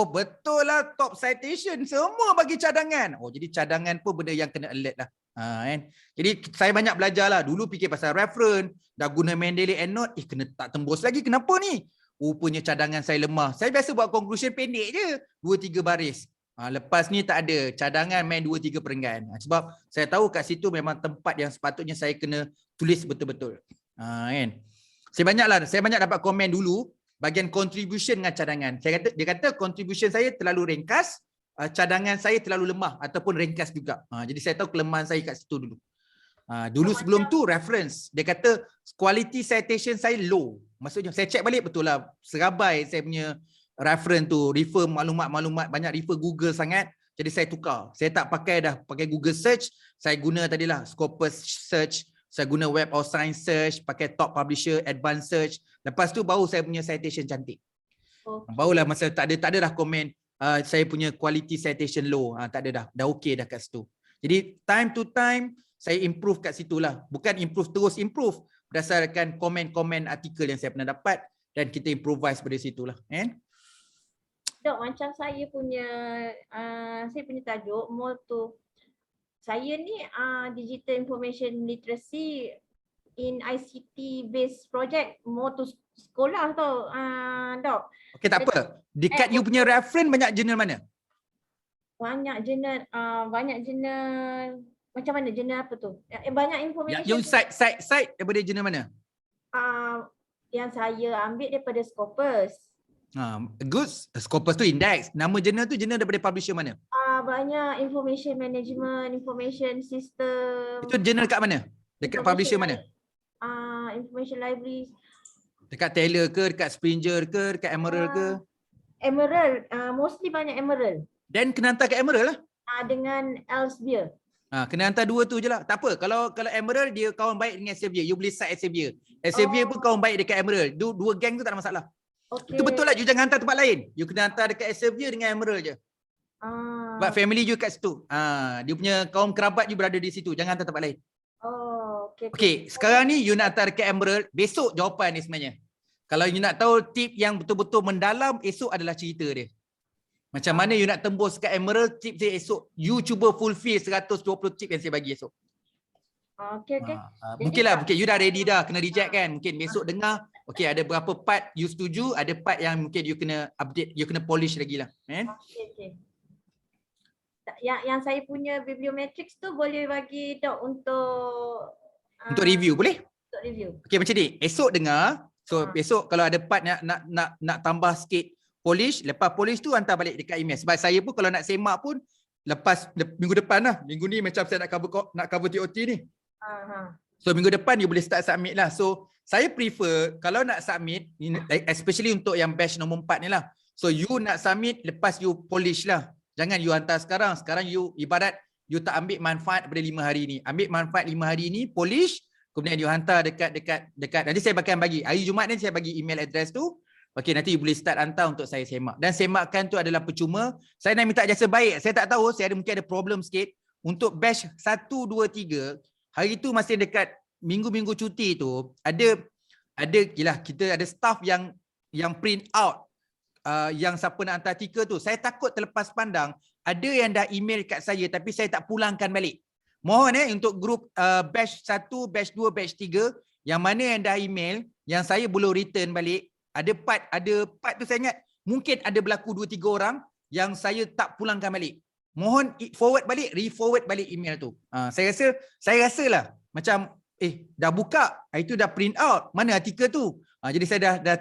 Betul lah, top citation semua bagi cadangan. Jadi cadangan pun benda yang kena alert lah. Kan? Jadi saya banyak belajar lah. Dulu fikir pasal reference, dah guna Mendeley EndNote, kena tak tembus lagi. Kenapa ni? rupanya cadangan saya lemah. Saya biasa buat conclusion pendek je, 2-3 baris. Lepas ni tak ada, cadangan main 2-3 perenggan. Sebab saya tahu kat situ memang tempat yang sepatutnya saya kena tulis betul-betul. Kan? Saya banyak dapat komen dulu bahagian contribution dengan cadangan. Dia kata contribution saya terlalu ringkas, cadangan saya terlalu lemah ataupun ringkas juga. Jadi saya tahu kelemahan saya kat situ dulu. Dulu sebelum tu reference, dia kata quality citation saya low. Maksudnya saya check balik, betul lah serabai saya punya reference tu, refer maklumat-maklumat, banyak refer Google sangat. Jadi saya tukar. Saya tak pakai dah pakai Google search, saya guna tadilah Scopus search, saya guna Web of Science search, pakai top publisher, advanced search. Lepas tu baru saya punya citation cantik. Barulah masa tak ada dah komen saya punya quality citation low. Tak ada dah okey dah kat situ. Jadi time to time saya improve kat situlah. Bukan improve terus improve, berdasarkan komen-komen artikel yang saya pernah dapat dan kita improvise pada situlah. Dok, macam saya punya tajuk more to saya ni digital information literacy in ICT based project, more to sekolah tau, Dok. Okey, tak apa. Dekat you punya reference banyak jurnal mana? Banyak jurnal macam mana jurnal apa tu? Banyak information. Yang site daripada jurnal mana? Yang saya ambil daripada Scopus. Good. Scopus tu index. Nama jurnal tu jurnal daripada publisher mana? Banyak information management, information system. Itu jurnal kat mana? Dekat publisher mana? Information libraries. Dekat Taylor ke, dekat Springer ke, dekat Emerald ke? Emerald, mostly banyak Emerald. Dan kena hantar ke Emerald lah. Dengan Elsevier. Kena hantar dua tu je lah. Tak apa. Kalau Emerald dia kawan baik dengan Elsevier, you boleh cite Elsevier. Elsevier pun kawan baik dekat Emerald. Dua gang tu tak ada masalah. Okay. Itu betul lah, you jangan hantar tempat lain. You kena hantar dekat Elsevier dengan Emerald je. Sebab family you kat situ. Dia punya kaum kerabat you berada di situ. Jangan hantar tempat lain. Okay, sekarang ni you nak hantar dekat Emerald, besok jawapan ni sebenarnya. Kalau you nak tahu tip yang betul-betul mendalam, esok adalah cerita dia. Macam mana you nak tembus kat Emerald, tip saya esok. You cuba fulfill 120 tip yang saya bagi esok. Mungkin lah, you dah ready dah, kena reject kan. Mungkin besok dengar, okay ada berapa part you setuju, ada part yang mungkin you kena update, you kena polish lagi lah. Yang saya punya bibliometrics tu boleh bagi Dok untuk review, boleh? Untuk review. Okay, macam ni. Esok dengar. So besok kalau ada part nak tambah sikit polish, lepas polish tu hantar balik dekat email. Sebab saya pun kalau nak semak pun lepas minggu depan lah. Minggu ni macam saya nak cover TOT ni. So minggu depan you boleh start submit lah. So saya prefer kalau nak submit, especially untuk yang batch nombor 4 ni lah. So you nak submit lepas you polish lah. Jangan you hantar sekarang. Sekarang you ibarat you tak ambil manfaat daripada 5 hari ni. Ambil manfaat 5 hari ni, polish, kemudian you hantar dekat. Nanti saya akan bagi. Hari Jumaat ni saya bagi email address tu. Okey, nanti you boleh start hantar untuk saya semak. Dan semakkan tu adalah percuma. Saya nak minta jasa baik. Saya tak tahu, mungkin ada problem sikit. Untuk batch 1, 2, 3, hari tu masih dekat minggu-minggu cuti tu, kita ada staff yang print out yang siapa nak hantar artikel tu. Saya takut terlepas pandang, ada yang dah email kat saya tapi saya tak pulangkan balik. Mohon untuk grup batch 1, batch 2, batch 3, yang mana yang dah email, yang saya belum return balik, ada part tu saya ingat, mungkin ada berlaku 2-3 orang yang saya tak pulangkan balik. Mohon forward balik, re-forward balik email tu. Saya rasa lah macam dah buka, itu dah print out, mana artikel tu? Jadi saya dah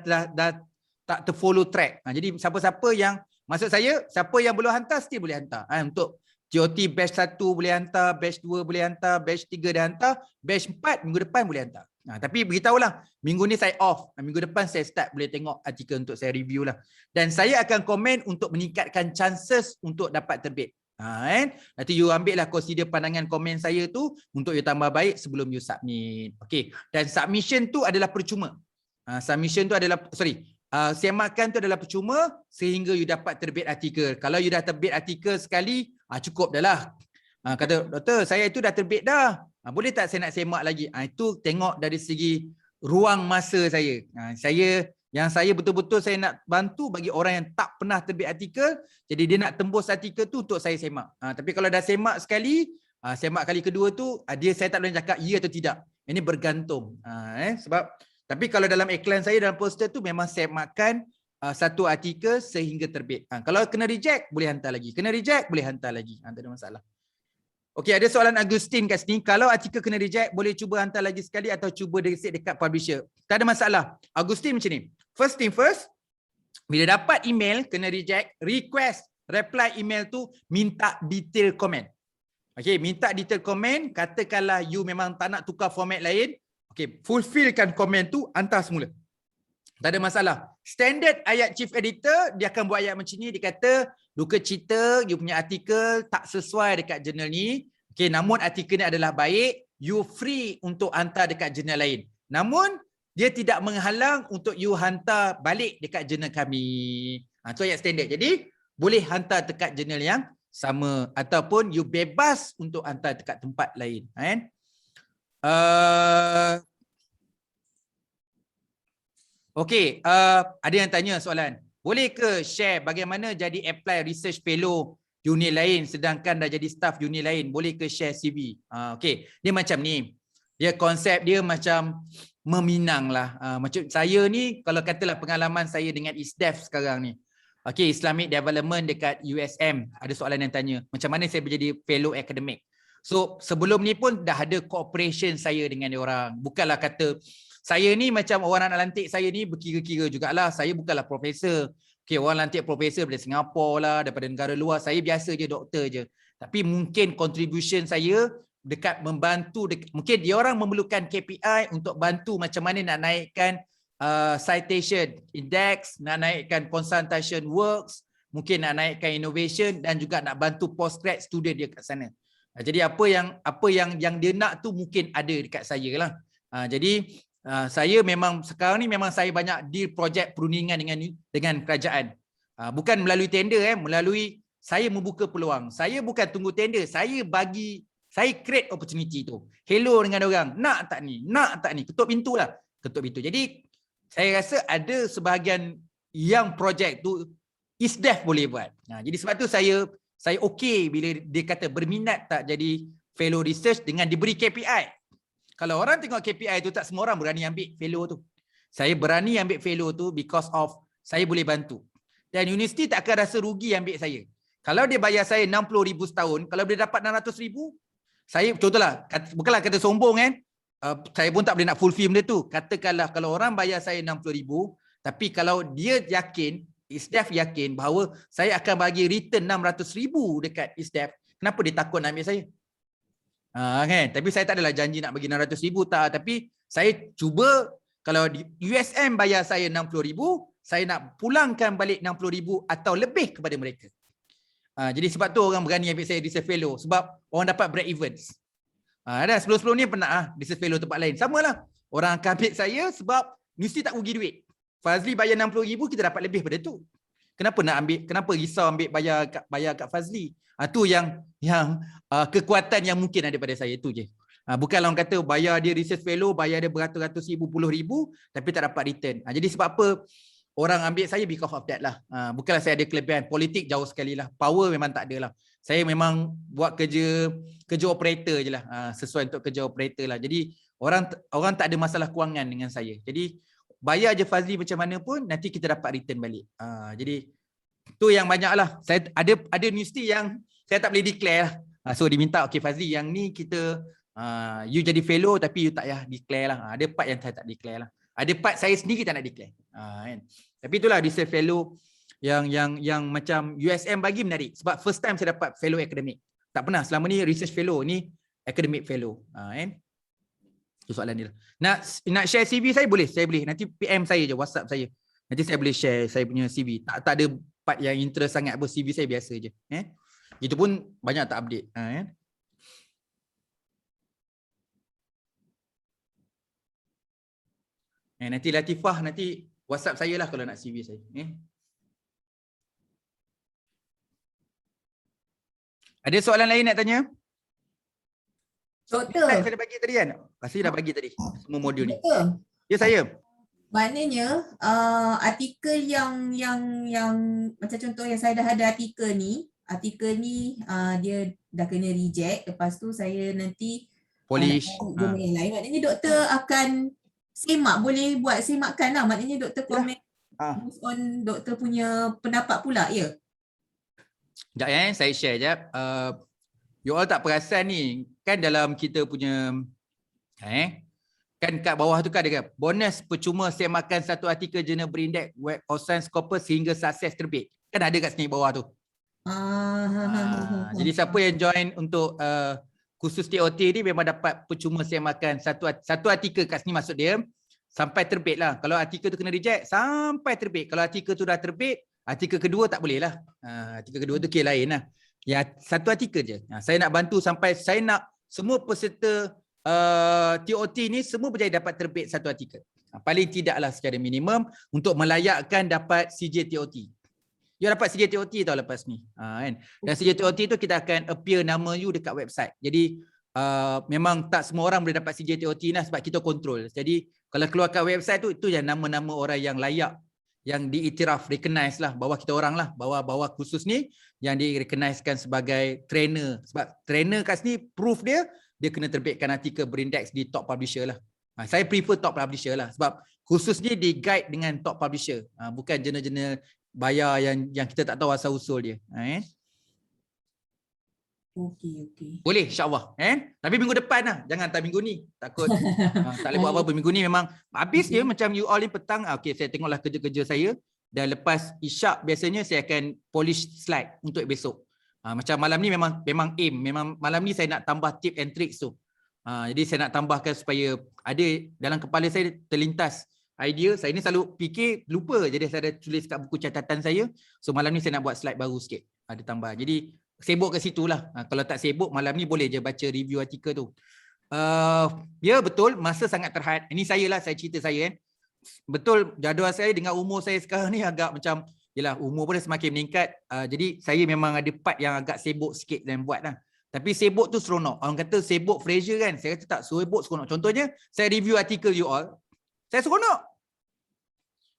tak terfollow track. Jadi siapa-siapa yang, maksud saya, siapa yang belum hantar, still boleh hantar. Untuk TOT batch 1 boleh hantar, batch 2 boleh hantar, batch 3 dah hantar, batch 4 minggu depan boleh hantar. Tapi beritahulah, minggu ni saya off. Minggu depan saya start boleh tengok artikel untuk saya review lah. Dan saya akan komen untuk meningkatkan chances untuk dapat terbit. Nanti you ambil lah consider pandangan komen saya tu untuk you tambah baik sebelum you submit. Okay. Dan submission tu adalah percuma. Submission tu adalah, semakan tu adalah percuma sehingga you dapat terbit artikel. Kalau you dah terbit artikel sekali, cukup dah lah. Kata, doktor, saya itu dah terbit dah. Boleh tak saya nak semak lagi? Itu tengok dari segi ruang masa saya. Yang saya betul-betul saya nak bantu bagi orang yang tak pernah terbit artikel, jadi dia nak tembus artikel tu untuk saya semak. Tapi kalau dah semak sekali, semak kali kedua tu, saya tak boleh cakap ya atau tidak. Ini bergantung. Sebab Tapi kalau dalam iklan saya, dalam poster tu memang saya makan satu artikel sehingga terbit. Kalau kena reject, boleh hantar lagi. Kena reject, boleh hantar lagi. Tak ada masalah. Okey, ada soalan Agustin kat sini. Kalau artikel kena reject, boleh cuba hantar lagi sekali atau cuba reset dekat publisher. Tak ada masalah. Agustin macam ni. First thing first, bila dapat email kena reject, request, reply email tu minta detail komen. Okey, minta detail komen. Katakanlah you memang tak nak tukar format lain. Okey, fulfillkan komen tu, hantar semula. Tak ada masalah. Standard ayat chief editor, dia akan buat ayat macam ni. Dia kata, duka cita, you punya artikel tak sesuai dekat jurnal ni. Okay, namun artikel ni adalah baik. You free untuk hantar dekat jurnal lain. Namun, dia tidak menghalang untuk you hantar balik dekat jurnal kami. Itu ayat standard. Jadi, boleh hantar dekat jurnal yang sama. Ataupun you bebas untuk hantar dekat tempat lain. Kan? Okey, ada yang tanya soalan. Boleh ke share bagaimana jadi apply research fellow unit lain sedangkan dah jadi staff unit lain? Boleh ke share CV? Okey, dia macam ni. Dia konsep dia macam meminang lah. Macam saya ni, kalau katalah pengalaman saya dengan ISDEF sekarang ni. Okey, Islamic Development dekat USM. Ada soalan yang tanya, macam mana saya menjadi fellow akademik? So, sebelum ni pun dah ada cooperation saya dengan diorang. Bukanlah kata, saya ni macam orang nak lantik saya ni berkira-kira jugalah. Saya bukanlah profesor. Okay, orang lantik profesor daripada Singapura lah, daripada negara luar. Saya biasa je, doktor je. Tapi mungkin contribution saya dekat membantu, mungkin diorang memerlukan KPI untuk bantu macam mana nak naikkan citation index, nak naikkan consultation works, mungkin nak naikkan innovation dan juga nak bantu postgrad student dia kat sana. Jadi apa yang dia nak tu mungkin ada dekat saya lah. Jadi saya memang sekarang ni memang saya banyak deal projek perundingan dengan kerajaan. Bukan melalui tender, melalui saya membuka peluang. Saya bukan tunggu tender, saya create opportunity tu. Hello dengan orang, nak tak ni, ketuk pintu lah. Ketuk pintu. Jadi saya rasa ada sebahagian yang projek tu ISDEF boleh buat. Jadi sebab tu saya okey bila dia kata berminat tak jadi fellow research dengan diberi KPI. Kalau orang tengok KPI tu, tak semua orang berani ambil fellow tu. Saya berani ambil fellow tu because of saya boleh bantu. Dan universiti tak akan rasa rugi ambil saya. Kalau dia bayar saya 60,000 setahun, kalau dia dapat 600,000, saya contohlah, bukanlah kata sombong kan, saya pun tak boleh nak fulfill benda tu. Katakanlah kalau orang bayar saya 60,000, tapi kalau dia yakin, ISDEF yakin bahawa saya akan bagi return 600,000 dekat ISDEF, kenapa dia takut nak ambil saya? Kan? Tapi saya tak adalah janji nak bagi 600,000 tak, tapi saya cuba kalau USM bayar saya 60,000, saya nak pulangkan balik 60,000 atau lebih kepada mereka. Jadi sebab tu orang berani ambil saya research fellow, sebab orang dapat break events. Dan sebelum-sebelum ni pernah research fellow tempat lain. Samalah. Orang akan ambil saya sebab mesti tak rugi duit. Fazli bayar 60,000, kita dapat lebih pada tu. Kenapa nak ambil, kenapa risau ambil bayar kat Fazli? Tu yang kekuatan yang mungkin ada pada saya tu je. Bukanlah orang kata bayar dia research fellow, bayar dia beratus-ratus ribu, puluh ribu, tapi tak dapat return. Jadi sebab apa orang ambil saya because of that lah. Bukanlah saya ada kelebihan. Politik jauh sekali lah. Power memang tak ada lah. Saya memang buat kerja operator je lah. Sesuai untuk kerja operator lah. Jadi orang tak ada masalah kewangan dengan saya. Jadi bayar je Fazli macam mana pun, nanti kita dapat return balik. Jadi tu yang banyak lah. Saya ada universiti yang saya tak boleh declare lah. So dia minta, okay Fazli, yang ni kita you jadi fellow tapi you tak payah declare lah. Ada part yang saya tak declare lah. Ada part saya sendiri tak nak declare. Kan? Tapi itulah research fellow yang macam USM bagi menarik. Sebab first time saya dapat fellow akademik. Tak pernah selama ni research fellow, ni academic fellow. Kan? Itu soalan dia. Nak share CV saya boleh? Saya boleh. Nanti PM saya je, WhatsApp saya. Nanti saya boleh share saya punya CV. Tak ada part yang interest sangat apa, CV saya biasa je. Itu pun banyak tak update. Nanti Latifah nanti WhatsApp saya lah kalau nak CV saya. Ada soalan lain nak tanya? Doktor. Saya dah bagi tadi kan? Pasti dah bagi tadi semua modul ni. Doktor. Ya saya. Maknanya artikel yang macam contoh yang saya dah ada artikel ni dia dah kena reject, lepas tu saya nanti Polish. jurnal yang lain. Maknanya doktor akan semak, boleh buat semakkan lah. Maknanya doktor komen based on doktor punya pendapat pula, ya? Sekejap saya share sekejap. You all tak perasan ni, kan dalam kita punya kan kat bawah tu kan ada bonus percuma semakan satu artikel jurnal berindeks Web of Science Scopus sehingga sukses terbit. Kan ada kat sini bawah tu. Jadi siapa yang join untuk khusus TOT ni memang dapat percuma semakan satu artikel kat sini, maksud dia sampai terbit lah. Kalau artikel tu kena reject sampai terbit. Kalau artikel tu dah terbit, artikel kedua tak boleh lah. Artikel kedua tu kes lain lah. Ya, satu artikel je. Saya nak bantu sampai saya nak semua peserta TOT ni semua berjaya dapat terbit satu artikel. Paling tidaklah secara minimum untuk melayakkan dapat CJ TOT. You dapat CJ TOT tau lepas ni. Kan? Dan CJ TOT tu kita akan appear nama you dekat website. Jadi memang tak semua orang boleh dapat CJ TOT lah sebab kita kontrol. Jadi kalau keluar kat website tu, itu yang nama-nama orang yang layak, yang diiktiraf, recognize lah, bawah kita orang lah, bawah khusus ni yang direkognizekan sebagai trainer. Sebab trainer kat sini proof dia kena terbitkan artikel berindeks di top publisher lah. Saya prefer top publisher lah sebab khusus ni di guide dengan top publisher. Bukan jurnal-jurnal bayar yang kita tak tahu asal usul dia. Okey. Boleh insyaAllah. Tapi minggu depan lah. Jangan hantar minggu ni. Takut tak boleh buat apa-apa. Minggu ni memang habis je macam you all ni petang. Okay, saya tengoklah kerja-kerja saya. Dan lepas isyak biasanya saya akan polish slide untuk besok. Macam malam ni memang aim. Memang malam ni saya nak tambah tip and tricks tu. Jadi saya nak tambahkan supaya ada dalam kepala saya terlintas idea. Saya ni selalu fikir lupa. Jadi saya ada tulis kat buku catatan saya. So malam ni saya nak buat slide baru sikit. Ada tambah. Jadi sibuk ke situ lah. Kalau tak sibuk malam ni boleh je baca review artikel tu. Ya betul, masa sangat terhad. Ini saya lah, saya cerita saya kan. Betul, jadual saya dengan umur saya sekarang ni agak macam, yelah umur pun semakin meningkat. Jadi saya memang ada part yang agak sibuk sikit dan buat lah. Tapi sibuk tu seronok. Orang kata sibuk Fraser kan. Saya kata tak, sibuk seronok. Contohnya, saya review artikel you all. Saya seronok.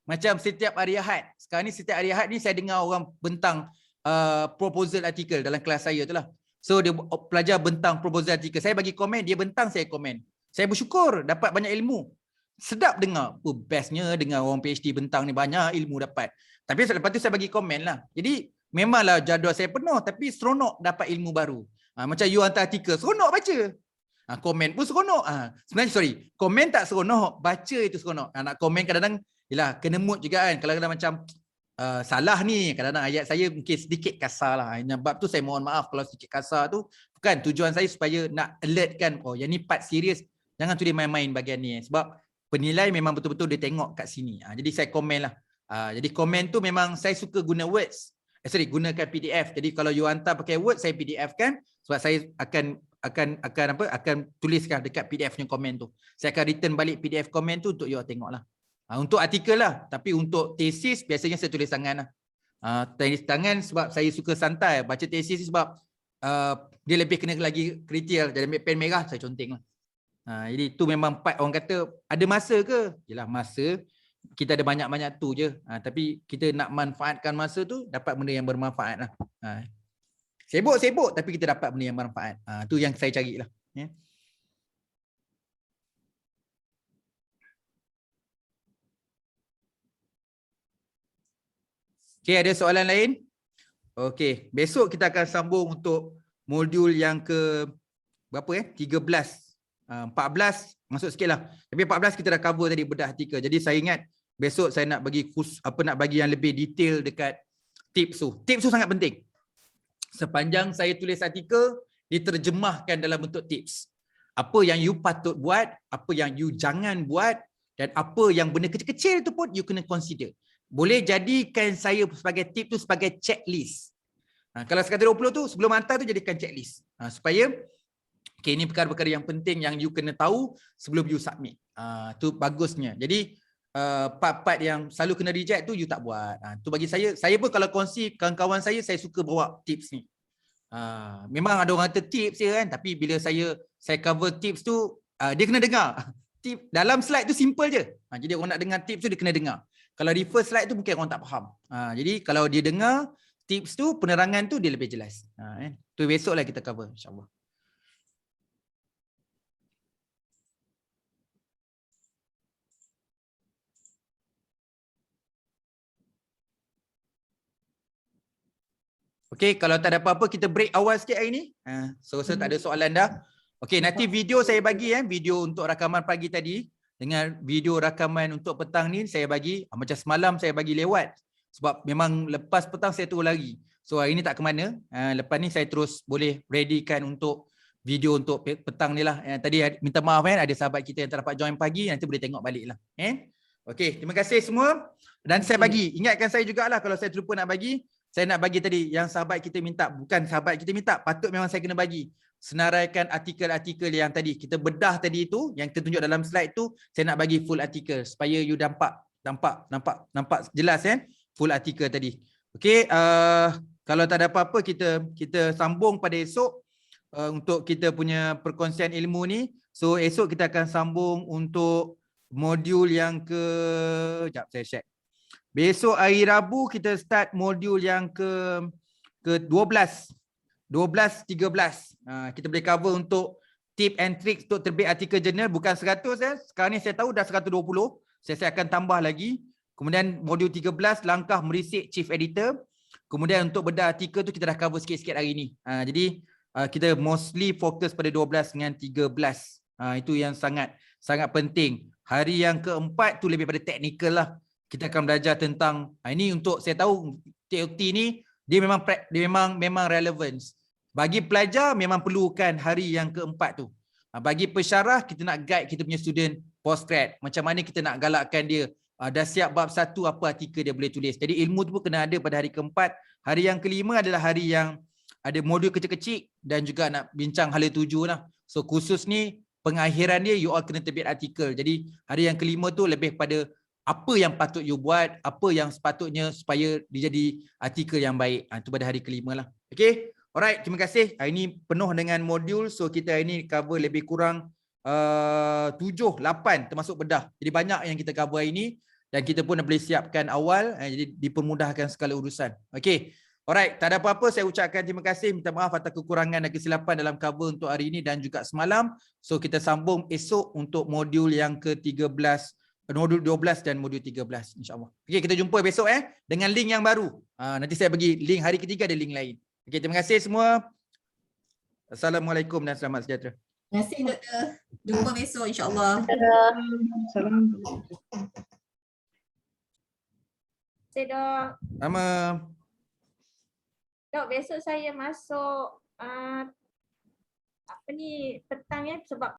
Macam setiap hari Ahad. Sekarang ni setiap hari Ahad ni saya dengar orang bentang proposal artikel dalam kelas saya tu lah. So dia pelajar bentang proposal artikel. Saya bagi komen, dia bentang, saya komen. Saya bersyukur dapat banyak ilmu. Sedap dengar. Bestnya dengar orang PhD bentang ni, banyak ilmu dapat. Tapi lepas tu saya bagi komen lah. Jadi memanglah jadual saya penuh tapi seronok dapat ilmu baru. Macam you hantar artikel, seronok baca. Komen pun seronok. Sebenarnya komen tak seronok, baca itu seronok. Nak komen kadang-kadang yelah kena mood juga kan. Kadang-kadang macam salah ni, kadang-kadang ayat saya mungkin sedikit kasar lah. Sebab tu saya mohon maaf kalau sedikit kasar tu. Bukan, tujuan saya supaya nak alertkan, oh yang ni part serius, jangan tulis main-main bagian ni. Sebab penilai memang betul-betul dia tengok kat sini. Jadi saya komen lah. Jadi komen tu memang saya suka guna words. Gunakan PDF. Jadi kalau you hantar pakai word, saya PDF kan. Sebab saya akan tuliskan dekat PDF nya komen tu. Saya akan return balik PDF komen tu untuk you tengok lah. Untuk artikel lah, tapi untuk tesis biasanya saya tulis tangan lah. Tulis tangan sebab saya suka santai. Baca tesis sebab dia lebih kena lagi kritikal. Jadi ambil pen merah, saya conteng lah. Jadi tu memang part orang kata, ada masa ke? Yelah masa, kita ada banyak-banyak tu je. Tapi kita nak manfaatkan masa tu, dapat benda yang bermanfaat lah. Sibuk-sibuk tapi kita dapat benda yang bermanfaat. Tu yang saya carilah. Yeah. Okay, ada soalan lain? Okay, besok kita akan sambung untuk modul yang ke berapa 13. 14 masuk sikit lah. Tapi 14 kita dah cover tadi bedah artikel. Jadi saya ingat besok saya nak bagi nak bagi yang lebih detail dekat tips tu. Tips tu sangat penting. Sepanjang saya tulis artikel, diterjemahkan dalam bentuk tips. Apa yang you patut buat, apa yang you jangan buat, dan apa yang benda kecil-kecil tu pun you kena consider. Boleh jadikan saya sebagai tip tu sebagai checklist. Kalau sekadar 20 tu sebelum hantar tu jadikan checklist. Supaya okay, ini perkara-perkara yang penting yang you kena tahu sebelum you submit. Tu bagusnya. Jadi part-part yang selalu kena reject tu you tak buat. Tu bagi saya pun kalau kongsi kawan-kawan saya suka bawa tips ni. Memang ada orang kata tips je kan, tapi bila saya cover tips tu dia kena dengar. Tip dalam slide tu simple je. Jadi orang nak dengar tips tu dia kena dengar. Kalau refer slide tu mungkin orang tak faham. Jadi kalau dia dengar tips tu, penerangan tu dia lebih jelas. Tu besoklah kita cover insya-Allah. Okey, kalau tak ada apa-apa kita break awal sikit hari ni. So tak ada soalan dah. Okey, nanti video saya bagi video untuk rakaman pagi tadi dengan video rakaman untuk petang ni saya bagi macam semalam saya bagi lewat sebab memang lepas petang saya terus lari. So hari ni tak ke mana. Lepas ni saya terus boleh readykan untuk video untuk petang ni lah. Tadi minta maaf ada sahabat kita yang tak dapat join pagi, nanti boleh tengok balik lah. Okey, terima kasih semua. Dan saya bagi, ingatkan saya jugalah kalau saya terlupa nak bagi. Saya nak bagi tadi yang sahabat kita minta, bukan sahabat kita minta, patut memang saya kena bagi. Senaraikan artikel-artikel yang tadi kita bedah tadi itu, yang kita tunjuk dalam slide tu, saya nak bagi full artikel supaya you nampak jelas full artikel tadi. Okey, kalau tak ada apa-apa kita sambung pada esok untuk kita punya perkongsian ilmu ni. So esok kita akan sambung untuk modul yang sekejap saya check. Besok hari Rabu kita start modul yang ke 12, 13. Kita boleh cover untuk tip and tricks untuk terbit artikel jurnal, bukan 100 sekarang ni saya tahu dah 120. Saya akan tambah lagi. Kemudian modul 13 langkah merisik chief editor. Kemudian untuk bedah artikel tu kita dah cover sikit-sikit hari ni. Jadi kita mostly fokus pada 12 dengan 13. Itu yang sangat penting. Hari yang keempat tu lebih pada teknikal lah. Kita akan belajar tentang ini untuk saya tahu TOT ni dia memang relevance. Bagi pelajar memang perlukan hari yang keempat tu. Bagi pensyarah kita nak guide kita punya student postgrad. Macam mana kita nak galakkan dia dah siap bab 1 apa artikel dia boleh tulis. Jadi ilmu tu pun kena ada pada hari keempat. Hari yang kelima adalah hari yang ada modul kecil-kecil dan juga nak bincang hala 7 lah. So khusus ni pengakhiran dia you all kena terbit artikel. Jadi hari yang kelima tu lebih pada apa yang patut you buat, apa yang sepatutnya supaya dia jadi artikel yang baik. Itu pada hari kelima lah. Okay, alright, terima kasih. Hari ini penuh dengan modul. So kita hari ini cover lebih kurang 7, 8 termasuk bedah. Jadi banyak yang kita cover hari ini dan kita pun boleh siapkan awal. Jadi dipermudahkan segala urusan. Okay, alright, tak ada apa-apa. Saya ucapkan terima kasih. Minta maaf atas kekurangan dan kesilapan dalam cover untuk hari ini dan juga semalam. So kita sambung esok untuk modul yang ke-13. Modul 12 dan modul 13 insya-Allah. Okey, kita jumpa besok dengan link yang baru. Nanti saya bagi link hari ketiga ada link lain. Okey, terima kasih semua. Assalamualaikum dan selamat sejahtera. Terima kasih doktor. Jumpa besok insya-Allah. Salam. Dok. Sama. Dok, besok saya masuk petang sebab